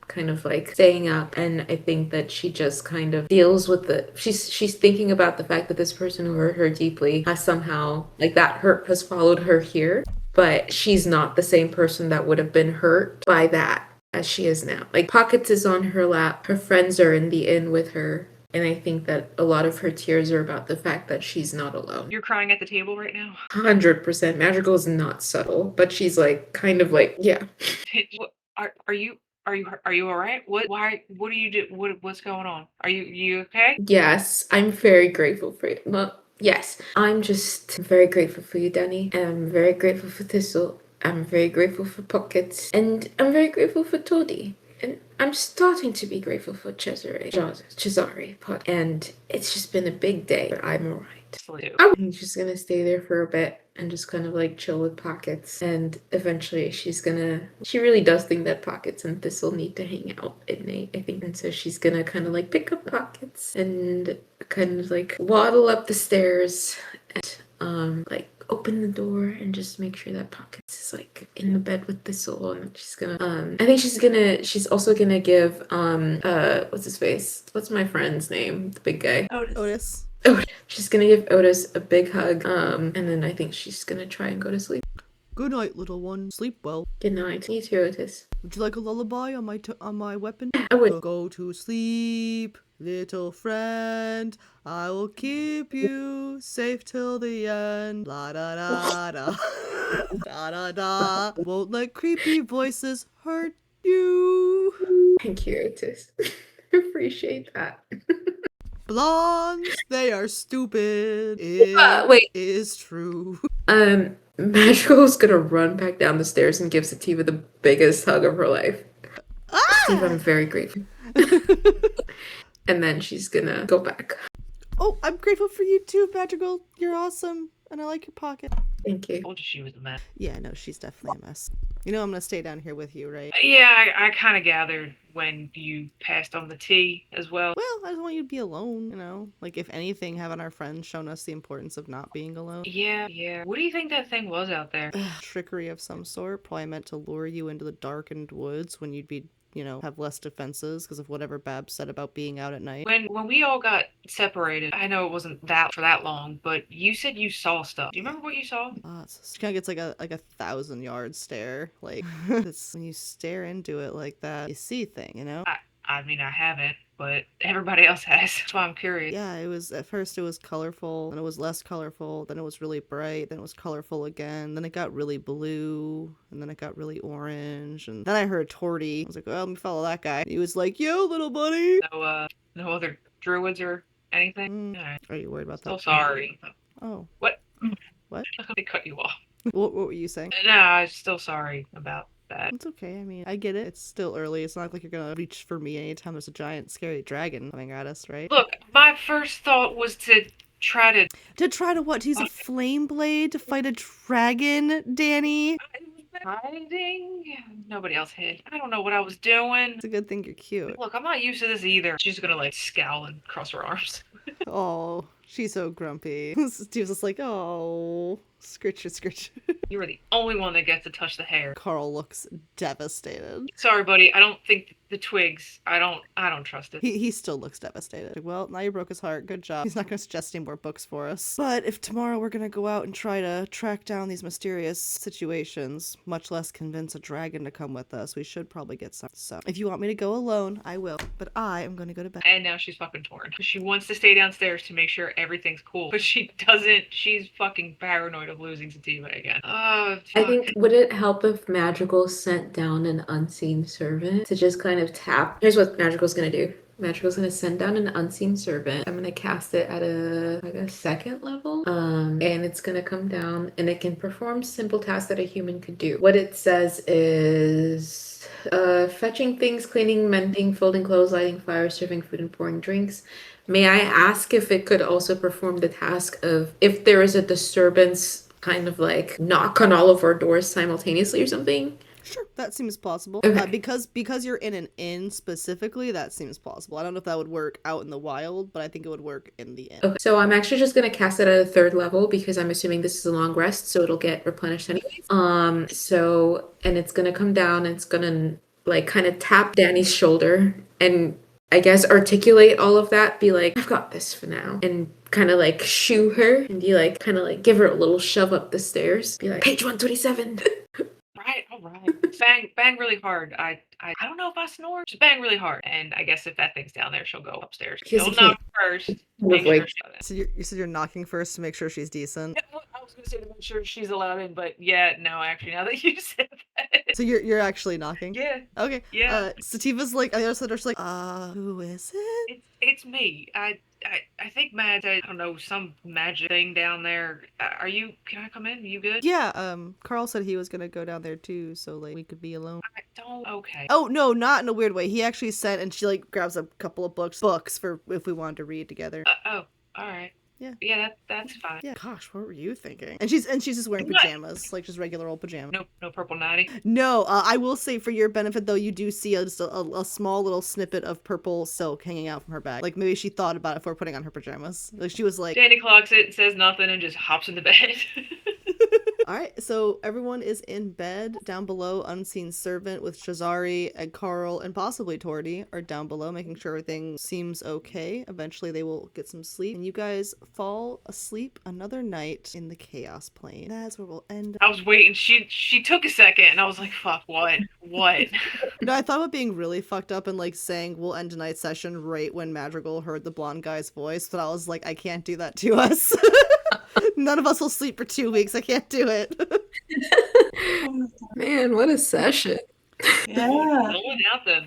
kind kind of like staying up, and I think that she just kind of deals with she's thinking about the fact that this person who hurt her deeply has somehow, like, that hurt has followed her here, but she's not the same person that would have been hurt by that as she is now. Like, Pockets is on her lap, her friends are in the inn with her, and I think that a lot of her tears are about the fact that she's not alone. You're crying at the table right now? 100%. Magical is not subtle, but she's like, kind of like, yeah. What, are you all right? What do you do? What's going on? Are you okay? Yes, I'm very grateful for you. Well, yes, I'm just very grateful for you, Danny. And I'm very grateful for Thistle. I'm very grateful for Pockets. And I'm very grateful for Toadie. And I'm starting to be grateful for Cesare, and it's just been a big day, but I'm alright. I'm just gonna stay there for a bit and just kind of like chill with Pockets, and eventually she really does think that Pockets and Thistle need to hang out at night, I think, and so she's gonna kind of like pick up Pockets and kind of like waddle up the stairs and like open the door and just make sure that Pockets is like in the bed with Thistle, and she's gonna I think she's also gonna give what's his face? What's my friend's name? The big guy. Otis. She's gonna give Otis a big hug, and then I think she's gonna try and go to sleep. Good night, little one. Sleep well. Good night. You too, Otis. Would you like a lullaby on my weapon? I would. Go to sleep, little friend. I will keep you safe till the end. La da da da. Da da da. Won't let creepy voices hurt you. Thank you, Otis. Appreciate that. Blondes, they are stupid. Wait. It is true. Magical's gonna run back down the stairs and give Sativa the biggest hug of her life. Steve, I'm very grateful. And then she's gonna go back. Oh, I'm grateful for you too, Madrigal. You're awesome. And I like your pocket. Thank you. I told you she was a mess. Yeah, no, she's definitely a mess. You know I'm gonna stay down here with you, right? Yeah, I kind of gathered when you passed on the tea as well. Well, I just want you to be alone, you know? Like, if anything, haven't our friends shown us the importance of not being alone? Yeah. What do you think that thing was out there? Trickery of some sort, probably meant to lure you into the darkened woods when you'd be, you know, have less defenses because of whatever Babs said about being out at night. When we all got separated, I know it wasn't that for that long, but you said you saw stuff. Do you remember what you saw? It kind of gets like a 1,000-yard stare. Like, it's, when you stare into it like that, you see things, you know? I mean, I haven't, but everybody else has. That's why I'm curious. Yeah, it was, at first it was colorful, then it was less colorful, then it was really bright, then it was colorful again, then it got really blue, and then it got really orange, and then I heard Torty. I was like, well, let me follow that guy. He was like, yo, little buddy! No other druids or anything? All right. Are you worried about that? So sorry. Oh. What? What? They cut you off. What were you saying? No, I'm still sorry about that. It's okay. I mean, I get it. It's still early. It's not like you're gonna reach for me anytime there's a giant, scary dragon coming at us, right? Look, my first thought was to try to... To try to what? To use a flame blade to fight a dragon, Danny? Hiding? Nobody else hid. I don't know what I was doing. It's a good thing you're cute. Look, I'm not used to this either. She's gonna, like, scowl and cross her arms. Oh, she's so grumpy. Steve's just like, oh, scritch. You were the only one that gets to touch the hair. Carl looks devastated. Sorry, buddy. I don't think the twigs. I don't trust it. He still looks devastated. Well, now you broke his heart. Good job. He's not going to suggest any more books for us. But if tomorrow we're going to go out and try to track down these mysterious situations, much less convince a dragon to come with us, we should probably get some. So if you want me to go alone, I will. But I am going to go to bed. And now she's fucking torn. She wants to stay downstairs to make sure everything's cool. But she doesn't. She's fucking paranoid of losing Sativa again. Oh, fuck. I think, would it help if Magical sent down an unseen servant to just kind of tap? Here's what Magical's gonna do. Magical's gonna send down an unseen servant. I'm gonna cast it at a second level. And it's gonna come down and it can perform simple tasks that a human could do. What it says is fetching things, cleaning, mending, folding clothes, lighting fires, serving food, and pouring drinks. May I ask if it could also perform the task of, if there is a disturbance, kind of like knock on all of our doors simultaneously or something? Sure, that seems possible. Okay. Because you're in an inn specifically, that seems possible. I don't know if that would work out in the wild, but I think it would work in the inn. Okay, so I'm actually just gonna cast it at a third level because I'm assuming this is a long rest, so it'll get replenished anyways. And it's gonna come down, and it's gonna like kind of tap Danny's shoulder and I guess articulate all of that, be like, I've got this for now. And kind of like shoo her and be like, kind of like give her a little shove up the stairs. Be like, page 127. Right, all right. Bang really hard. I don't know if I snore. Just bang really hard. And I guess if that thing's down there, she'll go upstairs. Here's She'll the thing. knock first. Kind Make of sure like- she's allowed in. So you said you're knocking first to make sure she's decent. Yeah, well, I was gonna say to make sure she's allowed in, but yeah, no, actually, now that you said that. So you're actually knocking? Yeah, Okay. yeah. Sativa's like on the other side, she's like, who is it? It's me. I think Matt said, I don't know, some magic thing down there. Can I come in? You good? Yeah, Carl said he was gonna go down there too, so like we could be alone. I don't. Okay. Oh no, not in a weird way. He actually sent, and she like grabs a couple of books for if we wanted to read together. Oh, all right. Yeah. Yeah, that's fine. Yeah. Gosh, what were you thinking? And she's just wearing What? pajamas, like just regular old pajamas. No purple natty. No, I will say for your benefit though, you do see just a small little snippet of purple silk hanging out from her bag. Like maybe she thought about it before putting on her pajamas. Like she was like, Danny clocks it, says nothing, and just hops in the bed. all right, so everyone is in bed. Down below, Unseen Servant with Shazari and Carl and possibly Tordy are down below, making sure everything seems okay. Eventually, they will get some sleep, and you guys fall asleep another night in the Chaos Plane. That's where we'll end. I was waiting. She took a second, and I was like, "Fuck, what? What?" No, I thought about being really fucked up and like saying we'll end tonight's session right when Madrigal heard the blonde guy's voice, but I was like, I can't do that to us. None of us will sleep for 2 weeks. I can't do it. Man, what a session. Yeah. Blowing out the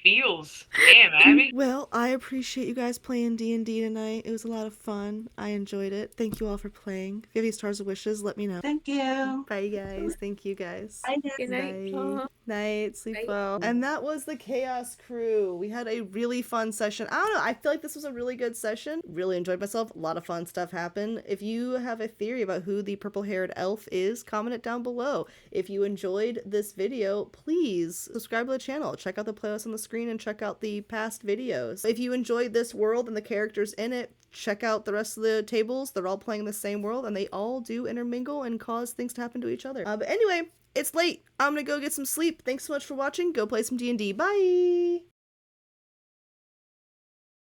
feels. Damn, Abby. Well, I appreciate you guys playing D&D tonight. It was a lot of fun. I enjoyed it. Thank you all for playing. If you have any stars or wishes, let me know. Thank you. Bye, guys. Thank you, guys. Good night. Bye. Night. Sleep Night. well. And that was the Chaos Crew. We had a really fun session. I don't know. I feel like this was a really good session. Really enjoyed myself. A lot of fun stuff happened. If you have a theory about who the purple-haired elf is, comment it down below. If you enjoyed this video, please subscribe to the channel. Check out the playlist on the screen and check out the past videos. If you enjoyed this world and the characters in it, check out the rest of the tables. They're all playing the same world and they all do intermingle and cause things to happen to each other. But anyway, it's late. I'm gonna go get some sleep. Thanks so much for watching. Go play some D&D. Bye!